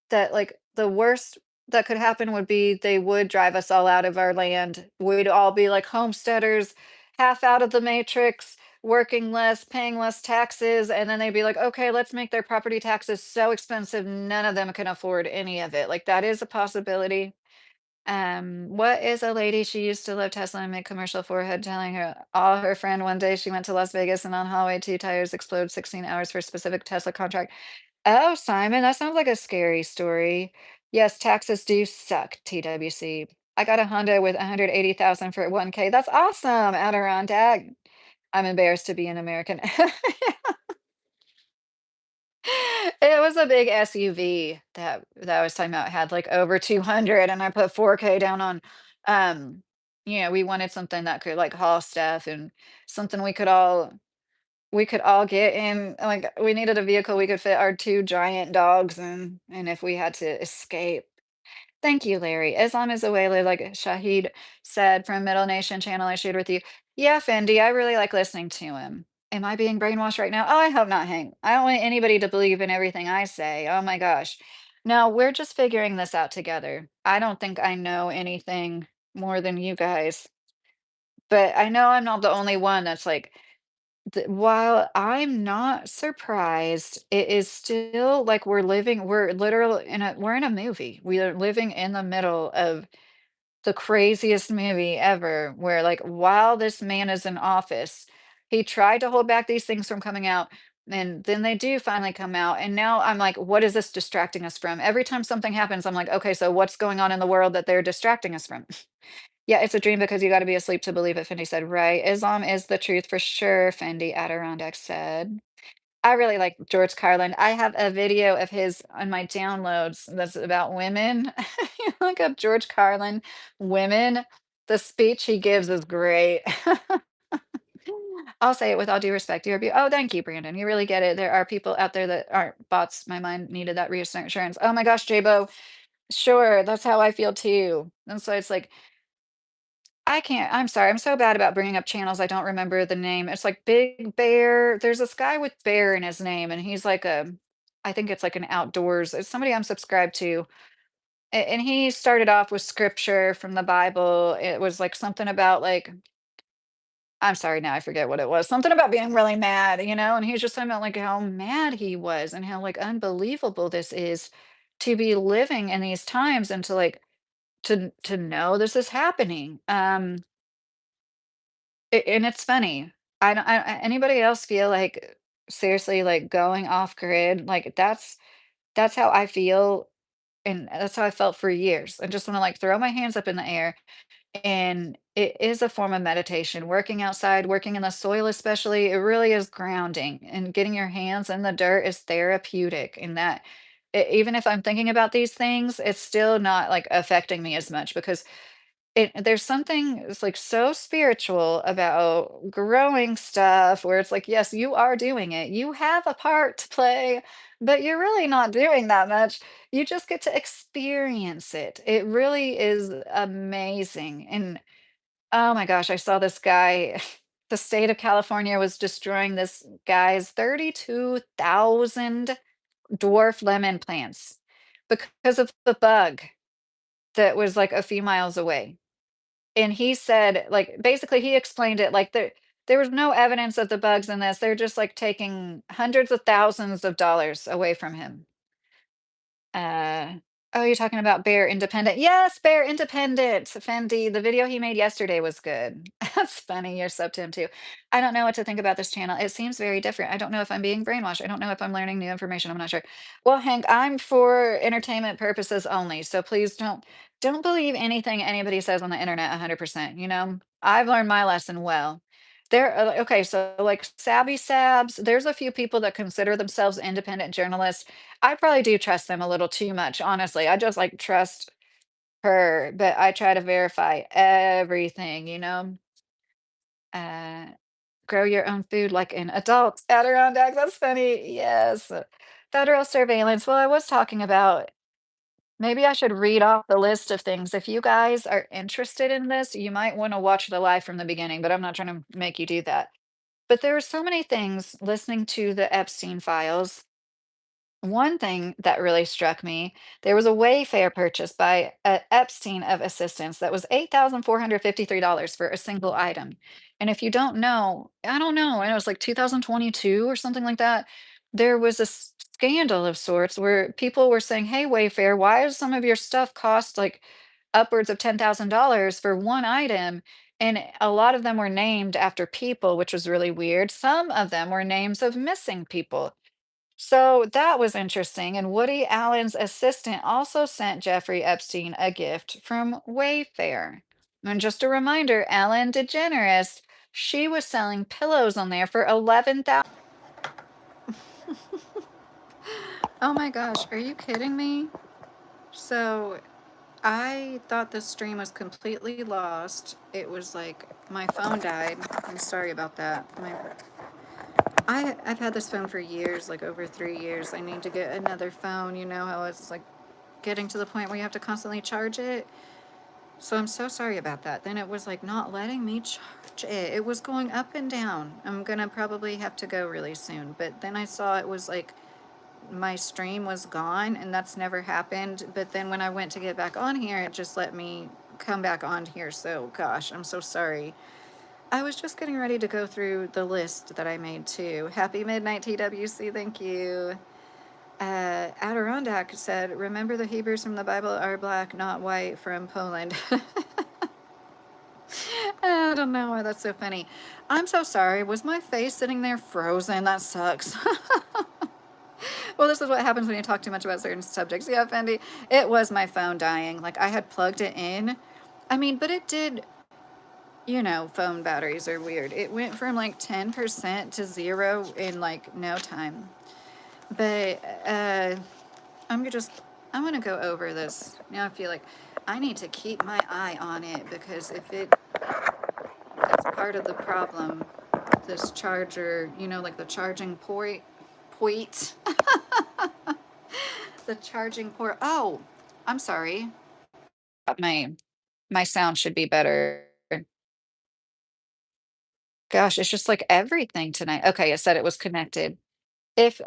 That, like, the worst that could happen would be they would drive us all out of our land. We'd all be like homesteaders, half out of the matrix, working less, paying less taxes, and then they'd be like, "Okay, let's make their property taxes so expensive, none of them can afford any of it." Like, that is a possibility. What is a lady she used to love Tesla and make commercial for had telling her all her friend one day she went to Las Vegas and on hallway 2 tires explode 16 hours for specific Tesla contract. Oh, Simon, that sounds like a scary story. Yes, taxes do suck, TWC. I got a Honda with 180,000 for 1K. That's awesome, Adirondack. I'm embarrassed to be an American. It was a big SUV that I was talking about. It had like over 200 and I put 4K down on we wanted something that could like haul stuff and something we could all get in, like, we needed a vehicle we could fit our 2 giant dogs in, and if we had to escape. Thank you, Larry. Islam is a way, like Shahid said from Middle Nation channel I shared with you. Yeah, Fendi, I really like listening to him. Am I being brainwashed right now? Oh, I hope not, Hank. I don't want anybody to believe in everything I say. Oh my gosh. No, we're just figuring this out together. I don't think I know anything more than you guys, but I know I'm not the only one that's like, while I'm not surprised, it is still like we're in a movie. We are living in the middle of the craziest movie ever, where like while this man is in office, he tried to hold back these things from coming out, and then they do finally come out. And now I'm like, what is this distracting us from? Every time something happens, I'm like, okay, so what's going on in the world that they're distracting us from? Yeah, it's a dream because you gotta be asleep to believe it, Fendi said. Right. Islam is the truth for sure, Fendi Adirondack said. I really like George Carlin. I have a video of his on my downloads that's about women. You look up George Carlin, women. The speech he gives is great. I'll say it with all due respect. Oh, thank you, Brandon. You really get it. There are people out there that aren't bots. My mind needed that reassurance. Oh my gosh, Jabo. Sure, that's how I feel too. And so it's like, I can't. I'm sorry. I'm so bad about bringing up channels. I don't remember the name. It's like Big Bear. There's this guy with bear in his name, and he's like I think it's like an outdoors. It's somebody I'm subscribed to. And he started off with scripture from the Bible. It was like something about like, I'm sorry, now I forget what it was. Something about being really mad, and he was just talking about like how mad he was and how like unbelievable this is to be living in these times and to like to know this is happening. And it's funny. I don't anybody else feel like seriously, like, going off grid? Like, that's how I feel, and that's how I felt for years. I just wanna, like, throw my hands up in the air, and it is a form of meditation. Working outside, working in the soil especially, it really is grounding, and getting your hands in the dirt is therapeutic, and that even if I'm thinking about these things, it's still not, like, affecting me as much because there's something it's like so spiritual about growing stuff where it's like, yes, you are doing it. You have a part to play, but you're really not doing that much. You just get to experience it. It really is amazing. And oh my gosh, I saw this guy. The state of California was destroying this guy's 32,000 dwarf lemon plants because of the bug that was like a few miles away. And he said, like, basically he explained it like there was no evidence of the bugs in this. They're just like taking hundreds of thousands of dollars away from him. Uh Oh, you're talking about Bear Independent. Yes, Bear Independent. Fendi, the video he made yesterday was good. That's funny. You're subbed to him too. I don't know what to think about this channel. It seems very different. I don't know if I'm being brainwashed. I don't know if I'm learning new information. I'm not sure. Well, Hank, I'm for entertainment purposes only. So please don't believe anything anybody says on the internet 100%. I've learned my lesson well. Okay, so like Sabby Sabs, there's a few people that consider themselves independent journalists. I probably do trust them a little too much, honestly. I just like trust her, but I try to verify everything. Uh, grow your own food like an adult. Adirondack, that's funny. Yes. Federal surveillance. Well, I was talking about maybe I should read off the list of things. If you guys are interested in this, you might want to watch the live from the beginning, but I'm not trying to make you do that. But there were so many things listening to the Epstein files. One thing that really struck me, there was a Wayfair purchase by Epstein of Assistance that was $8,453 for a single item. And if you don't know, I don't know, and it was like 2022 or something like that. There was a scandal of sorts where people were saying, "Hey, Wayfair, why does some of your stuff cost like upwards of $10,000 for one item?" And a lot of them were named after people, which was really weird. Some of them were names of missing people. So that was interesting. And Woody Allen's assistant also sent Jeffrey Epstein a gift from Wayfair. And just a reminder, Ellen DeGeneres, she was selling pillows on there for 11,000. Oh my gosh, are you kidding me? So I thought this stream was completely lost. It was like my phone died. I'm sorry about that. I've had this phone for years, like over 3 years. I need to get another phone. You know how it's like getting to the point where you have to constantly charge it. So I'm so sorry about that. Then it was like not letting me charge it. It was going up and down. I'm gonna probably have to go really soon. But then I saw it was like my stream was gone, and that's never happened. But then when I went to get back on here, it just let me come back on here. So gosh, I'm so sorry. I was just getting ready to go through the list that I made too. Happy midnight, TWC. Thank you. Adirondack said, "Remember the Hebrews from the Bible are black, not white, from Poland." I don't know why that's so funny. I'm so sorry. Was my face sitting there frozen? That sucks. Well, this is what happens when you talk too much about certain subjects. Yeah, Fendi. It was my phone dying. Like I had plugged it in. I mean, but it did. Phone batteries are weird. It went from like 10% to zero in like no time. But I'm just, I'm gonna go over this. Now I feel like I need to keep my eye on it because if that's part of the problem. This charger, like the charging point, the charging port. Oh, I'm sorry. My sound should be better. Gosh, it's just like everything tonight. Okay, it said it was connected. It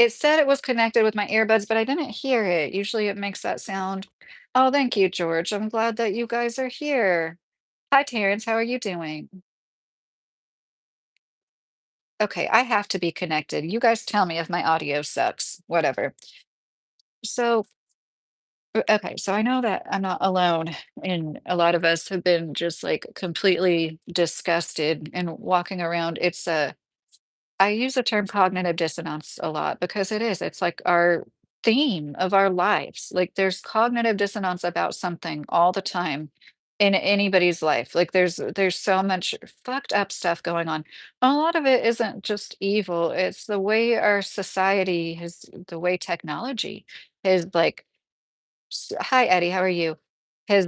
said it was connected with my earbuds, but I didn't hear it. Usually it makes that sound. Oh, thank you, George. I'm glad that you guys are here. Hi, Terrence. How are you doing? Okay, I have to be connected. You guys tell me if my audio sucks, whatever. So, okay, so I know that I'm not alone, and a lot of us have been just like completely disgusted and walking around. I use the term cognitive dissonance a lot because it's like our theme of our lives. Like there's cognitive dissonance about something all the time in anybody's life. Like there's so much fucked up stuff going on. A lot of it isn't just evil. It's the way our society has, the way technology is like, hi Eddie, how are you? Has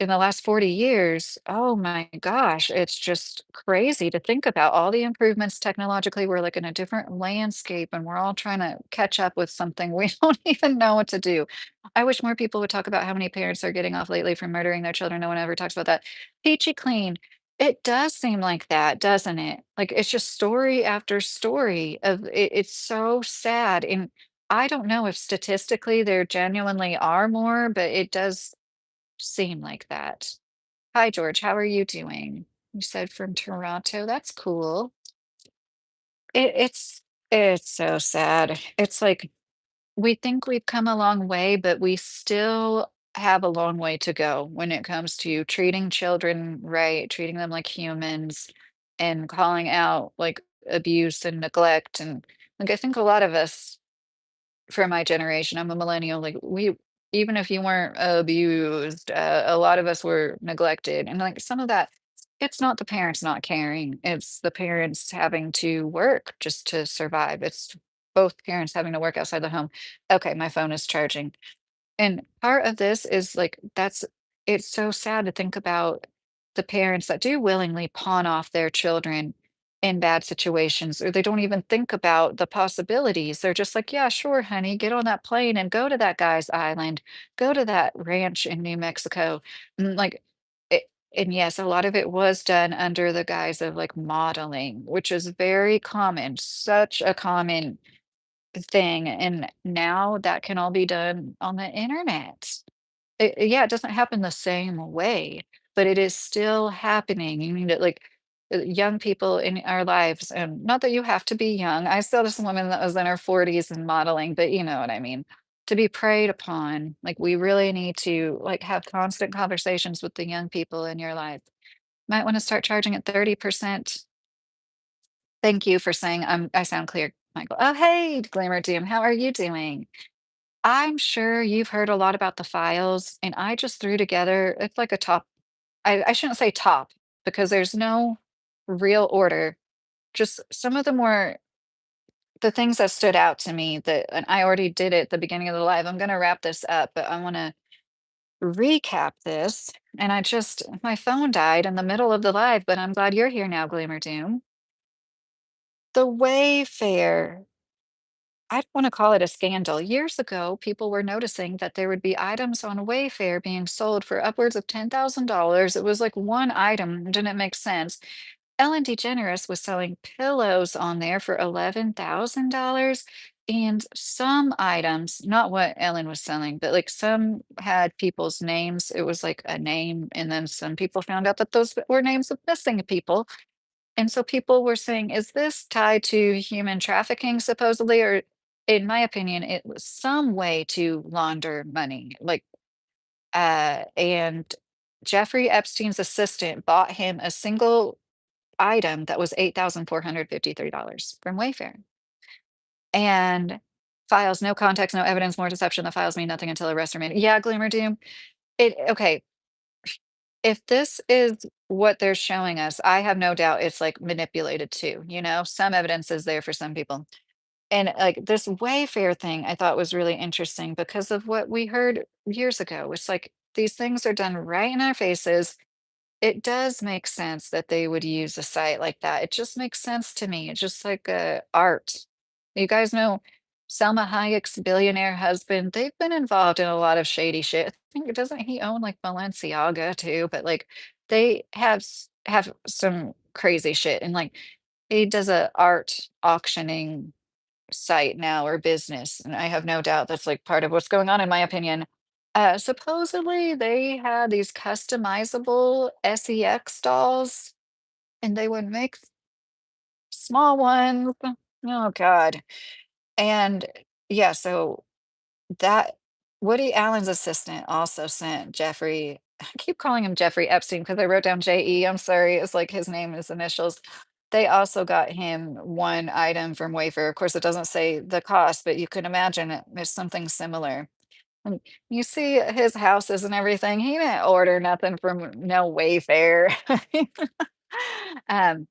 in the last 40 years, oh my gosh, it's just crazy to think about all the improvements technologically. We're like in a different landscape and we're all trying to catch up with something we don't even know what to do. I wish more people would talk about how many parents are getting off lately from murdering their children. No one ever talks about that. Peachy clean. It does seem like that, doesn't it? Like it's just story after story of it, it's so sad. And I don't know if statistically there genuinely are more, but it does seem like that. Hi, George. How are you doing? You said from Toronto. That's cool. It's so sad. It's like We think we've come a long way, but we still have a long way to go when it comes to treating children right, treating them like humans, and calling out, like, abuse and neglect, and, like, I think a lot of us for my generation, I'm a millennial, like, we even if you weren't abused, a lot of us were neglected, and, like, some of that, it's not the parents not caring, it's the parents having to work just to survive, it's both parents having to work outside the home. Okay, my phone is charging. And part of this is like that's it's so sad to think about the parents that do willingly pawn off their children in bad situations, or they don't even think about the possibilities. They're just like, yeah, sure, honey, get on that plane and go to that guy's island, go to that ranch in New Mexico. Like, it, and yes, a lot of it was done under the guise of like modeling, which is very common, such a common thing, and now that can all be done on the internet. Yeah, it doesn't happen the same way, but it is still happening. You need to like young people in our lives, and not that you have to be young. I saw this woman that was in her 40s and modeling, but you know what I mean. To be preyed upon, like we really need to like have constant conversations with the young people in your life. Might want to start charging at 30%. Thank you for saying I sound clear, Michael. Oh, hey, Glamour Doom, how are you doing? I'm sure you've heard a lot about the files, and I just threw together it's like a top. I shouldn't say top because there's no real order. Just some of the more the things that stood out to me that and I already did it at the beginning of the live. I'm gonna wrap this up, but I want to recap this. And I just my phone died in the middle of the live, but I'm glad you're here now, Glamour Doom. The Wayfair. I don't want to call it a scandal. Years ago, people were noticing that there would be items on Wayfair being sold for upwards of $10,000. It was like one item didn't make sense. Ellen DeGeneres was selling pillows on there for $11,000. And some items, not what Ellen was selling, but like some had people's names. It was like a name. And then some people found out that those were names of missing people. And so people were saying, is this tied to human trafficking supposedly? Or in my opinion, it was some way to launder money. Like, and Jeffrey Epstein's assistant bought him a single item that was $8,453 from Wayfair. And files, no context, no evidence, more deception. The files mean nothing until arrest or made. Yeah, Glimmer Doom. It okay. If this is what they're showing us, I have no doubt it's like manipulated too, you know? Some evidence is there for some people. And like this Wayfair thing, I thought was really interesting because of what we heard years ago. It's like these things are done right in our faces. It does make sense that they would use a site like that. It just makes sense to me. It's just like art. You guys know Selma Hayek's billionaire husband, they've been involved in a lot of shady shit. I think doesn't he own like Balenciaga too? But like they have some crazy shit. And like he does a art auctioning site now or business, and I have no doubt that's like part of what's going on in my opinion. Supposedly they had these customizable sex dolls and they would make small ones. Oh God. And yeah, so that Woody Allen's assistant also sent Jeffrey. I keep calling him Jeffrey Epstein because I wrote down JE. I'm sorry. It's like his name, his initials. They also got him one item from Wayfair. Of course, it doesn't say the cost, but you can imagine it's something similar. And you see his houses and everything. He didn't order nothing from no Wayfair. um,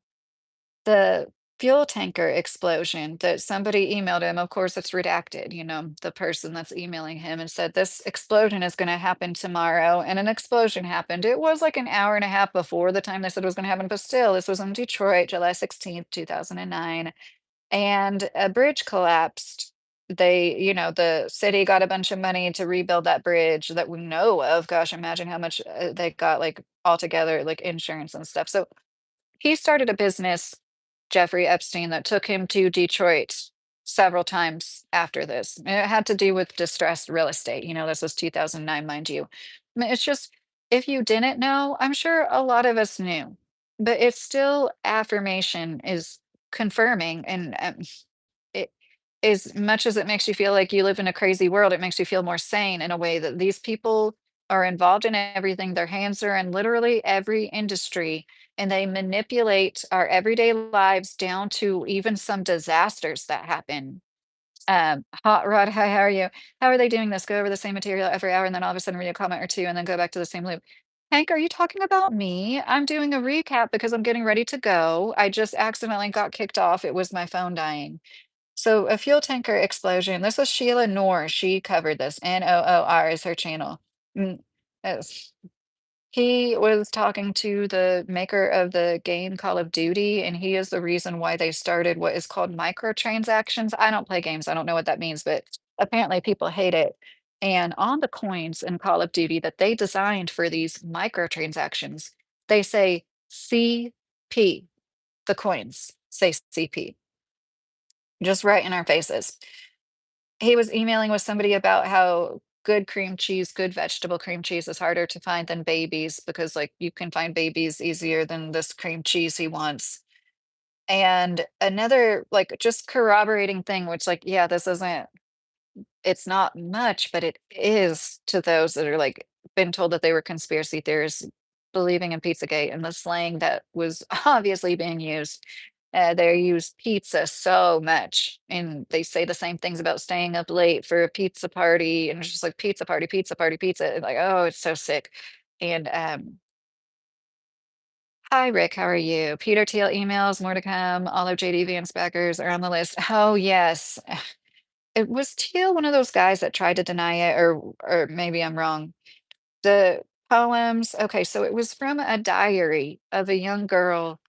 the fuel tanker explosion that somebody emailed him, of course, it's redacted, you know, the person that's emailing him and said, "This explosion is going to happen tomorrow." And an explosion happened. It was like an hour and a half before the time they said it was going to happen, but still, this was in Detroit, July 16th, 2009. And a bridge collapsed. The city got a bunch of money to rebuild that bridge that we know of. Gosh, imagine how much they got, like altogether, like insurance and stuff. So he started a business, Jeffrey Epstein, that took him to Detroit several times after this. And it had to do with distressed real estate. You know, this was 2009, mind you. I mean, it's just, if you didn't know, I'm sure a lot of us knew, but it's still affirmation is confirming. And it, as much as it makes you feel like you live in a crazy world, it makes you feel more sane in a way that these people are involved in everything. Their hands are in literally every industry, and they manipulate our everyday lives down to even some disasters that happen. Hot Rod, hi, how are you? How are they doing this? Go over the same material every hour and then all of a sudden read a comment or two and then go back to the same loop. Hank, are you talking about me? I'm doing a recap because I'm getting ready to go. I just accidentally got kicked off. It was my phone dying. So, a fuel tanker explosion. This was Sheila Noor. She covered this. Noor is her channel. Mm, yes. He was talking to the maker of the game Call of Duty, and he is the reason why they started what is called microtransactions. I don't play games, I don't know what that means, but apparently people hate it. And on the coins in Call of Duty that they designed for these microtransactions, they say CP. The coins say CP, just right in our faces. He was emailing with somebody about how good cream cheese, good vegetable cream cheese is harder to find than babies because, like, you can find babies easier than this cream cheese he wants. And another, like, just corroborating thing, which, like, yeah, this isn't, it's not much, but it is to those that are like been told that they were conspiracy theorists believing in Pizzagate and the slang that was obviously being used. They use pizza so much, and they say the same things about staying up late for a pizza party, and it's just like pizza party, pizza party, pizza. Like, oh, it's so sick. And hi, Rick, how are you? Peter Thiel emails, more to come. All of JD Vance backers are on the list. Oh, yes. It was Teal one of those guys that tried to deny it, or maybe I'm wrong. The poems, okay, so it was from a diary of a young girl.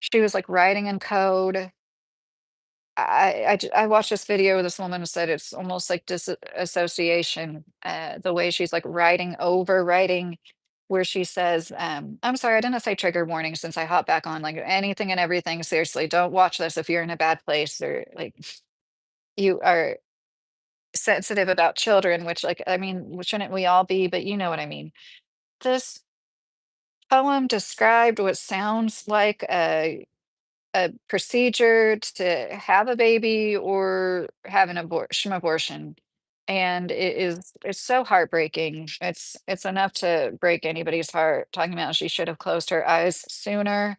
She was like writing in code. I watched this video where this woman said it's almost like disassociation, the way she's like writing over writing, where she says, "I'm sorry, I didn't say trigger warning since I hop back on like anything and everything. Seriously, don't watch this if you're in a bad place or like you are sensitive about children." Which, like, I mean, shouldn't we all be? But you know what I mean. This poem described what sounds like a procedure to have a baby or have an abortion, and it's so heartbreaking. It's enough to break anybody's heart, talking about she should have closed her eyes sooner.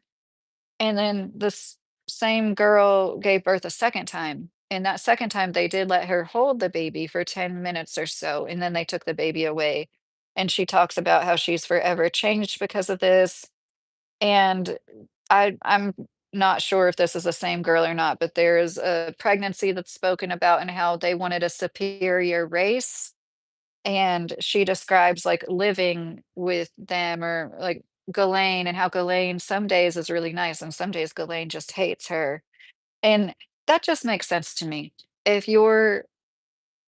And then this same girl gave birth a second time, and that second time they did let her hold the baby for 10 minutes or so, and then they took the baby away. And she talks about how she's forever changed because of this. And I'm not sure if this is the same girl or not, but there is a pregnancy that's spoken about and how they wanted a superior race. And she describes like living with them or like Ghislaine and how Ghislaine some days is really nice and some days Ghislaine just hates her. And that just makes sense to me. If you're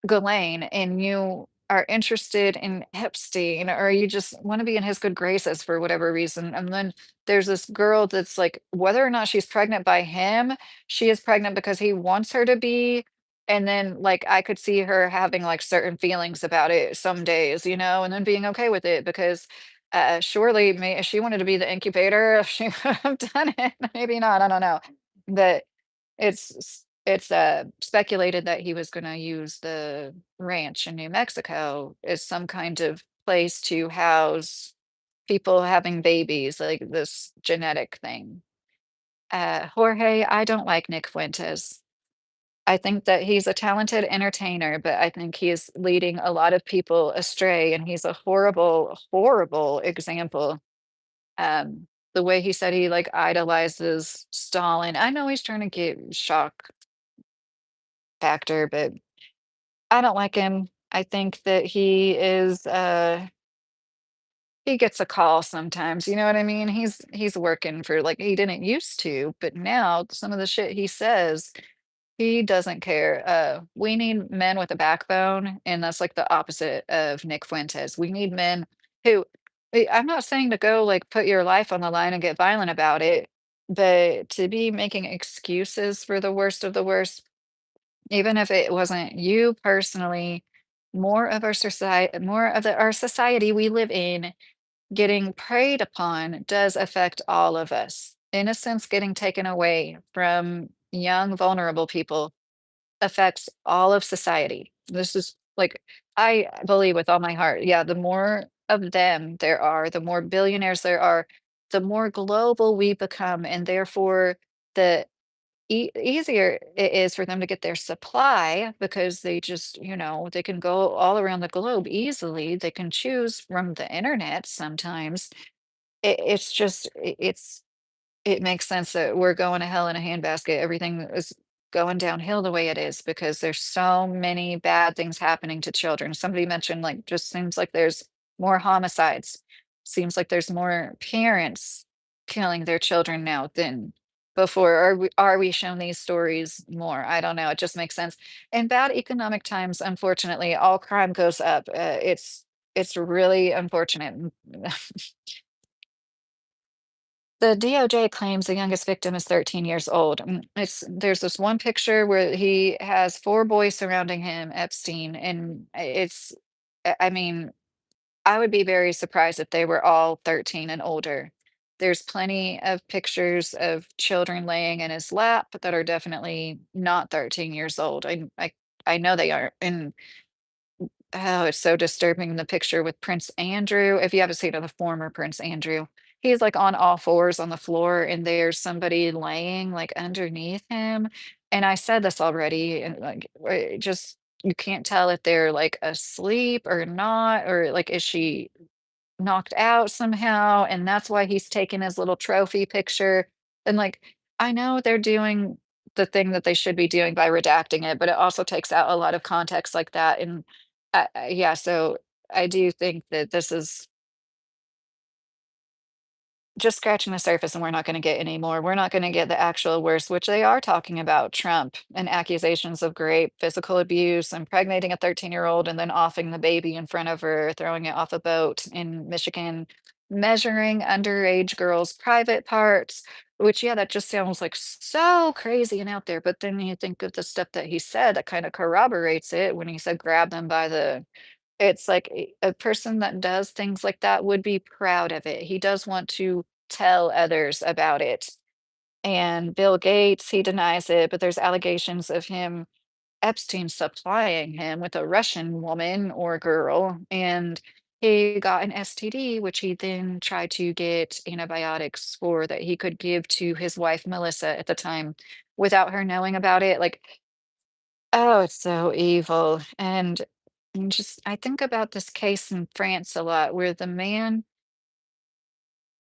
Ghislaine and you are interested in Epstein or you just want to be in his good graces for whatever reason. And then there's this girl that's like, whether or not she's pregnant by him, she is pregnant because he wants her to be. And then, like, I could see her having like certain feelings about it some days, and then being okay with it because surely if she wanted to be the incubator, she would have done it. Maybe not. I don't know. But it's speculated that he was gonna use the ranch in New Mexico as some kind of place to house people having babies, like this genetic thing. Jorge, I don't like Nick Fuentes. I think that he's a talented entertainer, but I think he is leading a lot of people astray, and he's a horrible, horrible example. The way he said he, like, idolizes Stalin. I know he's trying to get shock factor, but I don't like him. I think that he gets a call sometimes, you know what I mean? He's working for like he didn't used to, but now some of the shit he says, he doesn't care. We need men with a backbone, and that's like the opposite of Nick Fuentes. We need men who I'm not saying to go like put your life on the line and get violent about it, but to be making excuses for the worst of the worst. Even if it wasn't you personally, our society we live in getting preyed upon does affect all of us. Innocence getting taken away from young, vulnerable people affects all of society. This is like, I believe with all my heart, yeah, the more of them there are, the more billionaires there are, the more global we become, and therefore the easier it is for them to get their supply because they just, they can go all around the globe easily. They can choose from the internet sometimes. It's just, it makes sense that we're going to hell in a handbasket. Everything is going downhill the way it is because there's so many bad things happening to children. Somebody mentioned, like, just seems like there's more homicides. Seems like there's more parents killing their children now than before. Are we shown these stories more? I don't know. It just makes sense. In bad economic times, unfortunately, all crime goes up. It's really unfortunate. The DOJ claims the youngest victim is 13 years old. There's this one picture where he has four boys surrounding him, Epstein, and I mean, I would be very surprised if they were all 13 and older. There's plenty of pictures of children laying in his lap that are definitely not 13 years old. I know they are, and oh, it's so disturbing, the picture with Prince Andrew. If you haven't seen it, the former Prince Andrew, he's, like, on all fours on the floor, and there's somebody laying, like, underneath him, and I said this already, and, like, just you can't tell if they're, like, asleep or not, or, like, is she knocked out somehow, and that's why he's taking his little trophy picture, and, like, I know they're doing the thing that they should be doing by redacting it, but it also takes out a lot of context like that, and, yeah, so I do think that this is just scratching the surface, and we're not gonna get any more. We're not gonna get the actual worst, which they are talking about Trump and accusations of rape, physical abuse, impregnating a 13-year-old and then offing the baby in front of her, throwing it off a boat in Michigan, measuring underage girls' private parts, which, yeah, that just sounds like so crazy and out there. But then you think of the stuff that he said that kind of corroborates it when he said grab them by the, it's like a person that does things like that would be proud of it. He does want to tell others about it. And Bill Gates, he denies it, but there's allegations of him, Epstein, supplying him with a Russian woman or girl, and he got an STD, which he then tried to get antibiotics for that he could give to his wife, Melissa, at the time without her knowing about it. Like, oh, it's so evil. And just, I think about this case in France a lot where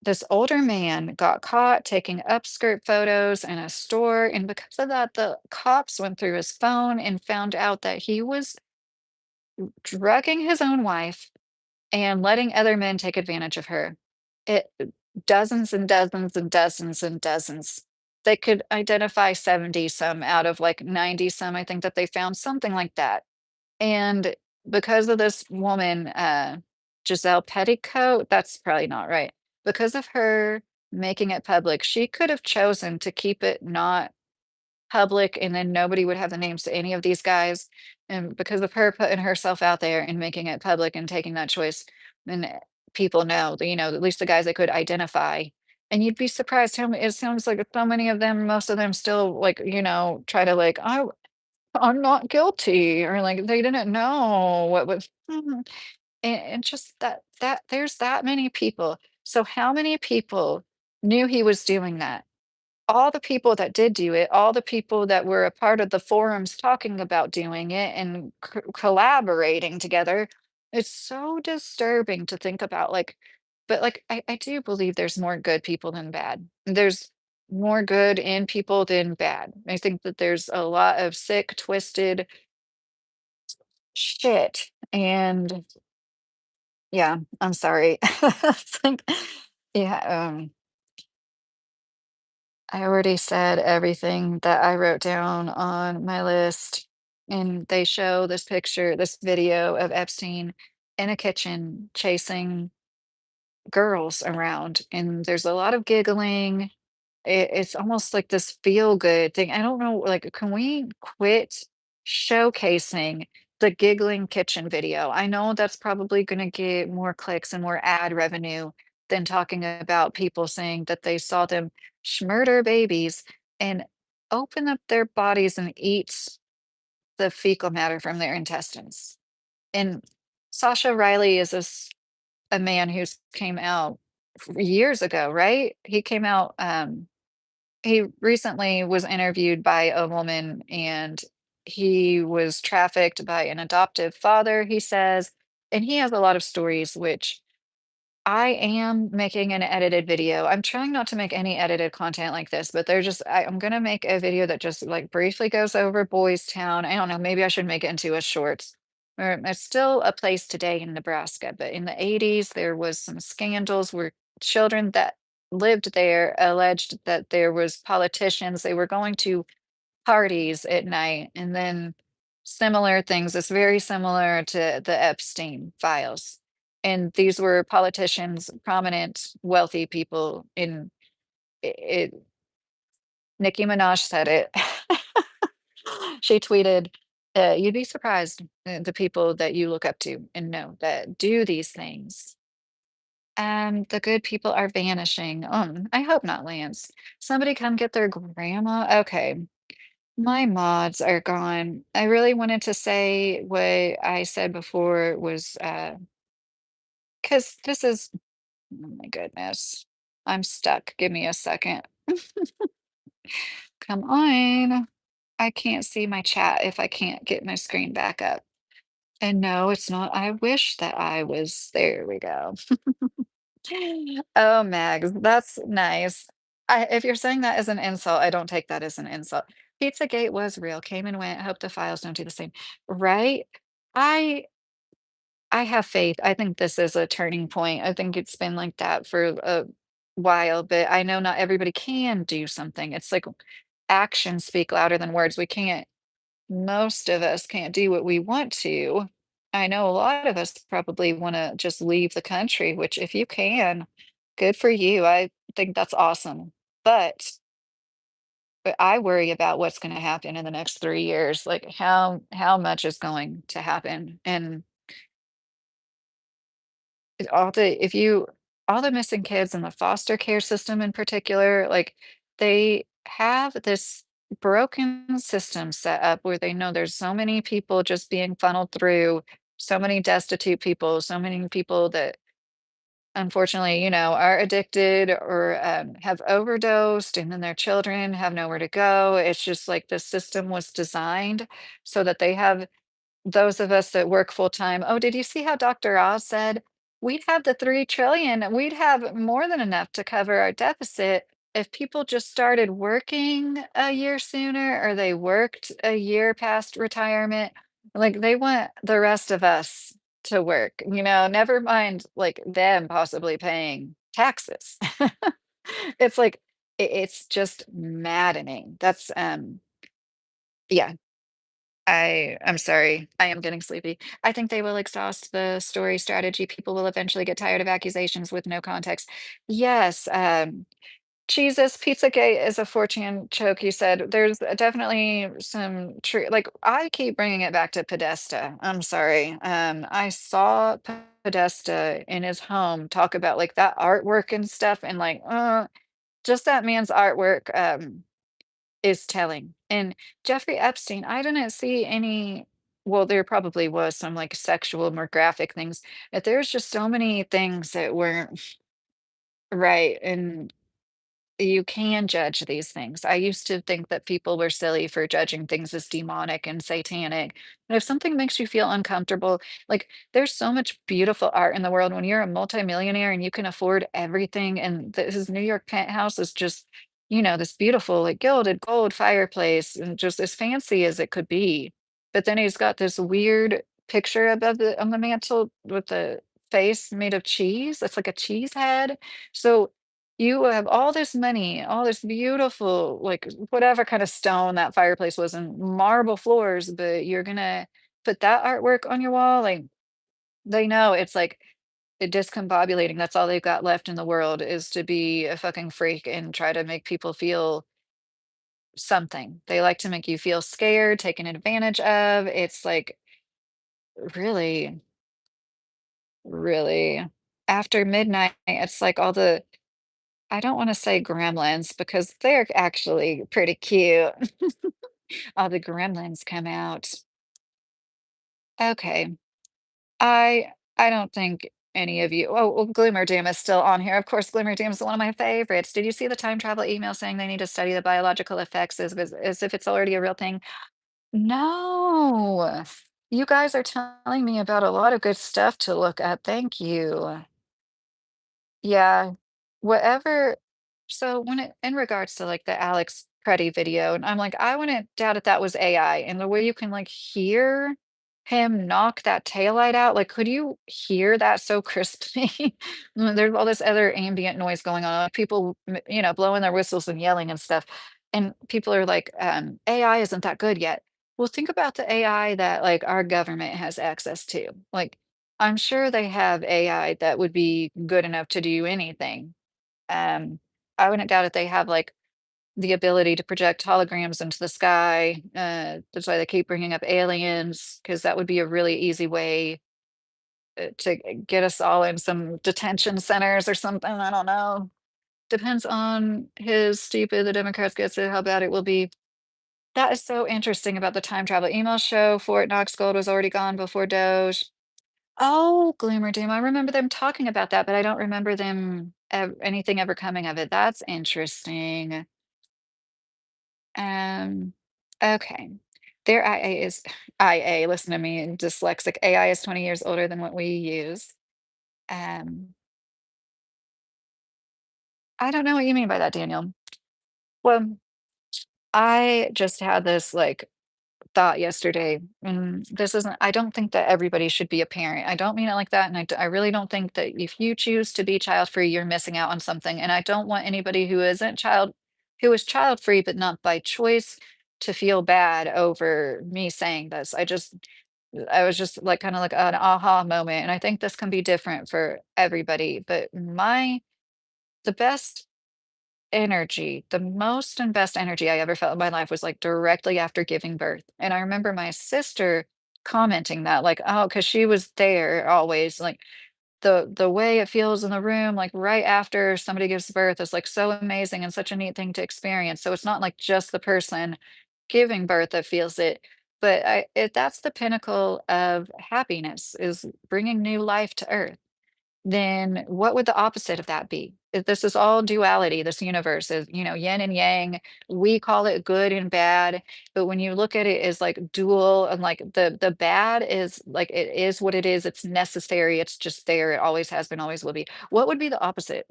this older man got caught taking upskirt photos in a store. And because of that, the cops went through his phone and found out that he was drugging his own wife and letting other men take advantage of her. It dozens and dozens and dozens and dozens. They could identify 70 some out of like 90 some, I think that they found something like that. And because of this woman, Giselle Petticoat, that's probably not right. Because of her making it public, she could have chosen to keep it not public, and then nobody would have the names to any of these guys. And because of her putting herself out there and making it public and taking that choice, then people know, that, at least the guys they could identify. And you'd be surprised how it sounds like so many of them, most of them still like, try to like, I'm not guilty, or like they didn't know what was, and just that there's that many people. So how many people knew he was doing that? All the people that did do it, all the people that were a part of the forums talking about doing it and collaborating together. It's so disturbing to think about, like, but like I do believe there's more good people than bad. There's more good in people than bad. I think that there's a lot of sick, twisted shit. And yeah, I'm sorry. It's like, yeah, I already said everything that I wrote down on my list, and they show this picture, this video of Epstein in a kitchen chasing girls around, and there's a lot of giggling. It's almost like this feel good thing. I don't know, like, can we quit showcasing the giggling kitchen video? I know that's probably going to get more clicks and more ad revenue than talking about people saying that they saw them murder babies and open up their bodies and eat. the fecal matter from their intestines. And Sasha Riley is a man who's came out years ago, right? He came out, he recently was interviewed by a woman, and he was trafficked by an adoptive father, he says, and he has a lot of stories which I am making an edited video. I'm trying not to make any edited content like this, but I'm gonna make a video that just like briefly goes over Boys Town. I don't know, maybe I should make it into a shorts. Or it's still a place today in Nebraska, but in the 80s there was some scandals where children that lived there alleged that there was politicians, they were going to parties at night, and then similar things. It's very similar to the Epstein files. And these were politicians, prominent, wealthy people in it. Nicki Minaj said it. She tweeted, "You'd be surprised the people that you look up to and know that do these things. And the good people are vanishing." I hope not, Lance. Somebody come get their grandma. Okay. My mods are gone. I really wanted to say what I said before was because this is, oh my goodness, I'm stuck. Give me a second. Come on. I can't see my chat if I can't get my screen back up. And no, it's not. I wish that I was. There we go. Oh, Mags, that's nice. If you're saying that as an insult, I don't take that as an insult. Pizzagate was real, came and went. Hope the files don't do the same. Right? I I have faith. I think this is a turning point. I think it's been like that for a while, but I know not everybody can do something. It's like actions speak louder than words. We can't Most of us can't do what we want to. I know a lot of us probably wanna just leave the country, which if you can, good for you. I think that's awesome. But but I worry about what's gonna happen in the next 3 years, like how much is going to happen, and all the if you all the missing kids in the foster care system in particular, like, they have this broken system set up where they know there's so many people just being funneled through, so many destitute people, so many people that unfortunately, are addicted or, have overdosed, and then their children have nowhere to go. It's just like the system was designed so that they have those of us that work full time. Oh, did you see how Dr. Oz said we'd have the 3 trillion, we'd have more than enough to cover our deficit if people just started working a year sooner or they worked a year past retirement. Like they want the rest of us to work, never mind like them possibly paying taxes. It's like it's just maddening. Yeah, I'm sorry. I am getting sleepy. I think they will exhaust the story strategy. People will eventually get tired of accusations with no context. Yes, Jesus, Pizzagate is a 4chan choke, you said. There's definitely some true, like, I keep bringing it back to Podesta. I'm sorry. I saw Podesta in his home talk about like that artwork and stuff, and like, just that man's artwork. Is telling. And Jeffrey Epstein, I didn't see any, well, there probably was some like sexual, more graphic things, but there's just so many things that weren't right. And you can judge these things. I used to think that people were silly for judging things as demonic and satanic. And if something makes you feel uncomfortable, like there's so much beautiful art in the world when you're a multimillionaire and you can afford everything. And his New York penthouse is just, this beautiful, like gilded gold fireplace and just as fancy as it could be. But then he's got this weird picture above on the mantle with the face made of cheese. It's like a cheese head. So you have all this money, all this beautiful, like whatever kind of stone that fireplace was and marble floors, but you're gonna put that artwork on your wall. Like they know it's like discombobulating. That's all they've got left in the world is to be a fucking freak and try to make people feel something. They like to make you feel scared, taken advantage of. It's like really, really after midnight, it's like all the I don't wanna say gremlins because they're actually pretty cute. All the gremlins come out. Okay. I don't think any of you well, Gloomer Doom is still on here. Of course, Gloomer Doom is one of my favorites. Did you see the time travel email saying they need to study the biological effects as if it's already a real thing? No. You guys are telling me about a lot of good stuff to look at. Thank you. Yeah. Whatever so when it in regards to, like, the Alex Preddy video, and I'm like, I wouldn't doubt if that was AI, and the way you can, like, hear him knock that taillight out, like, could you hear that so crisply? When there's all this other ambient noise going on, people, blowing their whistles and yelling and stuff, and people are like, "AI isn't that good yet." Well, think about the AI that, like, our government has access to, like, I'm sure they have AI that would be good enough to do anything. Um, I wouldn't doubt if they have like the ability to project holograms into the sky. That's why they keep bringing up aliens, because that would be a really easy way to get us all in some detention centers or something. I don't know. Depends on his stupid the Democrats gets it, how bad it will be. That is so interesting about the time travel email show. Fort Knox Gold was already gone before Doge. Oh, Gloomer Doom. I remember them talking about that, but I don't remember them anything ever coming of it. That's interesting. Um, okay. Their IA is IA, listen to me, dyslexic. AI is 20 years older than what we use. Um, I don't know what you mean by that, Daniel. Well, I just had this like thought yesterday, and this isn't I don't think that everybody should be a parent. I don't mean it like that, and I really don't think that if you choose to be child free, you're missing out on something. And I don't want anybody who is child free but not by choice to feel bad over me saying this. I was just like kind of like an aha moment, and I think this can be different for everybody. But the best energy, the most and best energy I ever felt in my life was, like, directly after giving birth, and I remember my sister commenting that, like, oh, because she was there always, like, the way it feels in the room, like, right after somebody gives birth is, like, so amazing and such a neat thing to experience, so it's not, like, just the person giving birth that feels it, but that's the pinnacle of happiness, is bringing new life to earth. Then what would the opposite of that be? If this is all duality, this universe is, yin and yang. We call it good and bad, but when you look at it as like dual and like the bad is like it is what it is, it's necessary, it's just there, it always has been, always will be. What would be the opposite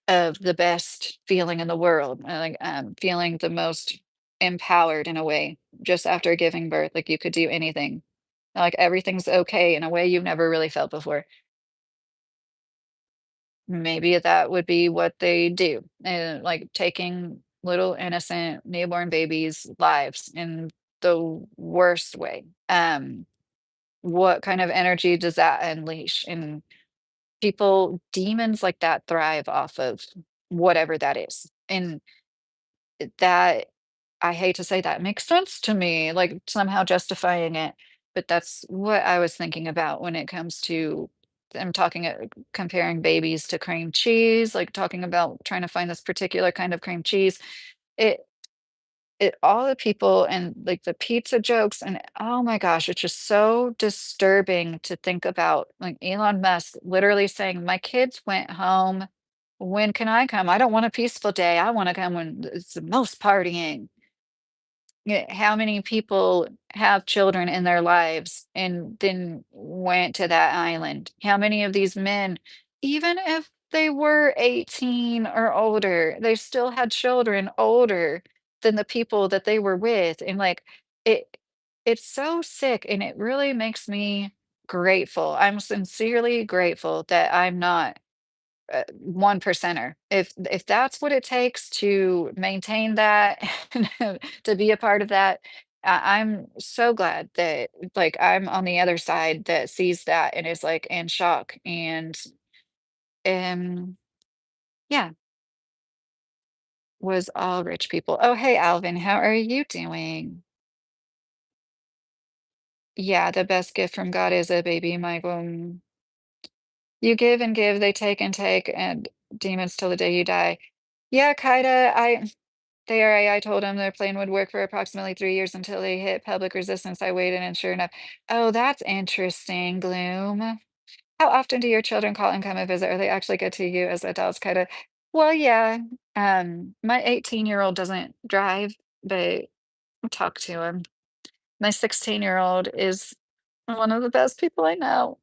of the best feeling in the world? Like feeling the most empowered in a way, just after giving birth, like you could do anything. Like everything's okay in a way you've never really felt before. Maybe that would be what they do, like taking little innocent newborn babies' lives in the worst way. What kind of energy does that unleash? And demons like that thrive off of whatever that is. And that I hate to say that makes sense to me, like somehow justifying it, but that's what I was thinking about when it comes to I'm talking comparing babies to cream cheese, like talking about trying to find this particular kind of cream cheese. It all the people and like the pizza jokes and oh my gosh, it's just so disturbing to think about like Elon Musk literally saying, "My kids went home. When can I come? I don't want a peaceful day. I want to come when it's the most partying." Yeah, how many people have children in their lives and then went to that island? How many of these men, even if they were 18 or older, they still had children older than the people that they were with, and, like, it it's so sick, and it really makes me grateful. I'm sincerely grateful that I'm not one percenter. If that's what it takes to maintain that, to be a part of that, I'm so glad that like I'm on the other side that sees that and is like in shock. And um, yeah, was all rich people. Oh, hey, Alvin, how are you doing? Yeah, the best gift from God is a baby, Michael. You give and give, they take and take, and demons till the day you die. Yeah, Kaida, The RAI told him their plan would work for approximately 3 years until they hit public resistance. I waited, and sure enough. Oh, that's interesting, Gloom. How often do your children call and come and visit, or they actually get to you as adults? Kinda well, yeah. My 18-year-old doesn't drive, but I talk to him. My 16-year-old is one of the best people I know,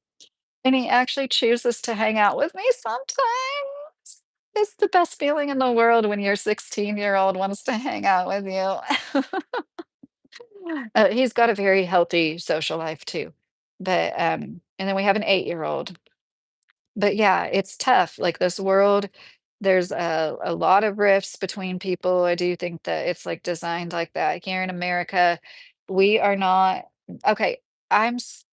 and he actually chooses to hang out with me sometimes. It's the best feeling in the world when your 16-year-old wants to hang out with you. He's got a very healthy social life too, but, and then we have an 8-year-old. But yeah, it's tough. Like this world, there's a lot of rifts between people. I do think that it's like designed like that. Here in America, we are not okay.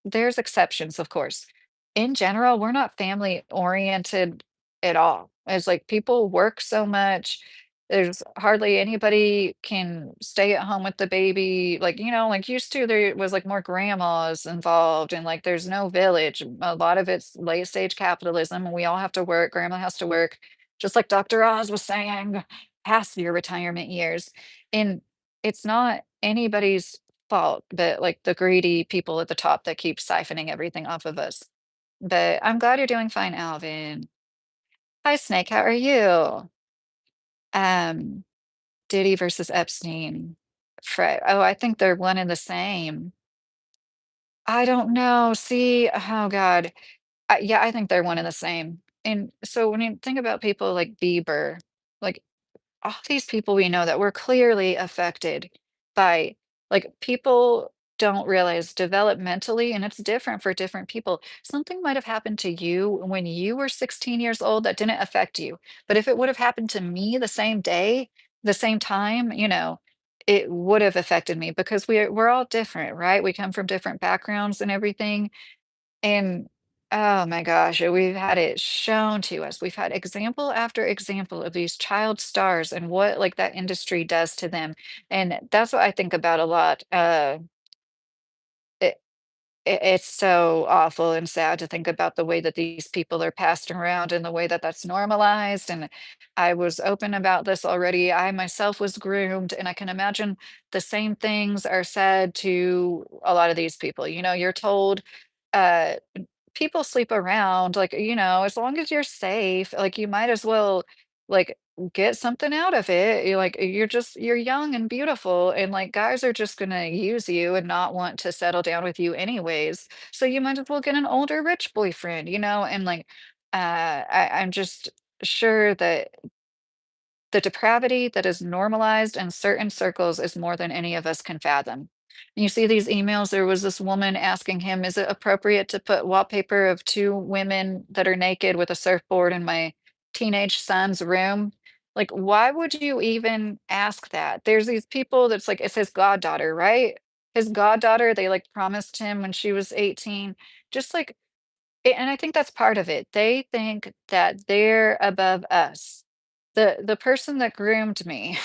There's exceptions, of course. In general, we're not family oriented at all. It's like people work so much. There's hardly anybody can stay at home with the baby. Like, like used to, there was like more grandmas involved, and like there's no village. A lot of it's late stage capitalism, and we all have to work. Grandma has to work, just like Dr. Oz was saying, past your retirement years. And it's not anybody's fault, but like the greedy people at the top that keep siphoning everything off of us. But I'm glad you're doing fine, Alvin. Hi, Snake. How are you? Um, Diddy versus Epstein. Oh, I think they're one and the same. I don't know. See, oh God. Yeah, I think they're one and the same. And so when you think about people like Bieber, like all these people we know that were clearly affected by like people don't realize developmentally, and it's different for different people. Something might have happened to you when you were 16 years old that didn't affect you. But if it would have happened to me the same day, the same time, it would have affected me because we're all different, right? We come from different backgrounds and everything. And oh my gosh, we've had it shown to us. We've had example after example of these child stars and what like that industry does to them. And that's what I think about a lot. It, it's so awful and sad to think about the way that these people are passed around and the way that that's normalized. And I was open about this already. I myself was groomed, and I can imagine the same things are said to a lot of these people. You're told, uh, people sleep around, like, as long as you're safe, like, you might as well, like, get something out of it. You're young and beautiful, and, like, guys are just gonna use you and not want to settle down with you anyways, so you might as well get an older rich boyfriend, and, like, I'm just sure that the depravity that is normalized in certain circles is more than any of us can fathom. You see these emails, there was this woman asking him, "Is it appropriate to put wallpaper of two women that are naked with a surfboard in my teenage son's room?" Like, why would you even ask that? There's these people that's like, it's his goddaughter, right? His goddaughter, they like promised him when she was 18. Just like, and I think that's part of it. They think that they're above us. The person that groomed me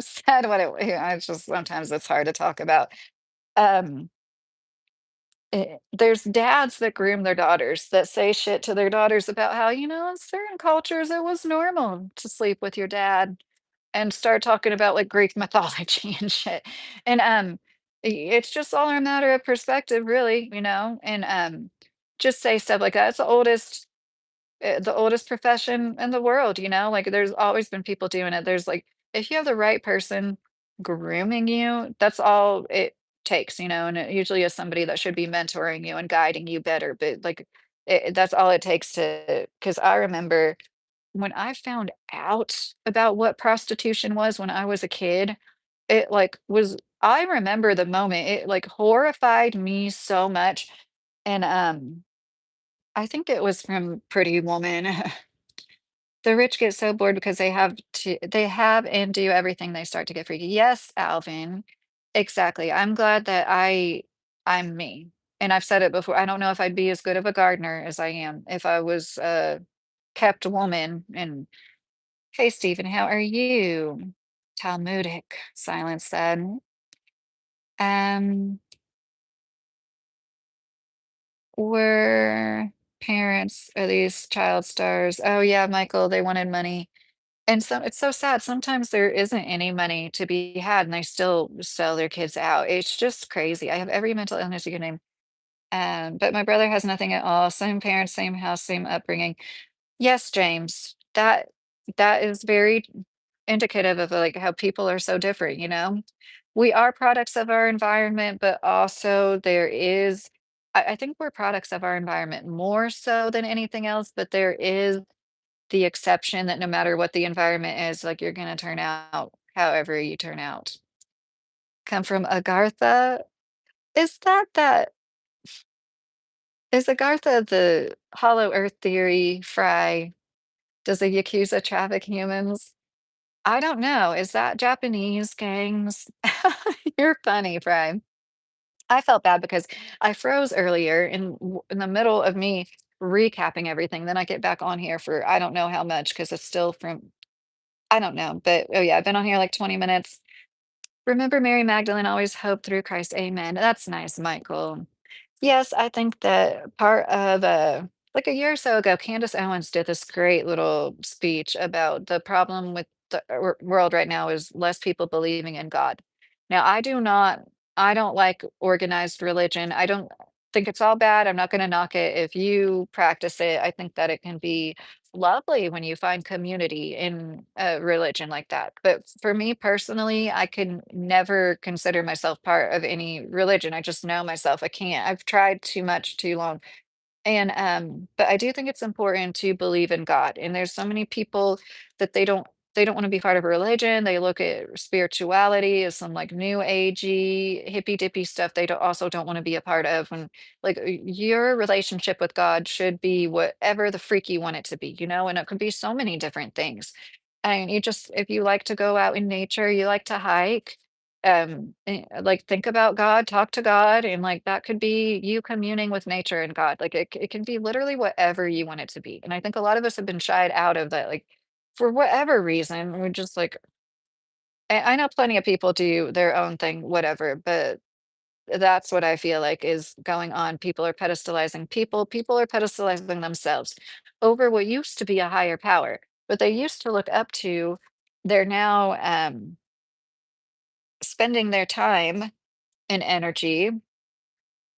said what I just sometimes it's hard to talk about. Um, there's dads that groom their daughters that say shit to their daughters about how, in certain cultures it was normal to sleep with your dad and start talking about like Greek mythology and shit. And it's just all a matter of perspective, really, and just say stuff like that. It's the oldest profession in the world, like there's always been people doing it. There's like, if you have the right person grooming you, that's all it takes, and it usually is somebody that should be mentoring you and guiding you better. But like, that's all it takes because I remember when I found out about what prostitution was when I was a kid, it like I remember the moment, it like horrified me so much. And I think it was from Pretty Woman. The rich get so bored because they have and do everything, they start to get freaky. Yes, Alvin. Exactly. I'm glad that I'm me. And I've said it before. I don't know if I'd be as good of a gardener as I am if I was a kept woman. And hey, Stephen, how are you? Talmudic, Silence said. Um, were parents of these child stars? Oh yeah, Michael, they wanted money. And so it's so sad. Sometimes there isn't any money to be had, and they still sell their kids out. It's just crazy. I have every mental illness you can name. But my brother has nothing at all. Same parents, same house, same upbringing. Yes, James, that is very indicative of like how people are so different, you know? We are products of our environment, but also there is, I think we're products of our environment more so than anything else, but there is the exception that no matter what the environment is, like you're gonna turn out however you turn out. Come from Agartha. Is that is Agartha the hollow earth theory, Fry? Does the Yakuza traffic humans? I don't know. Is that Japanese gangs? You're funny, Fry. I felt bad because I froze earlier in the middle of me recapping everything. Then I get back on here for I don't know how much because it's still from I don't know. But oh yeah, I've been on here like 20 minutes. Remember Mary Magdalene always hope through Christ. Amen. That's nice, Michael. Yes, I think that part of like a year or so ago, Candace Owens did this great little speech about the problem with the world right now is less people believing in God. Now, I don't like organized religion. I don't think it's all bad. I'm not going to knock it. If you practice it, I think that it can be lovely when you find community in a religion like that. But for me personally, I can never consider myself part of any religion. I just know myself. I can't. I've tried too much too long. And but I do think it's important to believe in God. And there's so many people that they don't want to be part of a religion. They look at spirituality as some like new agey, hippy dippy stuff they also don't want to be a part of. When like your relationship with God should be whatever the freak you want it to be, you know, and it could be so many different things. And you just if you like to go out in nature, you like to hike, like think about God, talk to God, and like that could be you communing with nature and God. Like it can be literally whatever you want it to be. And I think a lot of us have been shied out of that, like for whatever reason. We're just like I know plenty of people do their own thing, whatever, but that's what I feel like is going on. People are pedestalizing people. People are pedestalizing themselves over what used to be a higher power, what they used to look up to. They're now spending their time and energy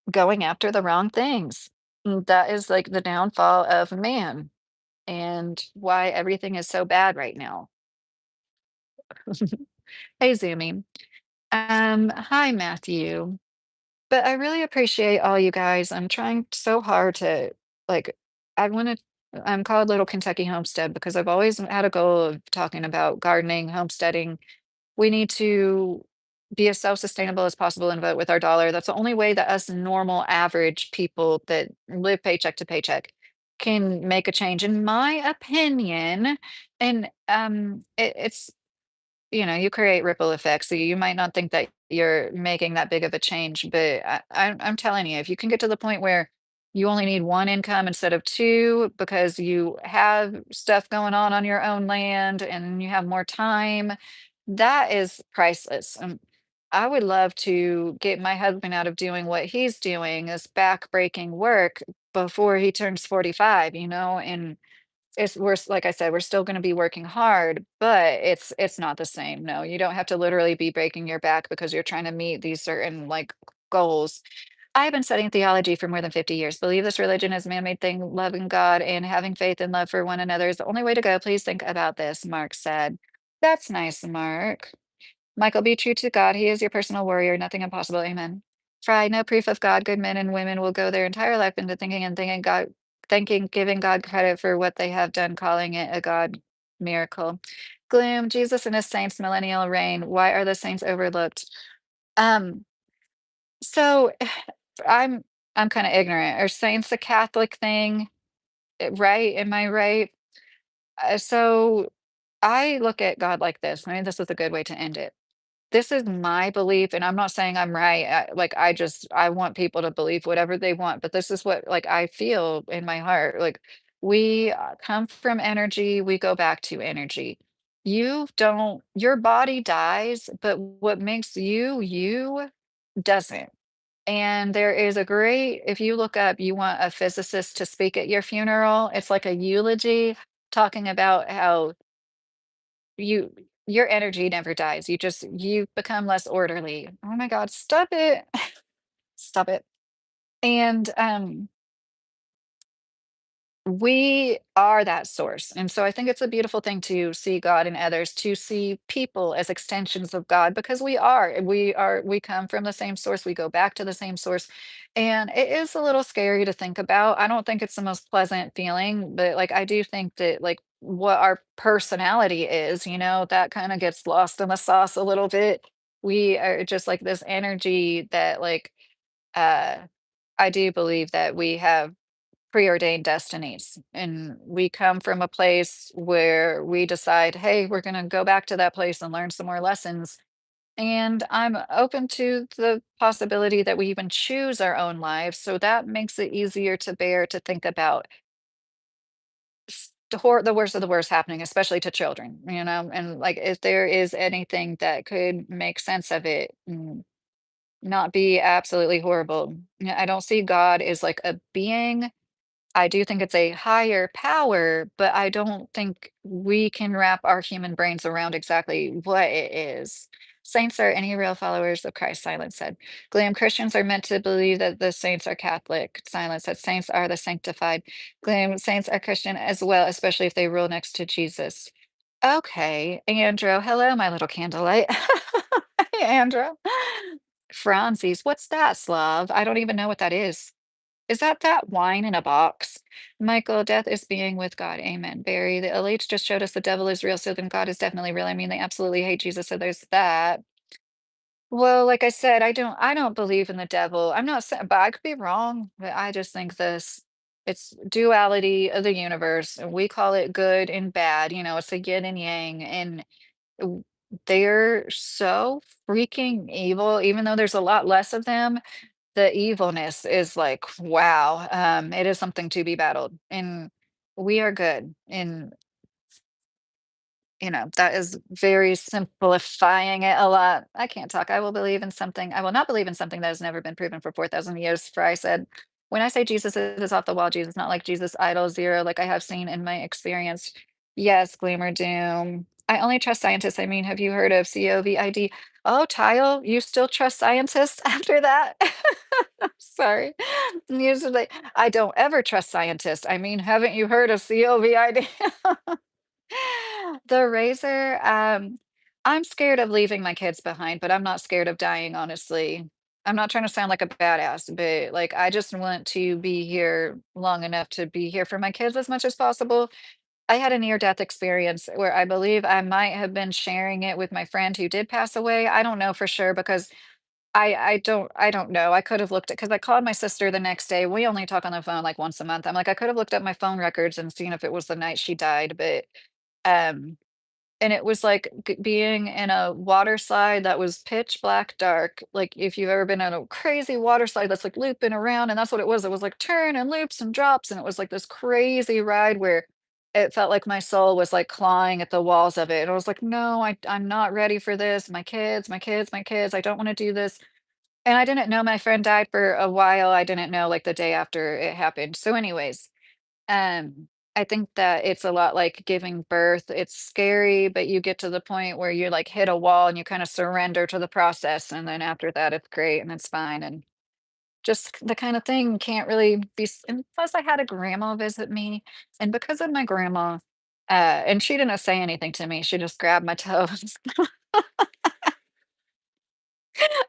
going after the wrong things. That is like the downfall of man and why everything is so bad right now. Hey, Zoomy. Hi, Matthew. But I really appreciate all you guys. I'm trying so hard to like I want to I'm called Little Kentucky Homestead because I've always had a goal of talking about gardening, homesteading. We need to be as self-sustainable as possible and vote with our dollar. That's the only way that us normal average people that live paycheck to paycheck can make a change, in my opinion. And it's you know, you create ripple effects. So you might not think that you're making that big of a change, but I'm telling you, if you can get to the point where you only need one income instead of two because you have stuff going on your own land and you have more time, that is priceless. I would love to get my husband out of doing what he's doing, is back-breaking work before he turns 45, you know, and like I said, we're still gonna be working hard, but it's not the same. No, you don't have to literally be breaking your back because you're trying to meet these certain like goals. I have been studying theology for more than 50 years. Believe this religion is a man-made thing. Loving God and having faith and love for one another is the only way to go. Please think about this, Mark said. That's nice, Mark. Michael, be true to God. He is your personal warrior. Nothing impossible. Amen. Fry, no proof of God. Good men and women will go their entire life into thinking God, thinking, giving God credit for what they have done, calling it a God miracle. Gloom, Jesus and his saints, millennial reign. Why are the saints overlooked? Um, so I'm I'm kind of ignorant. Are saints a Catholic thing? Right? Am I right? So I look at God like this. I mean, this is a good way to end it. This is my belief, and I'm not saying I'm right. I want people to believe whatever they want, but this is what like I feel in my heart. Like we come from energy, we go back to energy. You don't, your body dies, but what makes you you doesn't. And there is a great, if you look up, you want a physicist to speak at your funeral, it's like a eulogy talking about how you your energy never dies. You become less orderly. Oh my god, stop it. Stop it. And, we are that source, and so I think it's a beautiful thing to see God in others, to see people as extensions of God because we come from the same source, we go back to the same source, and it is a little scary to think about. I don't think it's the most pleasant feeling, but, like, I do think that, like, what our personality is, that kinda gets lost in the sauce a little bit. We are just, like, this energy that, like, uh, I do believe that we have preordained destinies. And we come from a place where we decide, hey, we're going to go back to that place and learn some more lessons. And I'm open to the possibility that we even choose our own lives. So that makes it easier to bear to think about the worst of the worst happening, especially to children, and like if there is anything that could make sense of it, not be absolutely horrible. Yeah, I don't see God as like a being. I do think it's a higher power, but I don't think we can wrap our human brains around exactly what it is. Saints are any real followers of Christ, Silence said. Glam Christians are meant to believe that the saints are Catholic. Silence said saints are the sanctified. Glam saints are Christian as well, especially if they rule next to Jesus. Okay, Andrew. Hello, my little candlelight. Hey, Andrew. Franzis, what's that, Slav? I don't even know what that is. Is that wine in a box? Michael, death is being with God. Amen. Barry, the elites just showed us the devil is real, so then God is definitely real. I mean, they absolutely hate Jesus, so there's that. Well, like I said, I don't believe in the devil. I'm not saying, but I could be wrong. But I just think it's duality of the universe, and we call it good and bad. It's a yin and yang, and w- they're so freaking evil, even though there's a lot less of them. The evilness is like, wow, it is something to be battled, and we are good, and, that is very simplifying it a lot. I can't talk. I will not believe in something that has never been proven for 4,000 years, for I said, "When I say Jesus is off the wall, Jesus, not like Jesus idol zero, like I have seen in my experience." Yes, Gleamer Doom. I only trust scientists. I mean, have you heard of COVID? Oh, Tile, you still trust scientists after that? Sorry. Usually, I don't ever trust scientists. I mean, haven't you heard of COVID? The razor, I'm scared of leaving my kids behind, but I'm not scared of dying, honestly. I'm not trying to sound like a badass, but like I just want to be here long enough to be here for my kids as much as possible. I had a near death experience where I believe I might have been sharing it with my friend who did pass away. I don't know for sure because I don't know. I could have looked at because I called my sister the next day. We only talk on the phone like once a month. I'm like, I could have looked up my phone records and seen if it was the night she died, but um and it was like being in a water slide that was pitch black dark. Like if you've ever been on a crazy water slide that's like looping around, and that's what it was. It was like turn and loops and drops, and it was like this crazy ride where it felt like my soul was like clawing at the walls of it. And I was like, no, I'm not ready for this. My kids, my kids, my kids. I don't want to do this. And I didn't know my friend died for a while. I didn't know like the day after it happened. So, anyways, I think that it's a lot like giving birth. It's scary, but you get to the point where you like hit a wall and you kind of surrender to the process. And then after that, it's great and it's fine. And just the kind of thing can't really be. And plus, I had a grandma visit me. And because of my grandma, and she didn't say anything to me, she just grabbed my toes.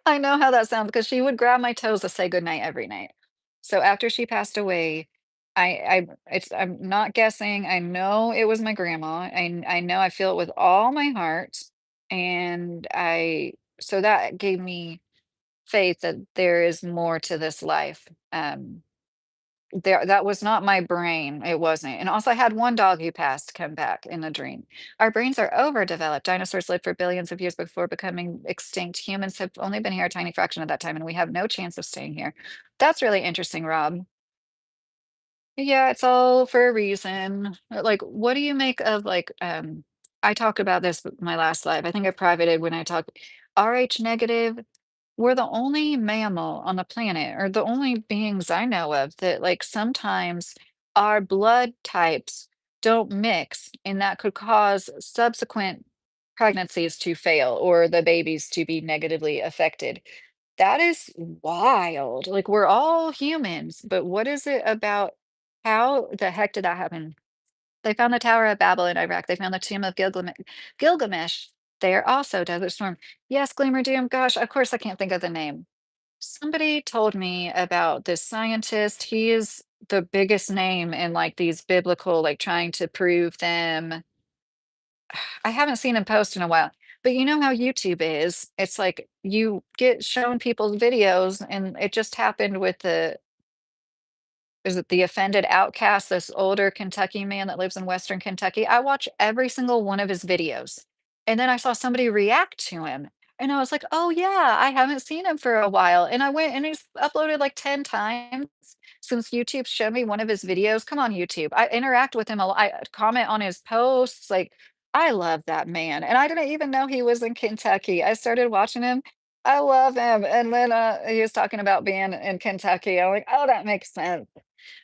I know how that sounds because she would grab my toes to say goodnight every night. So after she passed away, I'm not guessing. I know it was my grandma. I know I feel it with all my heart. And so that gave me faith that there is more to this life. That was not my brain, it wasn't, and also I had one dog who passed come back in a dream. Our brains are overdeveloped. Dinosaurs lived for billions of years before becoming extinct. Humans have only been here a tiny fraction of that time, and we have no chance of staying here. That's really interesting, Rob. Yeah, it's all for a reason. Like, what do you make of I talked about this with my last live. I think I privated when I talked Rh negative. We're the only mammal on the planet, or the only beings I know of that like sometimes our blood types don't mix, and that could cause subsequent pregnancies to fail or the babies to be negatively affected. That is wild. Like, we're all humans, but what is it about how the heck did that happen? They found the Tower of Babel in Iraq. They found the tomb of Gilgamesh. There also, Desert Storm. Yes, Gleamer Doom. Gosh, of course I can't think of the name. Somebody told me about this scientist. He is the biggest name in like these biblical, like trying to prove them. I haven't seen him post in a while, but you know how YouTube is. It's like you get shown people's videos, and it just happened with the is it the Offended Outcast, this older Kentucky man that lives in Western Kentucky? I watch every single one of his videos. And then I saw somebody react to him. And I was like, oh, yeah, I haven't seen him for a while. And I went and he's uploaded like 10 times since YouTube showed me one of his videos. Come on, YouTube. I interact with him a lot. I comment on his posts. Like, I love that man. And I didn't even know he was in Kentucky. I started watching him. I love him. And then he was talking about being in Kentucky. I'm like, oh, that makes sense.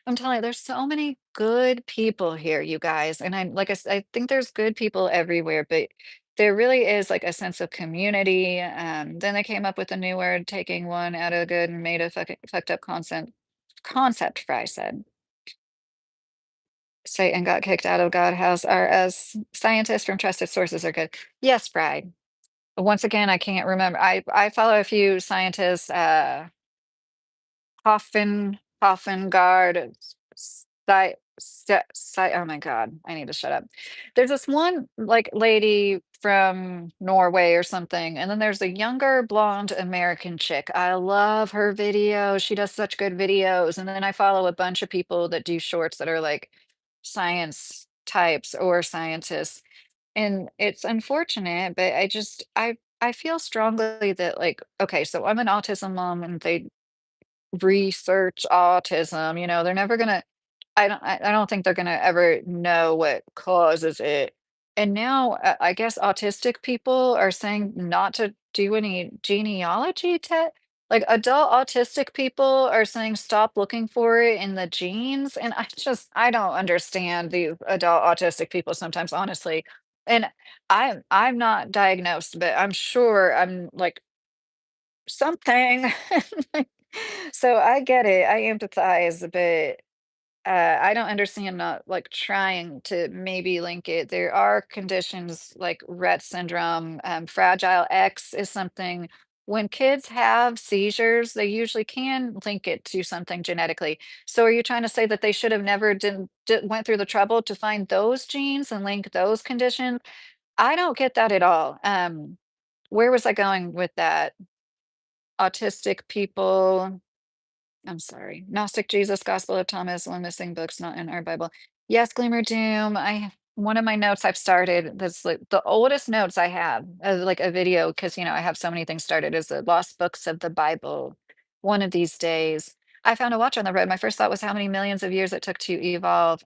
I'm telling you, there's so many good people here, you guys. And I think there's good people everywhere, but there really is like a sense of community. Then they came up with a new word, taking one out of good and made a fucked up concept, Fry said. Satan got kicked out of God house are as scientists from trusted sources are good. Yes, Fry. Once again, I can't remember. I follow a few scientists, Hoffengard, oh my god, I need to shut up. There's this one, like, lady from Norway or something, and then there's a younger blonde American chick. I love her videos, she does such good videos, and then I follow a bunch of people that do shorts that are, like, science types or scientists, and it's unfortunate, but I feel strongly that, like okay, so I'm an autism mom, and they research autism, they're never gonna I don't think they're gonna ever know what causes it. And now, I guess autistic people are saying not to do any genealogy like, adult autistic people are saying stop looking for it in the genes, and I don't understand the adult autistic people sometimes, honestly. And I'm not diagnosed, but I'm sure I'm, like, something. So I get it, I empathize, but, I don't understand not, like, trying to maybe link it. There are conditions like Rett syndrome, Fragile X is something when kids have seizures, they usually can link it to something genetically. So are you trying to say that they should have never went through the trouble to find those genes and link those conditions? I don't get that at all. Where was I going with that? Autistic people I'm sorry. Gnostic Jesus, Gospel of Thomas, one missing books not in our Bible. Yes, Gleamer Doom. One of my notes I've started that's like the oldest notes I have, like a video, because I have so many things started is the lost books of the Bible. One of these days. I found a watch on the road. My first thought was how many millions of years it took to evolve.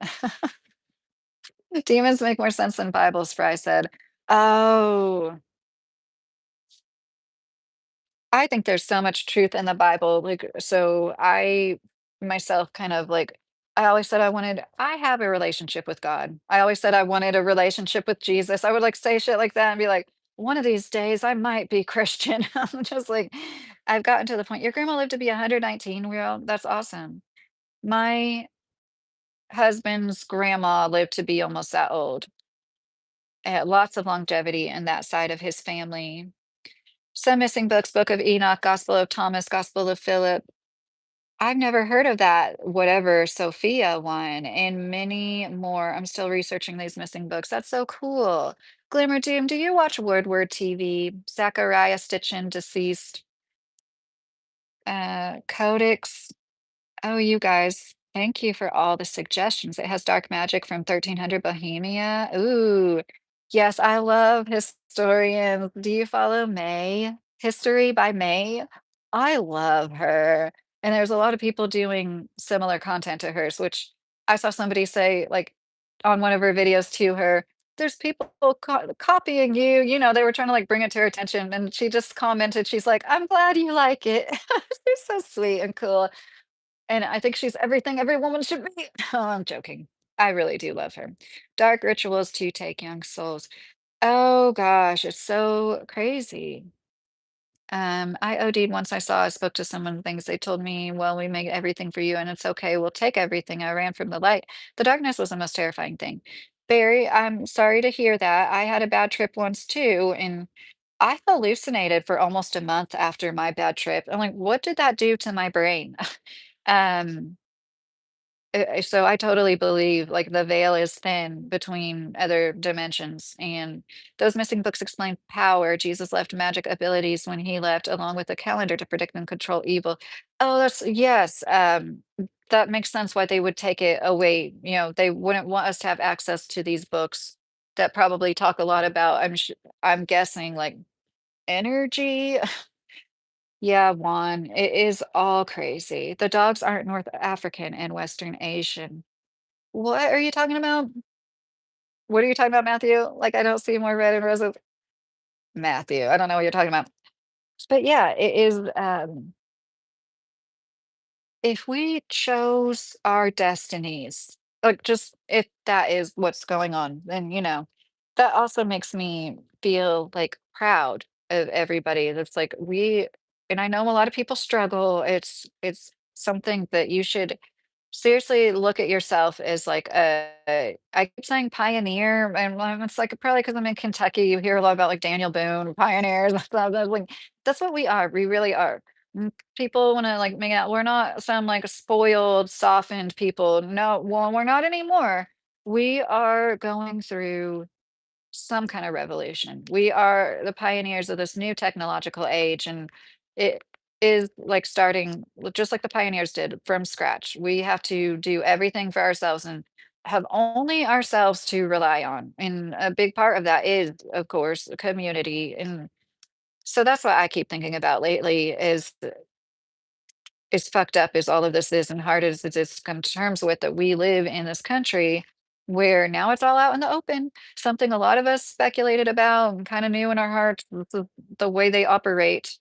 Demons make more sense than Bibles, Fry said. Oh. I think there's so much truth in the Bible, like, so I myself kind of like I always said I have a relationship with God. I always said I wanted a relationship with Jesus. I would like say shit like that and be like, one of these days I might be Christian. I'm just like, I've gotten to the point. Your grandma lived to be 119. That's awesome. My husband's grandma lived to be almost that old. Lots of longevity in that side of his family. Some missing books, Book of Enoch, Gospel of Thomas, Gospel of Philip. I've never heard of that, whatever Sophia one, and many more. I'm still researching these missing books. That's so cool. Glimmer Doom, do you watch Woodward TV? Zachariah Stitchin, deceased. Codex. Oh, you guys, thank you for all the suggestions. It has Dark Magic from 1300 Bohemia. Ooh, yes, I love historians. Do you follow May? History by May? I love her. And there's a lot of people doing similar content to hers, which I saw somebody say, like, on one of her videos to her, there's people copying you. They were trying to like bring it to her attention. And she just commented, she's like, I'm glad you like it. She's so sweet and cool. And I think she's everything every woman should be. Oh, I'm joking. I really do love her. Dark rituals to take young souls. Oh gosh, it's so crazy. I OD'd once I spoke to someone, things they told me, well, we make everything for you and it's okay. We'll take everything. I ran from the light. The darkness was the most terrifying thing. Barry, I'm sorry to hear that. I had a bad trip once too, and I hallucinated for almost a month after my bad trip. I'm like, what did that do to my brain? um, so I totally believe like the veil is thin between other dimensions, and those missing books explain power. Jesus left magic abilities when he left, along with a calendar to predict and control evil. Oh, that's yes. That makes sense why they would take it away. You know, they wouldn't want us to have access to these books that probably talk a lot about. I'm guessing like energy. Yeah, Juan, it is all crazy. The dogs aren't North African and Western Asian. What are you talking about? What are you talking about, Matthew? Like, I don't see more red and roses. Matthew, I don't know what you're talking about. But yeah, it is, if we chose our destinies, like just if that is what's going on, then that also makes me feel like proud of everybody. That's like and I know a lot of people struggle. It's something that you should seriously look at yourself as like I keep saying pioneer, and it's like probably because I'm in Kentucky, you hear a lot about like Daniel Boone, pioneers, and stuff. Like, that's what we are. We really are. People want to like make out we're not some like spoiled, softened people. No, well, we're not anymore. We are going through some kind of revolution. We are the pioneers of this new technological age, and it is like starting just like the pioneers did from scratch. We have to do everything for ourselves and have only ourselves to rely on. And a big part of that is, of course, community. And so that's what I keep thinking about lately is as fucked up as all of this is and hard as it is to come to terms with, that we live in this country where now it's all out in the open. Something a lot of us speculated about and kind of knew in our hearts, the way they operate.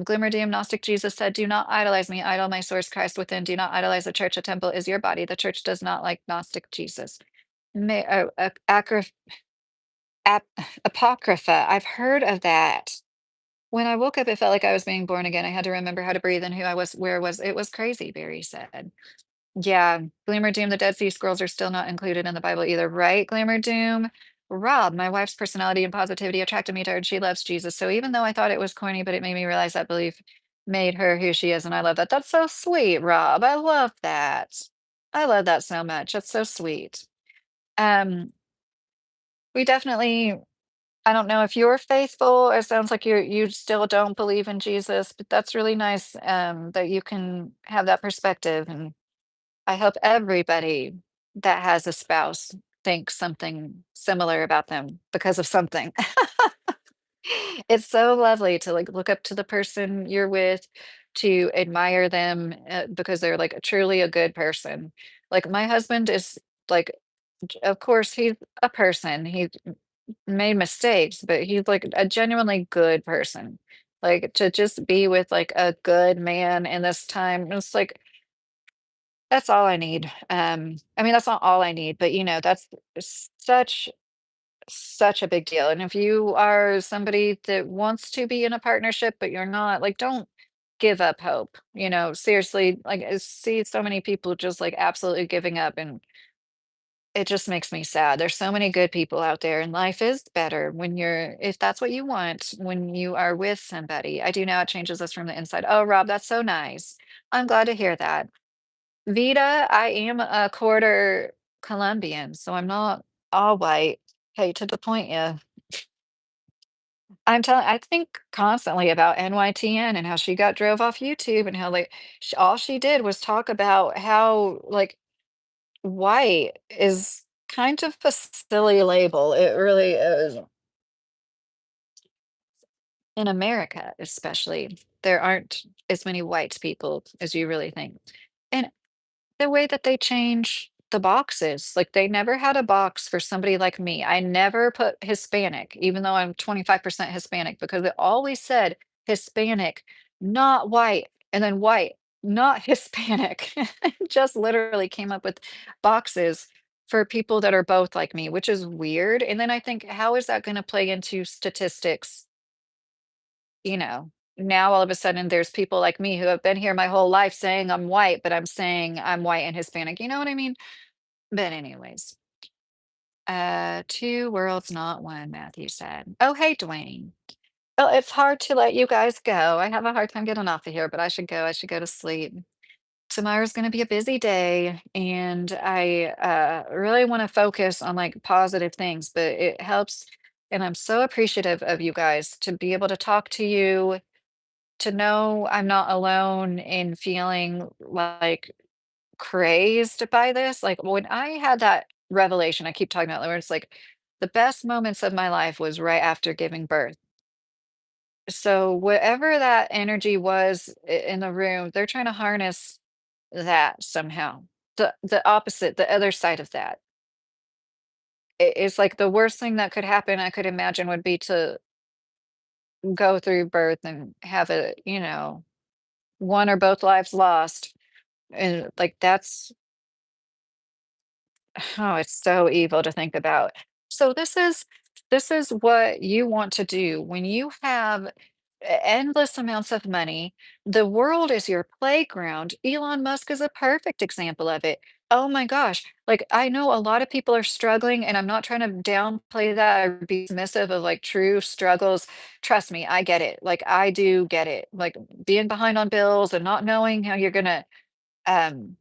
Glimmer Doom Gnostic Jesus said, "Do not idolize me, idol my source Christ within. Do not idolize the church. A temple is your body. The church does not like Gnostic Jesus." May, ap- Apocrypha. I've heard of that. When I woke up, it felt like I was being born again. I had to remember how to breathe and who I was, where I was. It was crazy, Barry said. Yeah, Glamour Doom, the Dead Sea Scrolls are still not included in the Bible either, right? Glamour Doom. Rob, my wife's personality and positivity attracted me to her, and she loves Jesus. So even though I thought it was corny, but it made me realize that belief made her who she is, and I love that. That's so sweet, Rob. I love that. I love that so much. That's so sweet. Um, we definitely I don't know if you're faithful. It sounds like you still don't believe in Jesus, but that's really nice that you can have that perspective. And I hope everybody that has a spouse thinks something similar about them because of something. It's so lovely to like look up to the person you're with, to admire them because they're like truly a good person. Like my husband is like, of course, he's a person. He made mistakes, but he's like a genuinely good person. Like to just be with like a good man in this time, it's like that's all I need. I mean that's not all I need, but that's such a big deal. And if you are somebody that wants to be in a partnership but you're not, like don't give up hope. Seriously, like I see so many people just like absolutely giving up, and it just makes me sad. There's so many good people out there, and life is better when if that's what you want, when you are with somebody. I do know it changes us from the inside. Oh, Rob, that's so nice. I'm glad to hear that. Vita, I am a quarter Colombian, so I'm not all white. Hate to disappoint you. I think constantly about NYTN and how she got drove off YouTube and how like all she did was talk about how like white is kind of a silly label. It really is. In America, especially, there aren't as many white people as you really think. And the way that they change the boxes, like they never had a box for somebody like me. I never put Hispanic, even though I'm 25% Hispanic, because it always said Hispanic, not white, and then white, not Hispanic. Just literally came up with boxes for people that are both like me, which is weird. And then I think, how is that gonna play into statistics? You know, now all of a sudden there's people like me who have been here my whole life saying I'm white, but I'm saying I'm white and Hispanic. You know what I mean? But anyways, two worlds, not one, Matthew said. Oh, hey, Dwayne. Well, it's hard to let you guys go. I have a hard time getting off of here, but I should go. I should go to sleep. Tomorrow's going to be a busy day, and I really want to focus on like positive things, but it helps. And I'm so appreciative of you guys to be able to talk to you, to know I'm not alone in feeling like crazed by this. Like when I had that revelation, I keep talking about it, where it's like the best moments of my life was right after giving birth. So whatever that energy was in the room, they're trying to harness that somehow. The opposite, the other side of that. It's like the worst thing that could happen I could imagine would be to go through birth and have a, one or both lives lost. And like that's oh, it's so evil to think about. So this is what you want to do when you have endless amounts of money. The world is your playground. Elon Musk is a perfect example of it. Oh my gosh. Like I know a lot of people are struggling and I'm not trying to downplay that or be dismissive of like true struggles. Trust me, I get it. Like I do get it. Like being behind on bills and not knowing how you're gonna um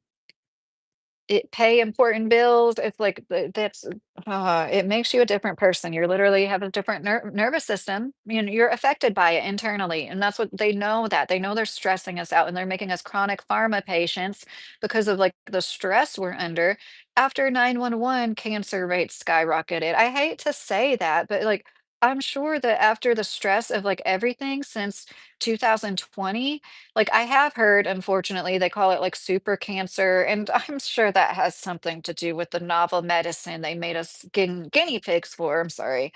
it pay important bills, it's like that's it makes you a different person. You're literally have a different nervous system, you're affected by it internally, and that's what they know that. They know they're stressing us out, and they're making us chronic pharma patients because of, like, the stress we're under. After 911, cancer rates skyrocketed. I hate to say that, but, like, I'm sure that after the stress of, like, everything since 2020, like, I have heard, unfortunately, they call it, like, super cancer, and I'm sure that has something to do with the novel medicine they made us guinea pigs for, I'm sorry.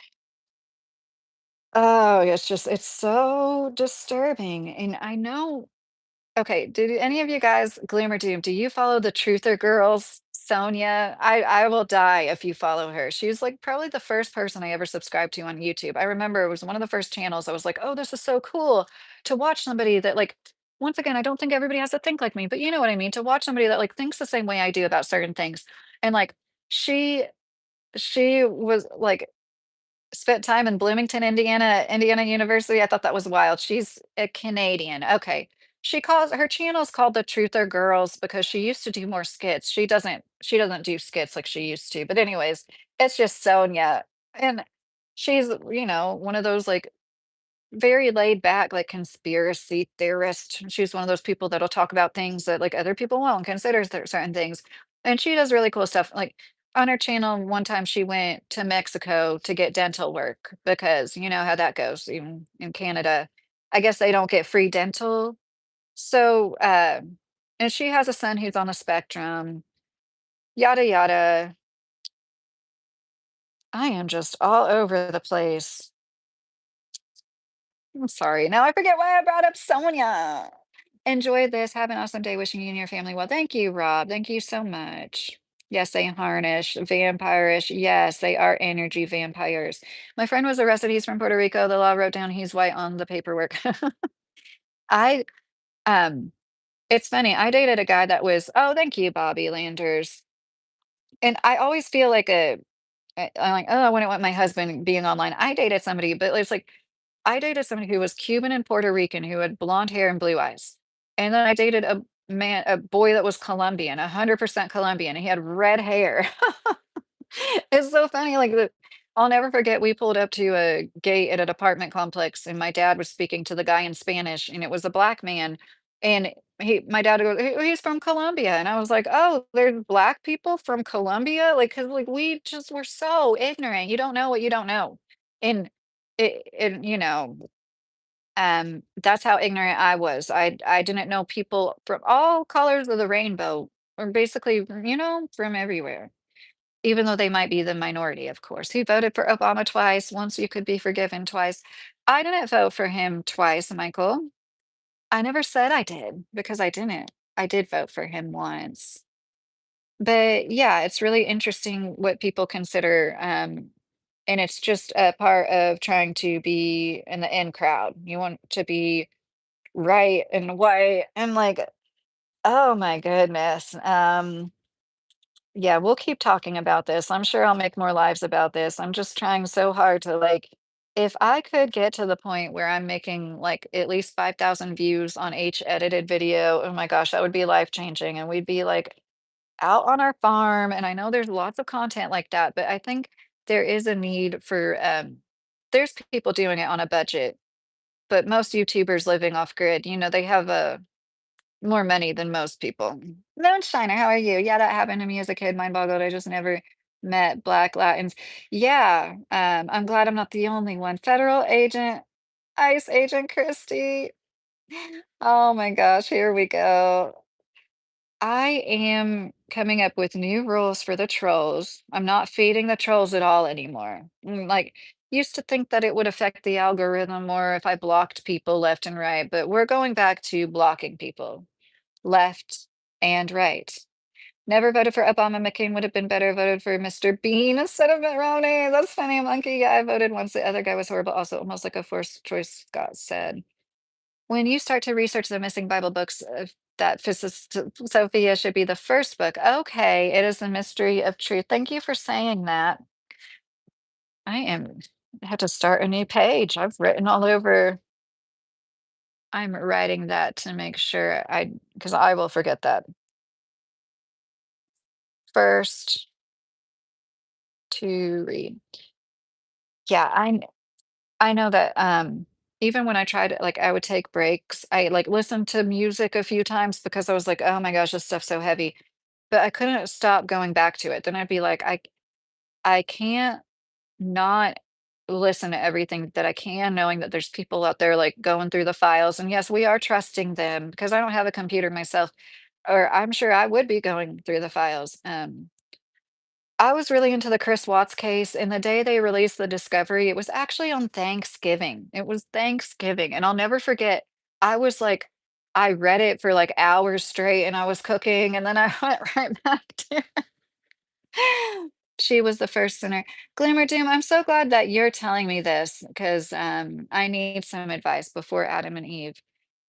Oh, it's so disturbing, and I know okay, did any of you guys gloom or doom, do you follow the Truther Girls? Sonia? I will die if you follow her. She's, like, probably the first person I ever subscribed to on YouTube. I remember it was one of the first channels I was like, "Oh, this is so cool to watch somebody that, like" once again, I don't think everybody has to think like me, but you know what I mean, to watch somebody that, like, thinks the same way I do about certain things, and, like, she she was, like spent time in Bloomington, Indiana University. I thought that was wild. She's a Canadian. Okay. She calls her channel's called The Truther Girls because she used to do more skits. She doesn't do skits like she used to. But anyways, it's just Sonia. And she's, one of those like very laid back, like, conspiracy theorist. She's one of those people that'll talk about things that, like, other people won't consider certain things, and she does really cool stuff, like, on her channel, one time she went to Mexico to get dental work because you know how that goes, even in Canada. I guess they don't get free dental. So, and she has a son who's on the spectrum, yada, yada. I am just all over the place. I'm sorry. Now I forget why I brought up Sonia. Enjoy this. Have an awesome day. Wishing you and your family well. Thank you, Rob. Thank you so much. Yes, they harness vampirish. Yes, they are energy vampires. My friend was arrested. He's from Puerto Rico. The law wrote down he's white on the paperwork. I um it's funny. I dated a guy that was, oh, thank you, Bobby Landers. And I always feel like I'm like, oh, I wouldn't want my husband being online. I dated somebody, but it's like I dated somebody who was Cuban and Puerto Rican who had blonde hair and blue eyes. And then I dated a boy that was Colombian, 100% Colombian, and he had red hair. It's so funny, like, I'll never forget, we pulled up to a gate at an apartment complex, and my dad was speaking to the guy in Spanish, and it was a black man, and my dad goes, He's from Colombia," and I was like, "Oh, there's black people from Colombia?" Like, cause like, we just were so ignorant, you don't know what you don't know, and that's how ignorant I was. I didn't know people from all colors of the rainbow, or basically, from everywhere. Even though they might be the minority, of course. He voted for Obama twice. Once you could be forgiven twice. I didn't vote for him twice, Michael. I never said I did because I didn't. I did vote for him once. But yeah, it's really interesting what people consider, and it's just a part of trying to be in the in crowd. You want to be right and white and like, oh my goodness. Yeah, we'll keep talking about this. I'm sure I'll make more lives about this. I'm just trying so hard to like, if I could get to the point where I'm making like at least 5,000 views on each edited video, oh my gosh, that would be life changing. And we'd be like out on our farm. And I know there's lots of content like that, but I think there is a need for, there's people doing it on a budget, but most YouTubers living off grid, they have a more money than most people. Moonshiner, how are you? Yeah, that happened to me as a kid, mind boggled. I just never met Black Latins. Yeah, I'm glad I'm not the only one. Federal agent, ICE agent Christie. Oh my gosh, here we go. I am coming up with new rules for the trolls. I'm not feeding the trolls at all anymore. Like, used to think that it would affect the algorithm more if I blocked people left and right, but we're going back to blocking people left and right. Never voted for Obama. McCain would have been better. Voted for Mr. Bean instead of Mitt Romney. That's funny, monkey. Yeah, I voted once. The other guy was horrible. Also, almost like a forced choice. Scott said. When you start to research the missing Bible books, that Sophia should be the first book. Okay, it is the mystery of truth. Thank you for saying that. I have to start a new page. I've written all over. I'm writing that to make sure because I will forget that. First to read. Yeah, I know that, even when I tried like, I would take breaks, I, like, listened to music a few times because I was like, "Oh my gosh, this stuff's so heavy," but I couldn't stop going back to it. Then I'd be like, I can't not listen to everything that I can, knowing that there's people out there, like, going through the files, and yes, we are trusting them because I don't have a computer myself, or I'm sure I would be going through the files. I was really into the Chris Watts case, and the day they released the discovery, it was actually on Thanksgiving. It was Thanksgiving, and I'll never forget, I was like I read it for, like, hours straight, and I was cooking, and then I went right back to She was the first sinner. Glimmer Doom, I'm so glad that you're telling me this because I need some advice before Adam and Eve.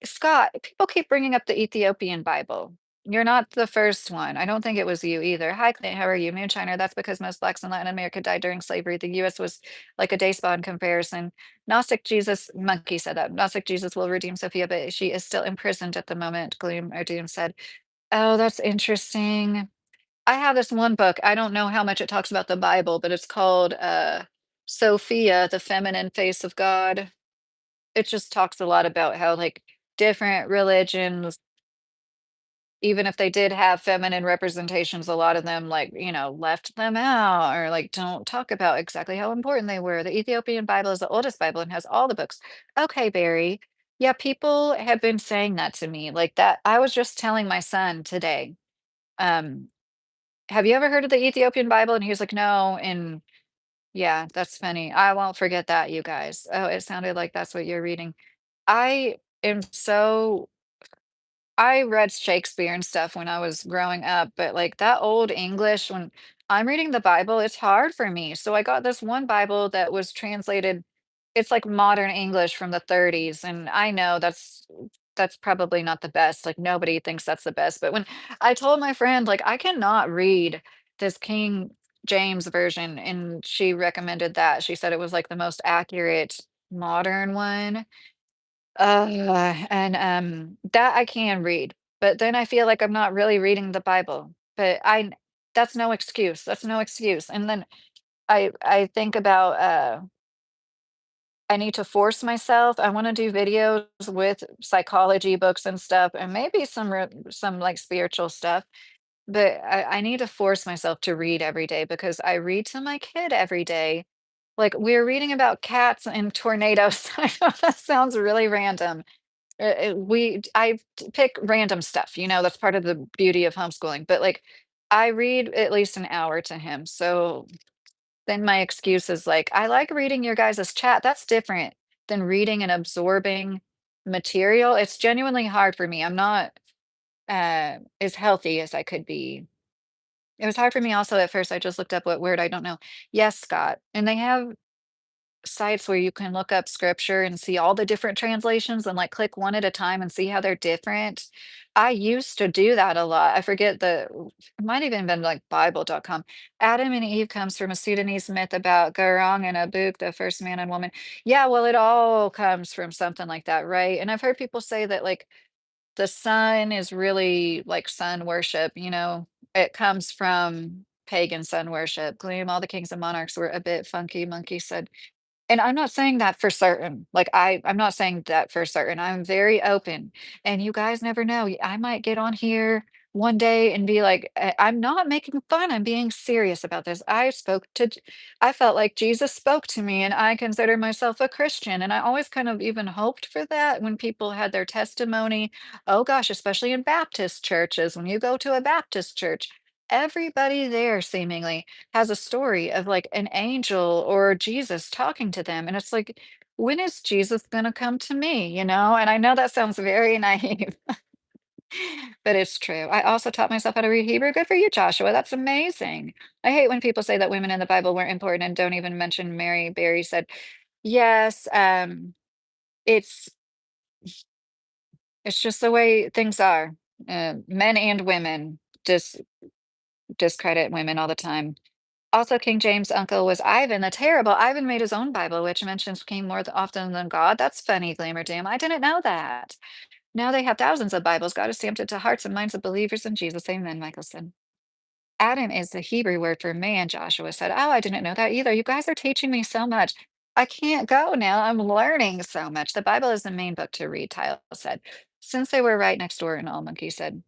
Scott, people keep bringing up the Ethiopian Bible. You're not the first one. I don't think it was you either. Hi, Clint. How are you? Moonshiner. That's because most blacks in Latin America died during slavery. The US was like a day spa in comparison. Gnostic Jesus, Monkey said that. Gnostic Jesus will redeem Sophia, but she is still imprisoned at the moment, Gloom or Doom said. Oh, that's interesting. I have this one book, I don't know how much it talks about the Bible, but it's called, Sophia, the Feminine Face of God. It just talks a lot about how, like, different religions, even if they did have feminine representations, a lot of them, like, left them out or, like, don't talk about exactly how important they were. The Ethiopian Bible is the oldest Bible and has all the books. Okay, Barry. Yeah, people have been saying that to me, like, that I was just telling my son today, um have you ever heard of the Ethiopian Bible? And he was like, "No," and yeah, that's funny. I won't forget that, you guys. Oh, it sounded like that's what you're reading. I am so I read Shakespeare and stuff when I was growing up, but like that old English, when I'm reading the Bible, it's hard for me. So I got this one Bible that was translated, it's like modern English from the 30s. And I know that's probably not the best. Like nobody thinks that's the best. But when I told my friend, like, I cannot read this King James version, and she recommended that. She said it was like the most accurate modern one. That I can read, but then I feel like I'm not really reading the Bible, but that's no excuse, that's no excuse, and then I think about, I need to force myself, I wanna do videos with psychology books and stuff, and maybe some, like, spiritual stuff, but I need to force myself to read every day because I read to my kid every day. Like, we're reading about cats and tornadoes. I know that sounds really random, I pick random stuff, that's part of the beauty of homeschooling, but, like, I read at least an hour to him, so then my excuse is, like, "I like reading your guys' chat." That's different than reading and absorbing material. It's genuinely hard for me. I'm not, as healthy as I could be. It was hard for me also at first, I just looked up what word, I don't know. Yes, Scott, and they have sites where you can look up scripture and see all the different translations and, like, click one at a time and see how they're different. I used to do that a lot. I forget it might even been, like, Bible.com. Adam and Eve comes from a Sudanese myth about Garang and Abuk, the first man and woman. Yeah, well, it all comes from something like that, right? And I've heard people say that, like, the sun is really like sun worship, you know? It comes from pagan sun worship. Claim all the kings and monarchs were a bit funky, Monkey said. And I'm not saying that for certain. Like, I'm not saying that for certain. I'm very open, and you guys never know. I might get on here one day and be like, I'm not making fun. I'm being serious about this. I felt like Jesus spoke to me, and I consider myself a Christian. And I always kind of even hoped for that when people had their testimony. Oh gosh, especially in Baptist churches, when you go to a Baptist church, everybody there seemingly has a story of like an angel or Jesus talking to them. And it's like, when is Jesus going to come to me? You know? And I know that sounds very naive, but it's true. I also taught myself how to read Hebrew. Good for you, Joshua. That's amazing. I hate when people say that women in the Bible weren't important and don't even mention Mary. Barry said, yes, it's it's just the way things are. Men and women discredit women all the time. Also, King James' uncle was Ivan the Terrible. Ivan made his own Bible, which mentions king more often than God. That's funny, Glamour Dam. I didn't know that. Now they have thousands of Bibles. God has stamped it to hearts and minds of believers in Jesus. Amen, Michelson. Adam is the Hebrew word for man, Joshua said. Oh, I didn't know that either. You guys are teaching me so much. I can't go now. I'm learning so much. The Bible is the main book to read, Tile said. Since they were right next door, and all Monkey said.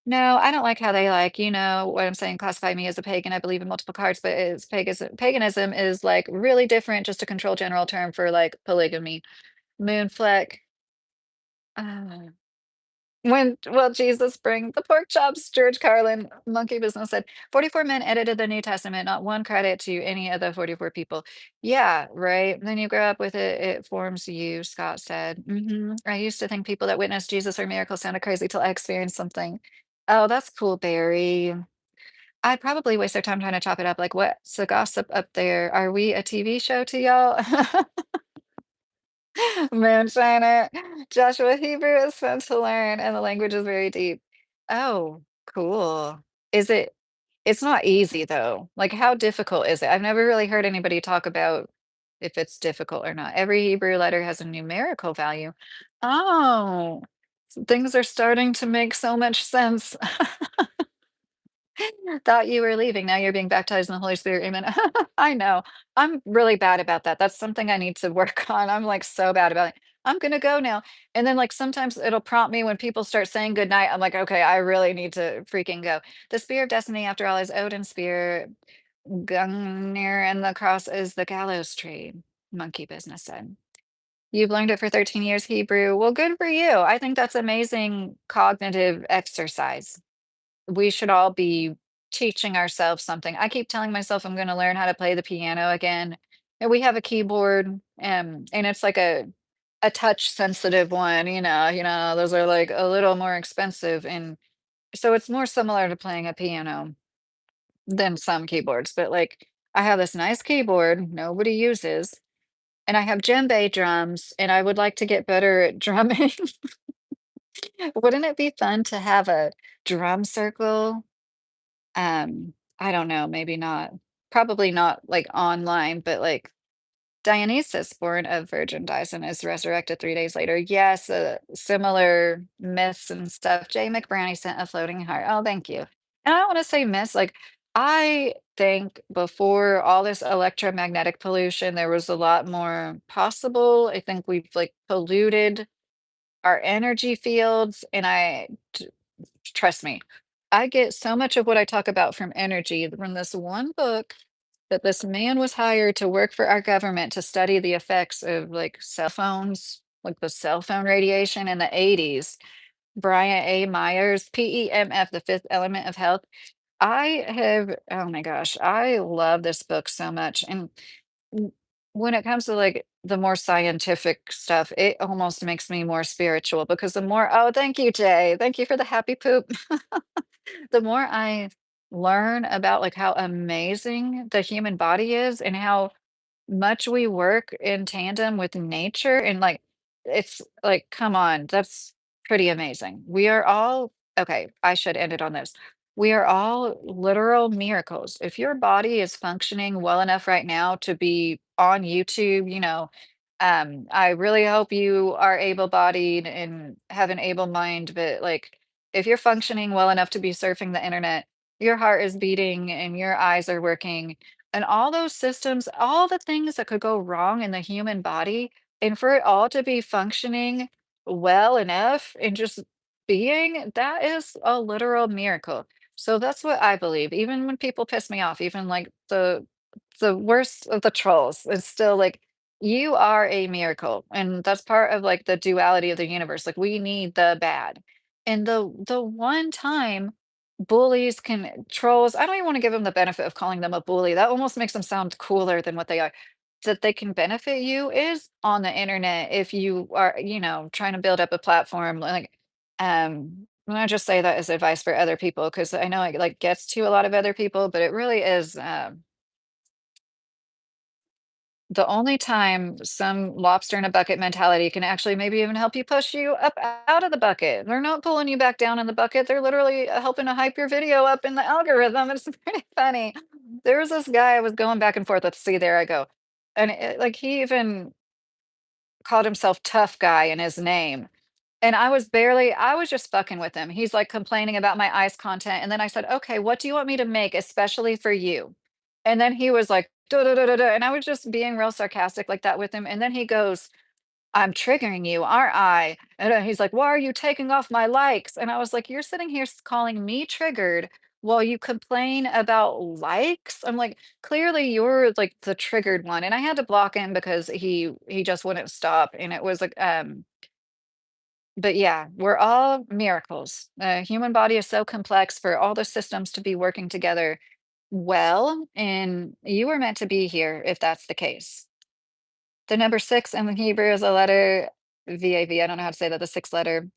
No, I don't like how they like, you know what I'm saying, classify me as a pagan. I believe in multiple cards, but it's paganism is like really different, just a control general term for like polygamy. Moonfleck. Uh, when will Jesus bring the pork chops? George Carlin, Monkey Business said 44 men edited the New Testament, not one credit to any of the 44 people. Yeah, right. Then you grow up with it, it forms you, Scott said. I used to think people that witnessed Jesus or miracles sounded crazy till I experienced something. Oh, that's cool, Barry. I'd probably waste their time trying to chop it up. Like, what's the gossip up there? Are we a TV show to y'all? Moonshiner. Joshua Hebrew is fun to learn, and the language is very deep. Oh, cool. Is it? It's not easy though. Like, how difficult is it? I've never really heard anybody talk about if it's difficult or not. Every Hebrew letter has a numerical value. Oh, things are starting to make so much sense. Thought you were leaving, now you're being baptized in the Holy Spirit, amen. I know. I'm really bad about that, that's something I need to work on, I'm, like, so bad about it. "I'm gonna go now," and then, like, sometimes it'll prompt me when people start saying goodnight, I'm like, "Okay, I really need to freaking go." The spear of destiny, after all, is Odin's spear, Gungnir, and the cross is the gallows tree, Monkey Business said. "You've learned it for 13 years, Hebrew." Well, good for you, I think that's amazing cognitive exercise. We should all be teaching ourselves something. I keep telling myself I'm gonna learn how to play the piano again. And we have a keyboard, and it's like a touch sensitive one, those are like a little more expensive. And so it's more similar to playing a piano than some keyboards. But like I have this nice keyboard nobody uses, and I have djembe drums, and I would like to get better at drumming. Wouldn't it be fun to have a drum circle? I don't know, maybe not. Probably not like online, but like Dionysus, born of Virgin, dies and is resurrected 3 days later. Yes, similar myths and stuff. Jay McBrownie sent a floating heart. Oh, thank you. And I don't want to say myths, like I think before all this electromagnetic pollution, there was a lot more possible. I think we've like polluted our energy fields, and trust me, I get so much of what I talk about from energy from this one book that this man was hired to work for our government to study the effects of like cell phones, like the cell phone radiation in the 80s. Brian A. Myers, PEMF, The Fifth Element of Health. Oh my gosh, I love this book so much. And w- when it comes to like the more scientific stuff, it almost makes me more spiritual because the more, oh, thank you, Jay. Thank you for the happy poop. The more I learn about, like, how amazing the human body is and how much we work in tandem with nature and, like, it's like, come on, that's pretty amazing. We are all okay, I should end it on this. We are all literal miracles. If your body is functioning well enough right now to be on YouTube, I really hope you are able-bodied and have an able mind, but, like, if you're functioning well enough to be surfing the internet, your heart is beating and your eyes are working and all those systems, all the things that could go wrong in the human body, and for it all to be functioning well enough and just being, that is a literal miracle. So that's what I believe. Even when people piss me off, even like the worst of the trolls, it's still like you are a miracle. And that's part of like the duality of the universe. Like we need the bad. And the one time bullies can trolls, I don't even wanna give them the benefit of calling them a bully, that almost makes them sound cooler than what they are. That they can benefit you is on the internet if you are, trying to build up a platform, like, and I just say that as advice for other people because I know it, like, gets to a lot of other people, but it really is, the only time some lobster in a bucket mentality can actually maybe even help you push you up out of the bucket. They're not pulling you back down in the bucket. They're literally helping to hype your video up in the algorithm. It's pretty funny. There was this guy I was going back and forth with. See, there I go. And like he even called himself tough guy in his name. And I was just fucking with him. He's like complaining about my ice content. And then I said, okay, what do you want me to make, especially for you? And then he was like, "Duh, duh, duh, duh, duh," and I was just being real sarcastic like that with him. And then he goes, I'm triggering you, aren't I? And he's like, why are you taking off my likes? And I was like, you're sitting here calling me triggered while you complain about likes. I'm like, clearly you're like the triggered one. And I had to block him because he just wouldn't stop. And it was like, but yeah, we're all miracles. The human body is so complex for all the systems to be working together well, and you were meant to be here if that's the case. The number 6 in the Hebrew is a letter VAV. I don't know how to say that, the sixth letter.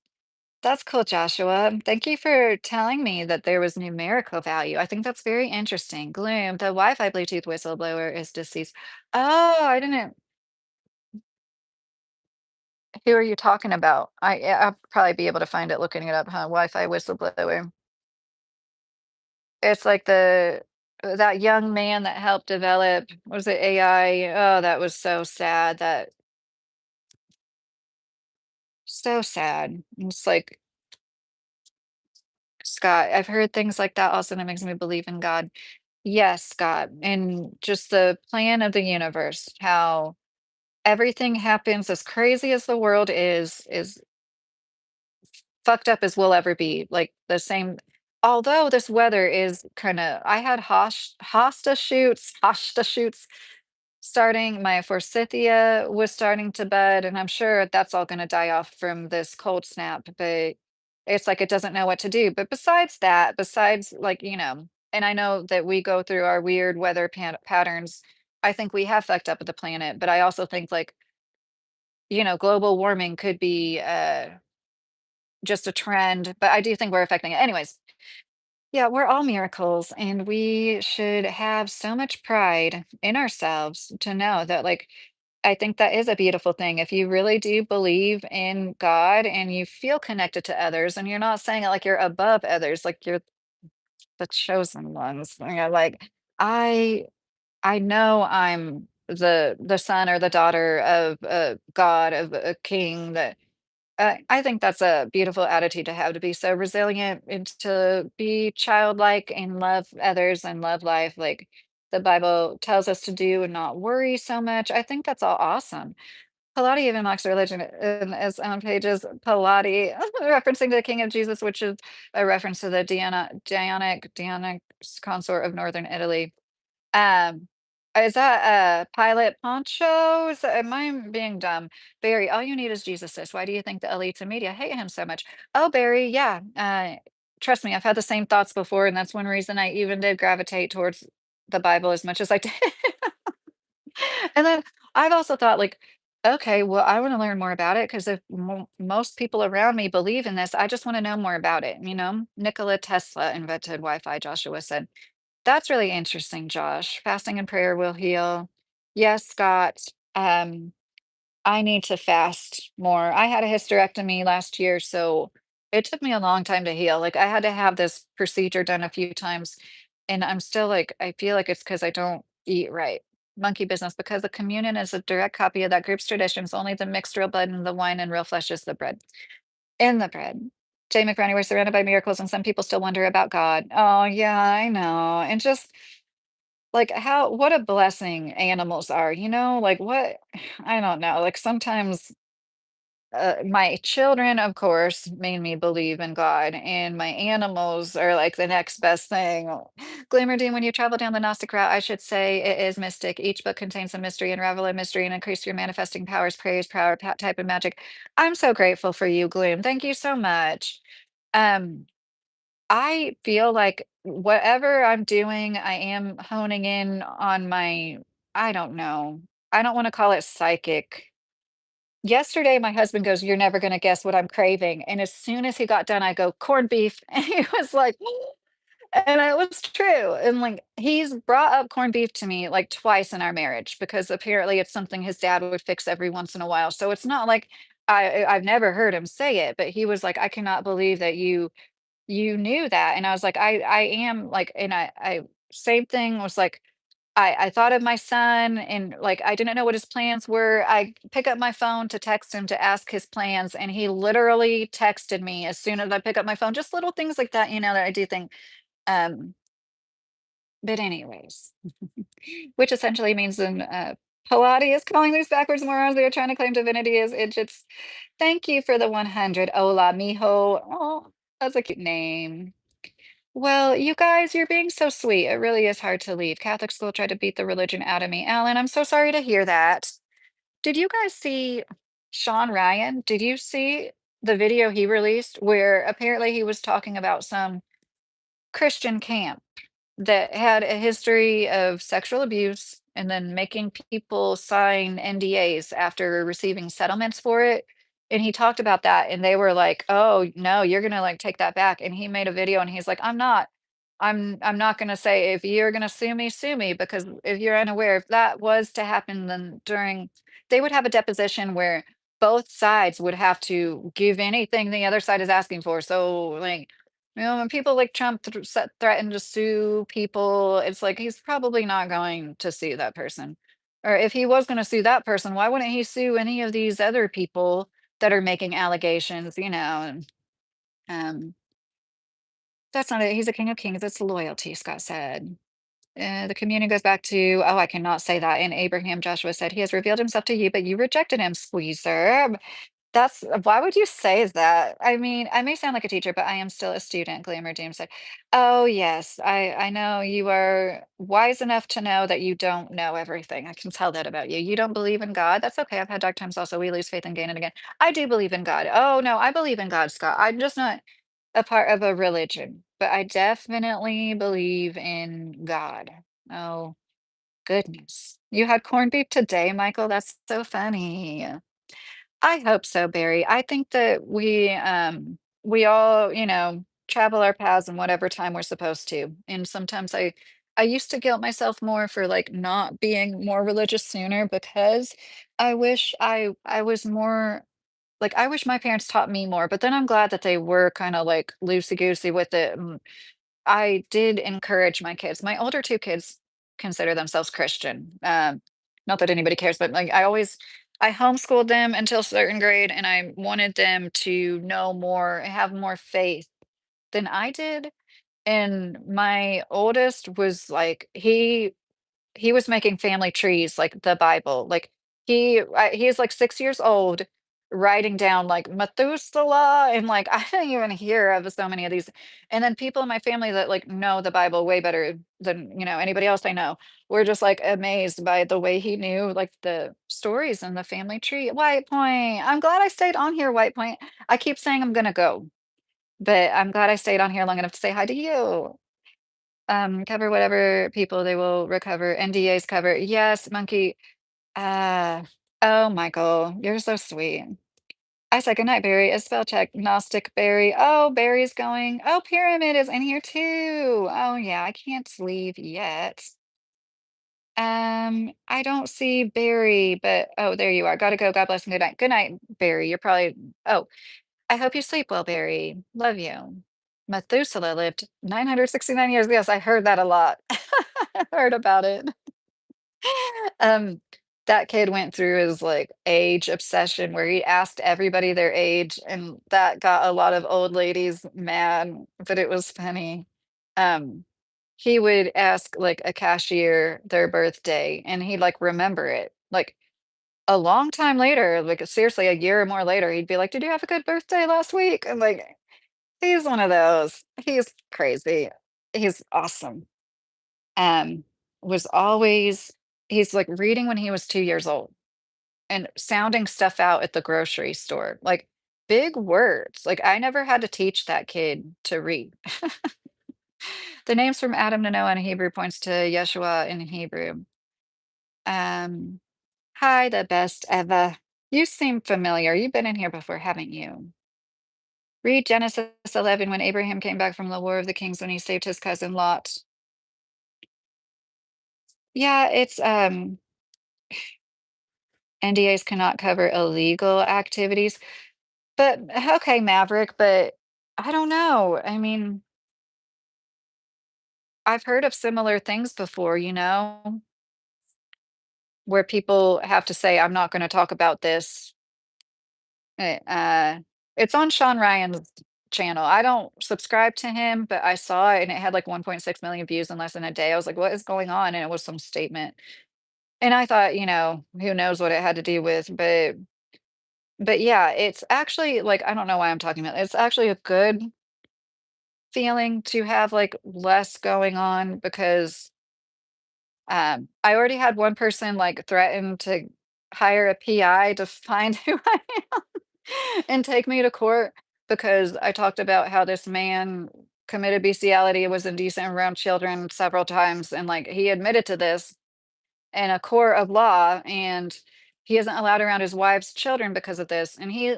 That's cool, Joshua. Thank you for telling me that there was numerical value. I think that's very interesting. Gloom, the Wi-Fi Bluetooth whistleblower is deceased. Oh, I didn't. Who are you talking about? I'll probably be able to find it looking it up, huh? Wi-Fi whistleblower. It's like that young man that helped develop, what was it, AI? Oh, that was so sad. That so sad. It's like, Scott, I've heard things like that also, that makes me believe in God. Yes, Scott, and just the plan of the universe, how everything happens as crazy as the world is fucked up as we'll ever be. Like the same although this weather is kinda I had hosta shoots starting, my forsythia was starting to bud, and I'm sure that's all gonna die off from this cold snap, but it's like it doesn't know what to do. But besides that, besides like, and I know that we go through our weird weather patterns. I think we have fucked up with the planet, but I also think like, global warming could be just a trend, but I do think we're affecting it. Anyways, yeah, we're all miracles, and we should have so much pride in ourselves to know that, like, I think that is a beautiful thing. If you really do believe in God and you feel connected to others, and you're not saying it like you're above others, like you're the chosen ones. Like I, I know I'm the son or the daughter of a God, of a king that I think that's a beautiful attitude to have, to be so resilient and to be childlike and love others and love life like the Bible tells us to do and not worry so much. I think that's all awesome. Pilates even mocks religion in its own pages. Pilates, referencing to the King of Jesus, which is a reference to the Dianic consort of northern Italy. Um, is that, Pilot Poncho? Am I being dumb? Barry, all you need is Jesus Sis. Why do you think the elites and media hate him so much? Oh, Barry, yeah, trust me, I've had the same thoughts before, and that's one reason I even did gravitate towards the Bible as much as I did. And then I've also thought, like, Okay, well, I want to learn more about it because if most people around me believe in this, I just want to know more about it. Nikola Tesla invented Wi-Fi, Joshua said. That's really interesting, Josh. Fasting and prayer will heal. Yes, Scott. Um, I need to fast more. I had a hysterectomy last year, so it took me a long time to heal. Like I had to have this procedure done a few times, and I'm still like, I feel like it's because I don't eat right. Monkey business, because the communion is a direct copy of that group's traditions. Only the mixed real blood and the wine and real flesh is the bread. In the bread. Jay McBrownie, we're surrounded by miracles, and some people still wonder about God. Oh, yeah, I know. And just like how, what a blessing animals are, like what, I don't know. Like sometimes my children, of course, made me believe in God, and my animals are like the next best thing. Glamordean, when you travel down the Gnostic route, I should say it is mystic. Each book contains a mystery. Unravel a mystery and increase your manifesting powers, praise, power, type of magic. I'm so grateful for you, Gloom. Thank you so much. Um, I feel like whatever I'm doing, I am honing in on my, I don't know. I don't want to call it psychic. Yesterday, my husband goes, "You're never gonna guess what I'm craving." And as soon as he got done, I go, "Corned beef." And he was like, and it was true. And like he's brought up corned beef to me like twice in our marriage because apparently it's something his dad would fix every once in a while. So it's not like I've never heard him say it, but he was like, "I cannot believe that you knew that." And I was like, I am like, and I same thing was like I thought of my son and, like, I didn't know what his plans were. I pick up my phone to text him to ask his plans, and he literally texted me as soon as I pick up my phone, just little things like that, that I do think, um, but anyways, which essentially means in, Pilates calling these backwards morons they are trying to claim divinity is it just thank you for the 100. Hola, mijo. Oh, that's a cute name. Well, you guys, you're being so sweet. It really is hard to leave. Catholic school tried to beat the religion out of me. Alan, I'm so sorry to hear that. Did you guys see Sean Ryan? Did you see the video he released where apparently he was talking about some Christian camp that had a history of sexual abuse and then making people sign NDAs after receiving settlements for it. And he talked about that and they were like, "Oh, no, you're going to like take that back." And he made a video and he's like, I'm not going to say if you're going to sue me because if you're unaware if that was to happen then during they would have a deposition where both sides would have to give anything the other side is asking for. So like when people like Trump threaten to sue people, it's like he's probably not going to sue that person. Or if he was going to sue that person, why wouldn't he sue any of these other people that are making allegations? And um, that's not it. He's a king of kings. It's loyalty, Scott said. The communion goes back to, oh, I cannot say that. And Abraham, Joshua said, he has revealed himself to you, but you rejected him, squeezer. That's why would you say that? I mean, I may sound like a teacher, but I am still a student, Glamour Doom said. Oh, yes, I know you are wise enough to know that you don't know everything. I can tell that about you. You don't believe in God. That's okay. I've had dark times also. We lose faith and gain it again. I do believe in God. Oh, no, I believe in God, Scott. I'm just not a part of a religion, but I definitely believe in God. Oh, goodness. You had corned beef today, Michael? That's so funny. I hope so, Barry. I think that we all, travel our paths in whatever time we're supposed to. And sometimes I used to guilt myself more for like not being more religious sooner because I wish I was more like I wish my parents taught me more, but then I'm glad that they were kind of like loosey goosey with it. I did encourage my kids. My older two kids consider themselves Christian. Not that anybody cares, but like I homeschooled them until certain grade, and I wanted them to know more, have more faith than I did. And my oldest was like he was making family trees, like the Bible, like, he is, like, 6 years old, writing down, like, Methuselah, and, like, I didn't even hear of so many of these, and then people in my family that, like, know the Bible way better than, anybody else I know, were just, like, amazed by the way he knew, like, the stories in the family tree. White Point, I'm glad I stayed on here, White Point. I keep saying I'm gonna go, but I'm glad I stayed on here long enough to say hi to you. Cover whatever people they will recover. NDAs cover. Yes, monkey. Oh, Michael, you're so sweet. I said goodnight, Barry. Is spell check. Gnostic Barry. Oh, Barry's going. Oh, Pyramid is in here too. Oh, yeah, I can't leave yet. I don't see Barry, but oh, there you are. Gotta go. God bless and good night. Good night, Barry. You're probably. Oh, I hope you sleep well, Barry. Love you. Methuselah lived 969 years. Yes, I heard that a lot. I heard about it. Um, that kid went through his like age obsession where he asked everybody their age, and that got a lot of old ladies mad, but it was funny. Um, he would ask like a cashier their birthday and he'd like remember it. Like a long time later, like seriously, a year or more later, he'd be like, "Did you have a good birthday last week?" And like, he's one of those. He's crazy. He's awesome. Um, was always he's like reading when he was 2 years old and sounding stuff out at the grocery store. Like big words. Like I never had to teach that kid to read. The names from Adam to Noah in Hebrew points to Yeshua in Hebrew. Um, Hi, the best ever. You seem familiar. You've been in here before, haven't you? Read Genesis 11 when Abraham came back from the War of the Kings when he saved his cousin Lot. Yeah, it's NDAs cannot cover illegal activities. But okay, Maverick, but I don't know. I mean, I've heard of similar things before, where people have to say, I'm not going to talk about this. Eh, it's on Sean Ryan's channel. I don't subscribe to him, but I saw it and it had like 1.6 million views in less than a day. I was like, what is going on? And it was some statement. And I thought, who knows what it had to do with, but yeah, it's actually like I don't know why I'm talking about it. It's actually a good feeling to have like less going on because I already had one person like threaten to hire a PI to find who I am and take me to court because I talked about how this man committed bestiality, was indecent around children several times, and like he admitted to this in a court of law, and he isn't allowed around his wife's children because of this. And he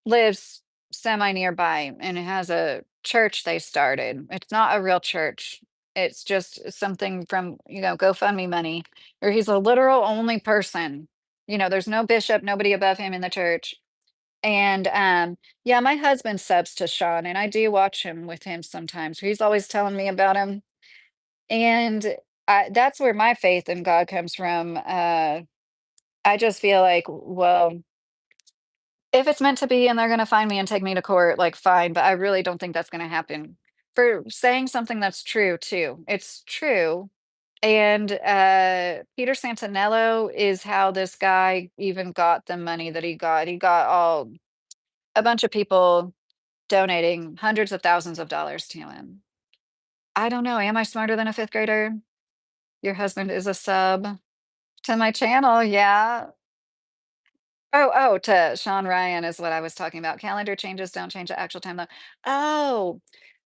lives semi nearby and it has a church they started. It's not a real church. It's just something from, GoFundMe money, or he's a literal only person. There's no bishop, nobody above him in the church. And yeah, my husband subs to Sean and I do watch him with him sometimes. He's always telling me about him. And that's where my faith in God comes from. I just feel like, well, if it's meant to be and they're gonna find me and take me to court, like, fine, but I really don't think that's gonna happen. For saying something that's true too. It's true, and, Peter Santanello is how this guy even got the money that he got. He got all a bunch of people donating hundreds of thousands of dollars to him. I don't know, am I smarter than a 5th grader? Your husband is a sub to my channel, yeah. Oh, to Sean Ryan is what I was talking about. Calendar changes don't change the actual time though. Oh,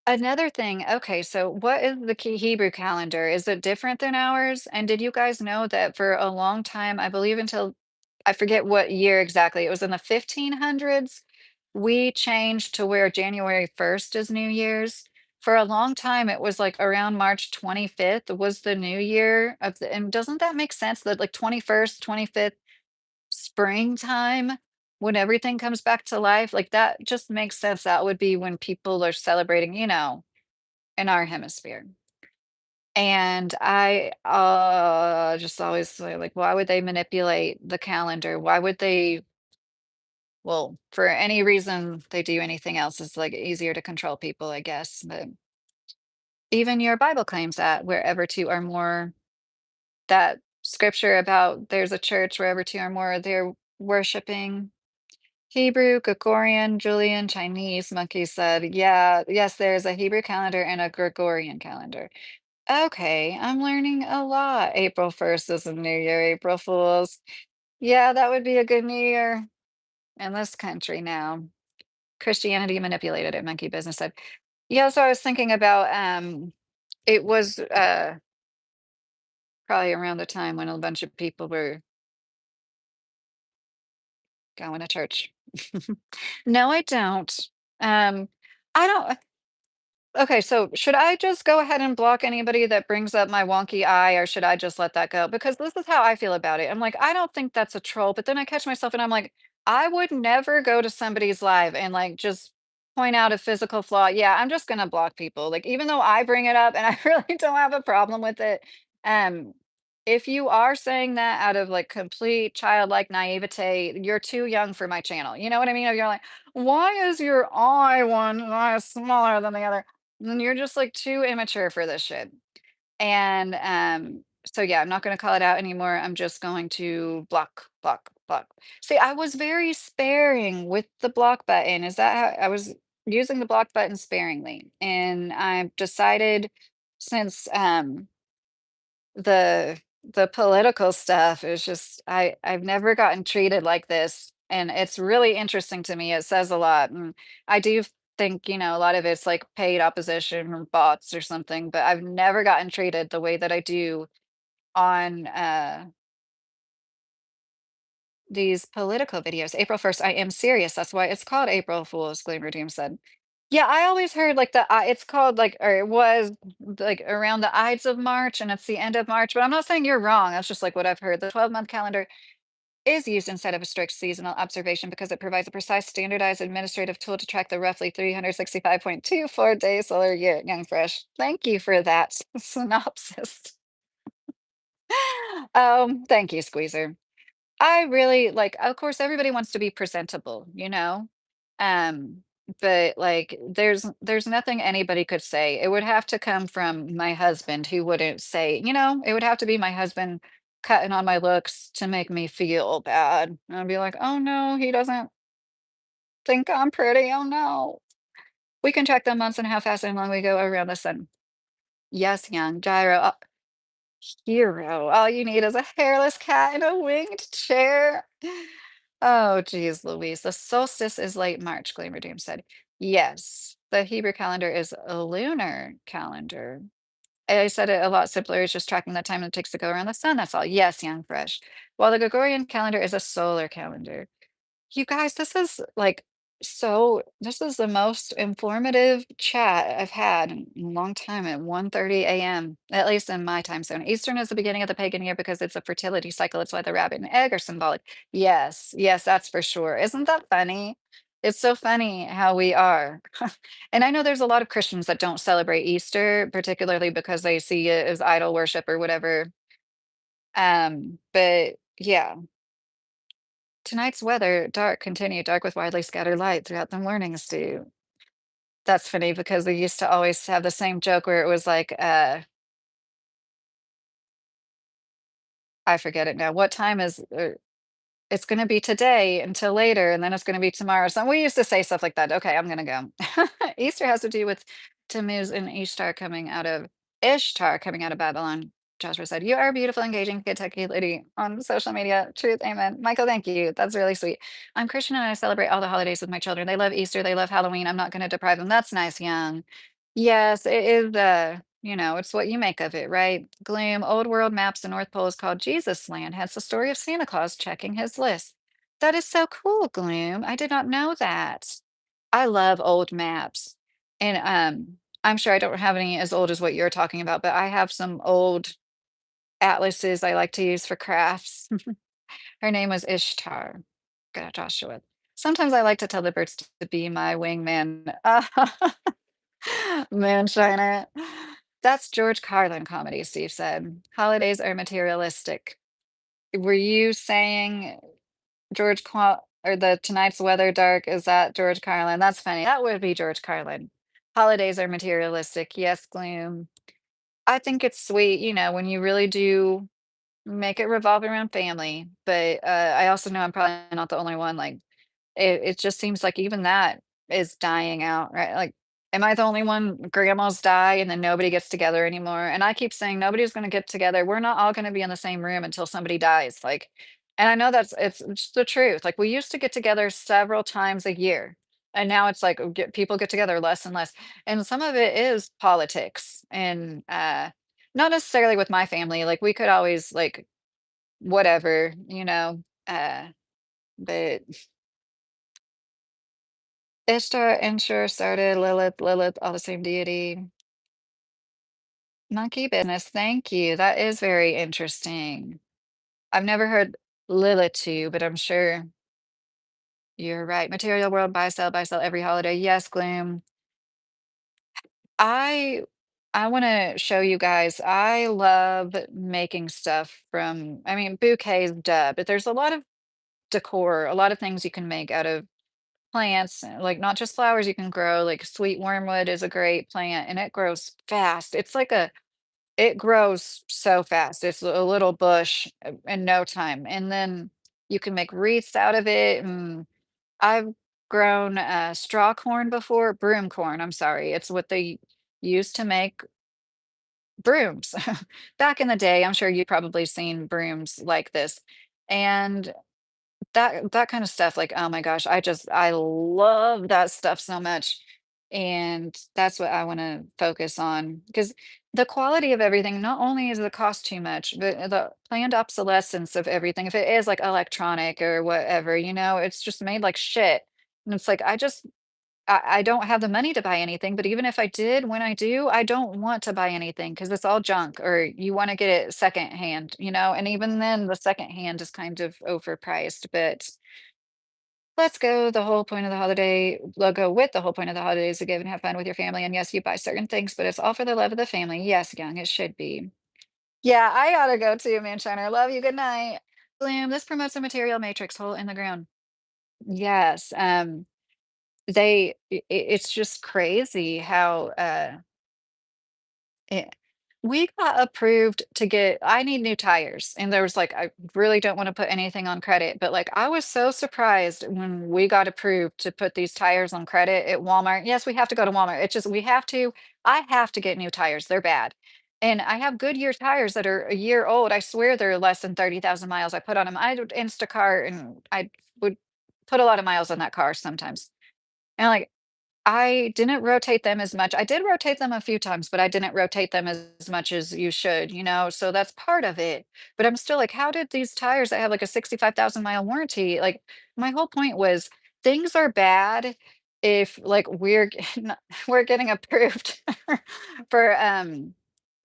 another thing. Okay, so what is the key Hebrew calendar? Is it different than ours? And did you guys know that for a long time, I believe until I forget what year exactly, it was in the 1500s, we changed to where January 1st is New Year's. For a long time, it was like around March 25th was the new year of and doesn't that make sense that like 21st, 25th springtime, when everything comes back to life, like, that just makes sense. That would be when people are celebrating, in our hemisphere. And I, just always say, like, why would they manipulate the calendar? Why would they well, for any reason they do anything else, it's, like, easier to control people, I guess, but even your Bible claims that wherever 2 are more that scripture about there's a church wherever 2 or more, they're worshiping Hebrew, Gregorian, Julian, Chinese, Monkey said. Yeah, yes, there's a Hebrew calendar and a Gregorian calendar. Okay, I'm learning a lot. April 1st is a new year, April Fools. Yeah, that would be a good new year in this country now. Christianity manipulated it, Monkey Business said. Yeah, so I was thinking about it was probably around the time when a bunch of people were Going to church. No, I don't. Um, I don't Okay, so should I just go ahead and block anybody that brings up my wonky eye, or should I just let that go? Because this is how I feel about it. I'm like, I don't think that's a troll, but then I catch myself and I'm like, I would never go to somebody's live and like just point out a physical flaw. Yeah, I'm just gonna block people. Like, even though I bring it up and I really don't have a problem with it. Um, if you are saying that out of like complete childlike naivete, you're too young for my channel. You know what I mean? If you're like, why is your eye one eye smaller than the other? Then you're just, like, too immature for this shit. And, so yeah, I'm not gonna call it out anymore. I'm just going to block, block, block. See, I was very sparing with the block button. Is that how I was using the block button sparingly? And I've decided since, the the political stuff is just I've never gotten treated like this, and it's really interesting to me. It says a lot, and I do think, a lot of it's like paid opposition or bots or something, but I've never gotten treated the way that I do on these political videos. April 1st, I am serious. That's why it's called April Fool's, Gleam Redeem said. Yeah, I always heard like it's called like, or it was like around the Ides of March and it's the end of March, but I'm not saying you're wrong. That's just like what I've heard. The 12-month calendar is used instead of a strict seasonal observation because it provides a precise, standardized administrative tool to track the roughly 365.24 day solar year. Young Fresh. Thank you for that synopsis. Thank you, Squeezer. I really like, of course, everybody wants to be presentable, you know? Um, but like there's nothing anybody could say. It would have to come from my husband who wouldn't say, it would have to be my husband cutting on my looks to make me feel bad. And I'd be like, oh no, he doesn't think I'm pretty. Oh no. We can track the months and how fast and long we go around the sun. Yes, young gyro. Hero. All you need is a hairless cat in a winged chair. Oh, geez, Louise. The solstice is late March, Gleamer Doom said. Yes, the Hebrew calendar is a lunar calendar. I said it a lot simpler. It's just tracking the time it takes to go around the sun. That's all. Yes, young fresh. While the Gregorian calendar is a solar calendar. You guys, this is the most informative chat I've had in a long time at 1:30 AM, at least in my time zone. Eastern is the beginning of the pagan year because it's a fertility cycle. It's why the rabbit and egg are symbolic. Yes, yes, that's for sure. Isn't that funny? It's so funny how we are. And I know there's a lot of Christians that don't celebrate Easter, particularly because they see it as idol worship or whatever. But yeah. Tonight's weather, dark, continue dark with widely scattered light throughout the morning, Stu. That's funny because we used to always have the same joke where it was like, I forget it now. What time is it's gonna be today until later, and then it's gonna be tomorrow. So we used to say stuff like that. Okay, I'm gonna go. Easter has to do with Tammuz and Ishtar coming out of Babylon. Joshua said, "You are a beautiful, engaging Kentucky lady on social media. Truth, amen." Michael, thank you. That's really sweet. I'm Christian and I celebrate all the holidays with my children. They love Easter. They love Halloween. I'm not going to deprive them. That's nice, young. Yes, it is. It's what you make of it, right? Gloom, old world maps, the North Pole is called Jesus Land, has the story of Santa Claus checking his list. That is so cool, Gloom. I did not know that. I love old maps. And I'm sure I don't have any as old as what you're talking about, but I have some old atlases I like to use for crafts. Her name was Ishtar. Got Joshua. Sometimes I like to tell the birds to be my wingman. Moonshiner. That's George Carlin comedy, Steve said. Holidays are materialistic. Were you saying or the Tonight's Weather Dark? Is that George Carlin? That's funny. That would be George Carlin. Holidays are materialistic. Yes, gloom. I think it's sweet, when you really do make it revolve around family. But I also know I'm probably not the only one. Like, it just seems like even that is dying out, right? Like, am I the only one grandmas die and then nobody gets together anymore? And I keep saying nobody's gonna get together. We're not all gonna be in the same room until somebody dies. Like, and I know it's just the truth. Like, we used to get together several times a year. And now it's like people get together less and less. And some of it is politics and not necessarily with my family. Like we could always like whatever, but Ishtar, Ensure, started, Lilith, Lilith, all the same deity. Monkey business, thank you. That is very interesting. I've never heard Lilitu, but I'm sure you're right. Material world, buy, sell every holiday. Yes, Gloom. I I wanna show you guys, I love making stuff from I mean, bouquets, duh, but there's a lot of decor, a lot of things you can make out of plants, like, not just flowers you can grow, like, sweet wormwood is a great plant, and it grows fast. It's like a it grows so fast. It's a little bush in no time, and then you can make wreaths out of it, and I've grown, straw corn before broom corn, I'm sorry, it's what they used to make brooms. Back in the day, I'm sure you've probably seen brooms like this, and that kind of stuff, like, oh my gosh, I love that stuff so much, and that's what I wanna focus on because the quality of everything, not only is the cost too much, but the planned obsolescence of everything, if it is, like, electronic or whatever, it's just made like shit, and it's like, I don't have the money to buy anything, but even if I did, when I do, I don't want to buy anything because it's all junk or you wanna get it secondhand, and even then, the secondhand is kind of overpriced, but let's go the whole point of the holiday we'll go with the whole point of the holidays to give and have fun with your family, and yes, you buy certain things, but it's all for the love of the family. Yes, Young, it should be. Yeah, I gotta go too, Moonshiner. Love you, good night. Bloom, this promotes a material matrix hole in the ground. Yes, it's just crazy how, Eh, we got approved to get I need new tires, and there was, like I really don't wanna put anything on credit, but, like, I was so surprised when we got approved to put these tires on credit at Walmart. Yes, we have to go to Walmart. It's just we have to I have to get new tires, they're bad. And I have Goodyear tires that are a year old. I swear they're less than 30,000 miles I put on them. I would Instacart, and I would put a lot of miles on that car sometimes. And, like, I didn't rotate them as much. I did rotate them a few times, but I didn't rotate them as much as you should, so that's part of it. But I'm still like, how did these tires that have like a 65,000 mile warranty? Like, my whole point was things are bad if like we're getting approved for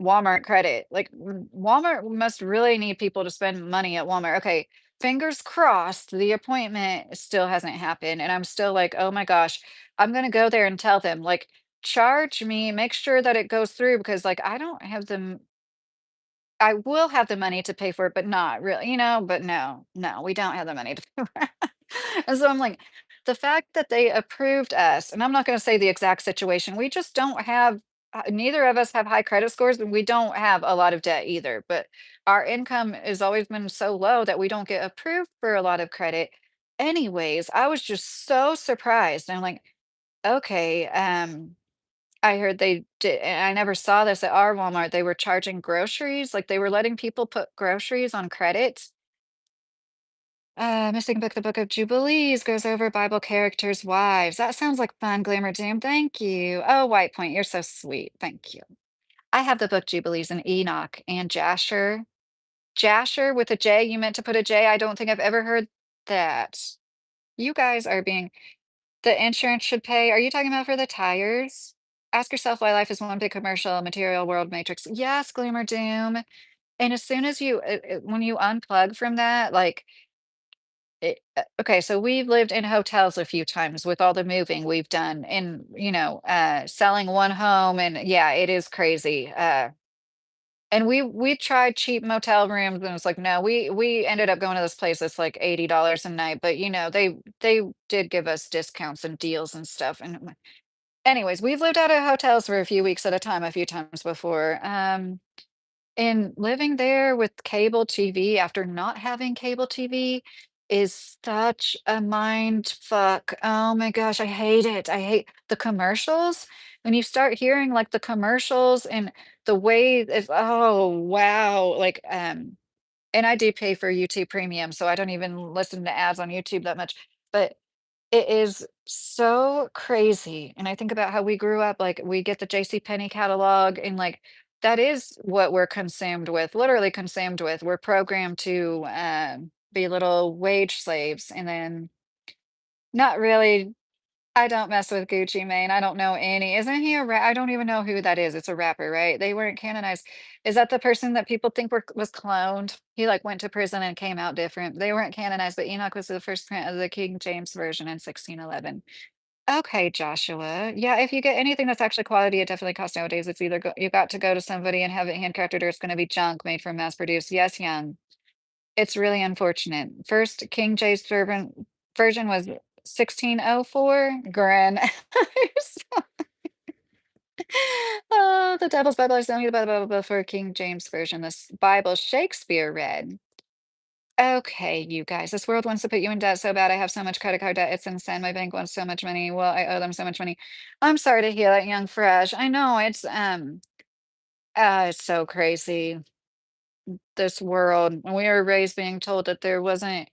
Walmart credit. Like Walmart must really need people to spend money at Walmart. Okay, fingers crossed the appointment still hasn't happened. And I'm still like, oh my gosh, I'm gonna go there and tell them, like, "Charge me, make sure that it goes through," because, like, I don't have the m I will have the money to pay for it, but not really, but no, no, we don't have the money to pay for it. And so I'm like, the fact that they approved us, and I'm not gonna say the exact situation, we just don't have neither of us have high credit scores, and we don't have a lot of debt either, but our income has always been so low that we don't get approved for a lot of credit. Anyways, I was just so surprised, and I'm like, okay, I heard they did and I never saw this at our Walmart, they were charging groceries, like, they were letting people put groceries on credit. Missing book, the Book of Jubilees goes over Bible characters' wives. That sounds like fun, Glamour Doom, thank you. Oh, White Point, you're so sweet, thank you. I have the book Jubilees and Enoch and Jasher. Jasher with a J, you meant to put a J? I don't think I've ever heard that. You guys are being the insurance should pay. Are you talking about for the tires? Ask yourself why life is one big commercial material world matrix. Yes, Gloom or Doom. And as soon as when you unplug from that, like, okay, so we've lived in hotels a few times with all the moving we've done and, selling one home. And yeah, it is crazy. And we tried cheap motel rooms and it's like, no, we ended up going to this place that's like $80 a night, but they did give us discounts and deals and stuff. And anyways, we've lived out of hotels for a few weeks at a time a few times before. And living there with cable TV after not having cable TV is such a mind fuck. Oh my gosh, I hate it. I hate the commercials. When you start hearing like the commercials and the way it's oh wow. And I do pay for YouTube Premium, so I don't even listen to ads on YouTube that much. But it is so crazy, and I think about how we grew up, like, we get the JCPenney catalog, and, like, that is what we're consumed with, literally consumed with. We're programmed to, be little wage slaves, and then not really. I don't mess with Gucci Mane, I don't know any. Isn't he a I don't even know who that is, it's a rapper, right? They weren't canonized. Is that the person that people think was cloned? He, like, went to prison and came out different. They weren't canonized, but Enoch was the first print of the King James Version in 1611. Okay, Joshua. Yeah, if you get anything that's actually quality, it definitely costs nowadays. It's either you got to go to somebody and have it handcrafted, or it's gonna be junk made from mass produced. Yes, young. It's really unfortunate. First King James version was 1604. Grin. Oh, the Devil's Bible is only the Bible for King James Version. This Bible Shakespeare read. Okay, you guys, this world wants to put you in debt so bad. I have so much credit card debt. It's insane. My bank wants so much money. Well, I owe them so much money. I'm sorry to hear that, young fresh. I know it's so crazy. This world. When we were raised being told that there wasn't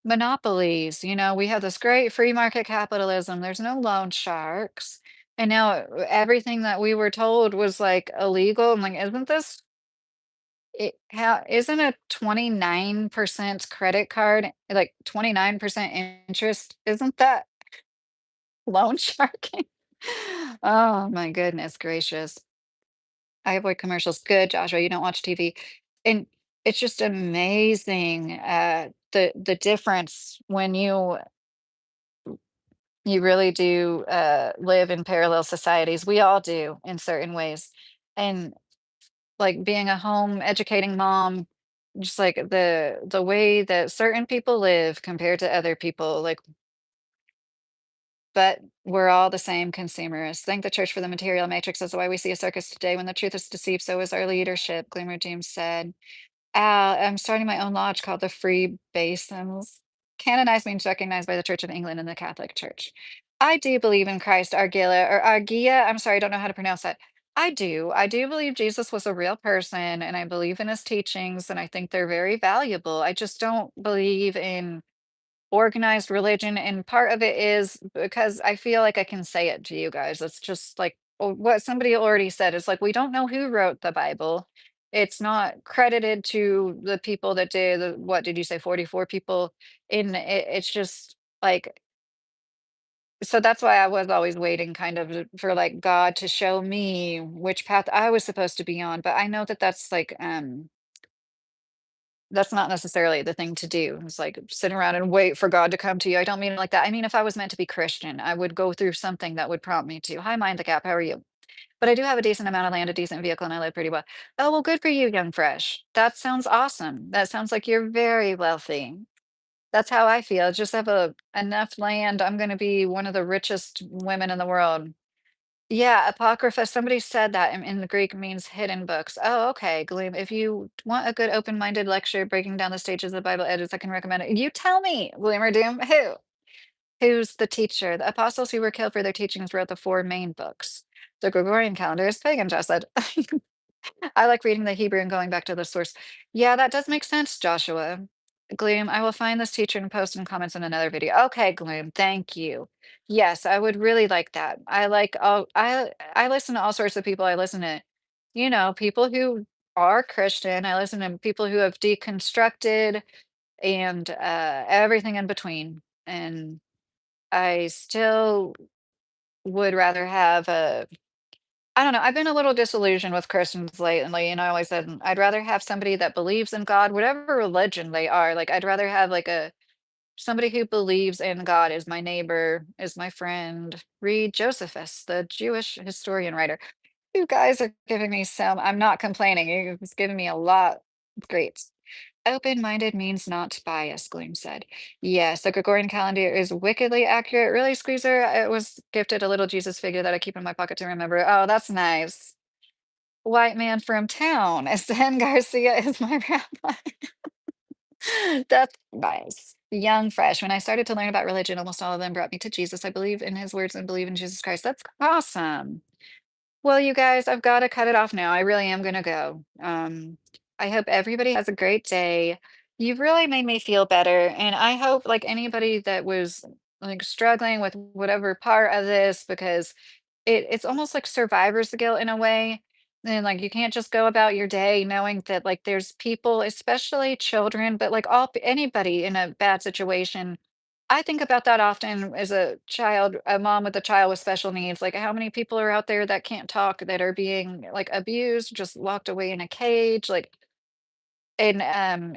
monopolies, we have this great free market capitalism. There's no loan sharks. And now everything that we were told was like illegal. I'm like, isn't this how isn't a 29% credit card like 29% interest? Isn't that loan sharking? Oh my goodness gracious. I avoid commercials. Good, Joshua. You don't watch TV. And it's just amazing the difference when you really do live in parallel societies. We all do in certain ways. And like being a home educating mom, just like the way that certain people live compared to other people, like but we're all the same consumerists. Thank the church for the material matrix. That's why we see a circus today. When the truth is deceived, so is our leadership, Glimmer James said. I'm starting my own lodge called the Freemasons. Canonized means recognized by the Church of England and the Catholic Church. I do believe in Christ Argila or Argia. I'm sorry, I don't know how to pronounce that. I do. I do believe Jesus was a real person, and I believe in his teachings, and I think they're very valuable. I just don't believe in organized religion, and part of it is because I feel like I can say it to you guys. It's just like what somebody already said. It's like we don't know who wrote the Bible. It's not credited to the people that did what did you say, 44 people? In it, it's just like so that's why I was always waiting kind of for like God to show me which path I was supposed to be on. But I know that that's not necessarily the thing to do. It's like sit around and wait for God to come to you. I don't mean it like that. I mean, if I was meant to be Christian, I would go through something that would prompt me to. Hi, Mind the Gap. How are you? But I do have a decent amount of land, a decent vehicle, and I live pretty well. Oh, well, good for you, young fresh. That sounds awesome. That sounds like you're very wealthy. That's how I feel. Just have enough land. I'm going to be one of the richest women in the world. Yeah, apocrypha, somebody said that in the Greek means hidden books. Oh, okay, Gleam. If you want a good open-minded lecture breaking down the stages of the Bible edits, I can recommend it. You tell me, Gleamer Doom, who? Who's the teacher? The apostles who were killed for their teachings wrote the four main books. The Gregorian calendar is pagan, Josh said. I like reading the Hebrew and going back to the source. Yeah, that does make sense, Joshua. Gloom, I will find this teacher and post in comments in another video. Okay, Gloom, thank you. Yes, I would really like that. I listen to all sorts of people. I listen to, people who are Christian. I listen to people who have deconstructed and everything in between. And I still would rather have a I don't know. I've been a little disillusioned with Christians lately, and I always said I'd rather have somebody that believes in God, whatever religion they are. Like I'd rather have like a somebody who believes in God is my neighbor, is my friend. Read Josephus, the Jewish historian writer. You guys are giving me some. I'm not complaining. You're just giving me a lot. Great. Open-minded means not biased, Gloom said. Yes, the Gregorian calendar is wickedly accurate. Really, Squeezer? I was gifted a little Jesus figure that I keep in my pocket to remember. Oh, that's nice. White man from town. Zen Garcia is my rabbi. That's nice. Young, fresh. When I started to learn about religion, almost all of them brought me to Jesus. I believe in his words and believe in Jesus Christ. That's awesome. Well, you guys, I've got to cut it off now. I really am going to go. I hope everybody has a great day. You've really made me feel better. And I hope, like anybody that was like struggling with whatever part of this, because it's almost like survivor's guilt in a way. And, like, you can't just go about your day knowing that, like, there's people, especially children, but, like, anybody in a bad situation. I think about that often as a child, a mom with a child with special needs, like, how many people are out there that can't talk, that are being, like, abused, just locked away in a cage, like, and,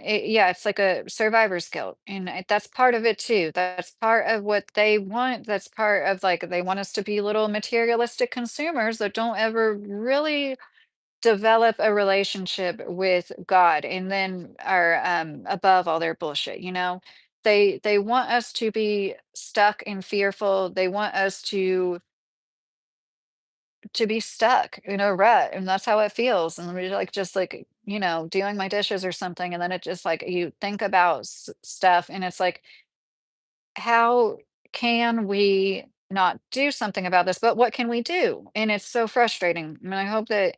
yeah, it's like a survivor's guilt, and that's part of it too. That's part of what they want. That's part of, like, they want us to be little materialistic consumers that don't ever really develop a relationship with God and then are above all their bullshit, you know? They want us to be stuck and fearful. They want us to be stuck in a rut, and that's how it feels. And we're like just like, doing my dishes or something, and then it just like you think about stuff and it's like, how can we not do something about this? But what can we do? And it's so frustrating. And I hope that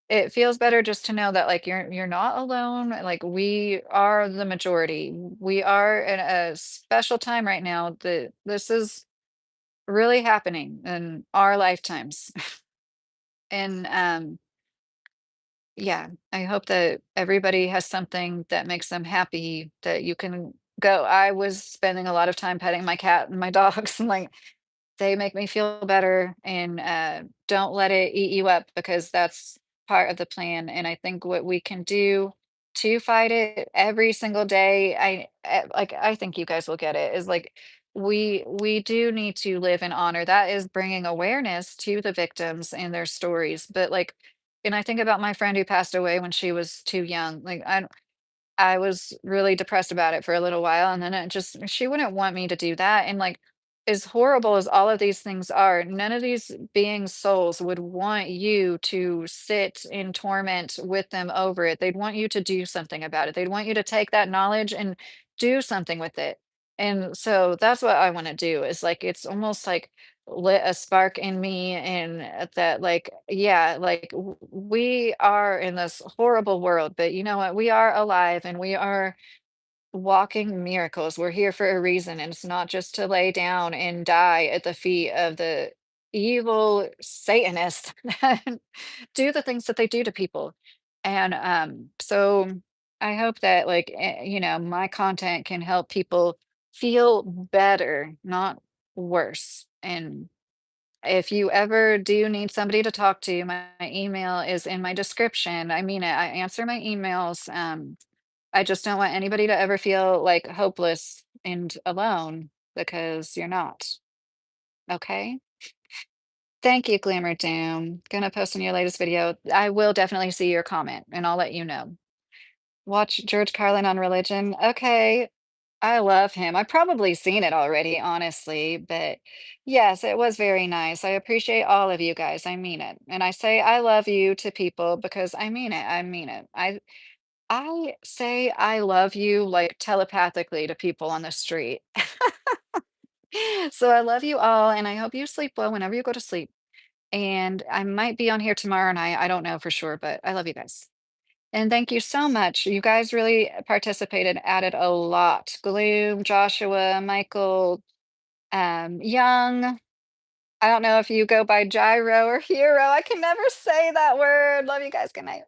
it feels better just to know that, like, you're not alone, like, we are the majority. We are in a special time right now that this is really happening in our lifetimes. And, yeah, I hope that everybody has something that makes them happy that you can go. I was spending a lot of time petting my cat and my dogs, and, like, they make me feel better, and, don't let it eat you up because that's part of the plan, and I think what we can do to fight it every single day, I think you guys will get it, is, like, we do need to live in honor. That is bringing awareness to the victims and their stories, but, like, and I think about my friend who passed away when she was too young, like, I was really depressed about it for a little while, and then it just she wouldn't want me to do that, and, like, as horrible as all of these things are, none of these beings' souls would want you to sit in torment with them over it. They'd want you to do something about it. They'd want you to take that knowledge and do something with it. And so that's what I wanna do, is, like, it's almost like lit a spark in me, and that, like, yeah, like, we are in this horrible world, but you know what? We are alive and we are walking miracles. We're here for a reason, and it's not just to lay down and die at the feet of the evil Satanists that do the things that they do to people. And so I hope that, like, my content can help people feel better, not worse. And if you ever do need somebody to talk to, my email is in my description. I mean it. I answer my emails. I just don't want anybody to ever feel like hopeless and alone, because you're not. Okay? Thank you, Glamour Doom. Gonna post in your latest video. I will definitely see your comment and I'll let you know. Watch George Carlin on religion. Okay. I love him. I've probably seen it already, honestly, but yes, it was very nice. I appreciate all of you guys. I mean it. And I say I love you to people because I mean it. I mean it. I say I love you like telepathically to people on the street. So I love you all, and I hope you sleep well whenever you go to sleep. And I might be on here tomorrow night. I don't know for sure, but I love you guys. And thank you so much. You guys really participated, added a lot. Gloom, Joshua, Michael, Young. I don't know if you go by Gyro or Hero. I can never say that word. Love you guys. Good night.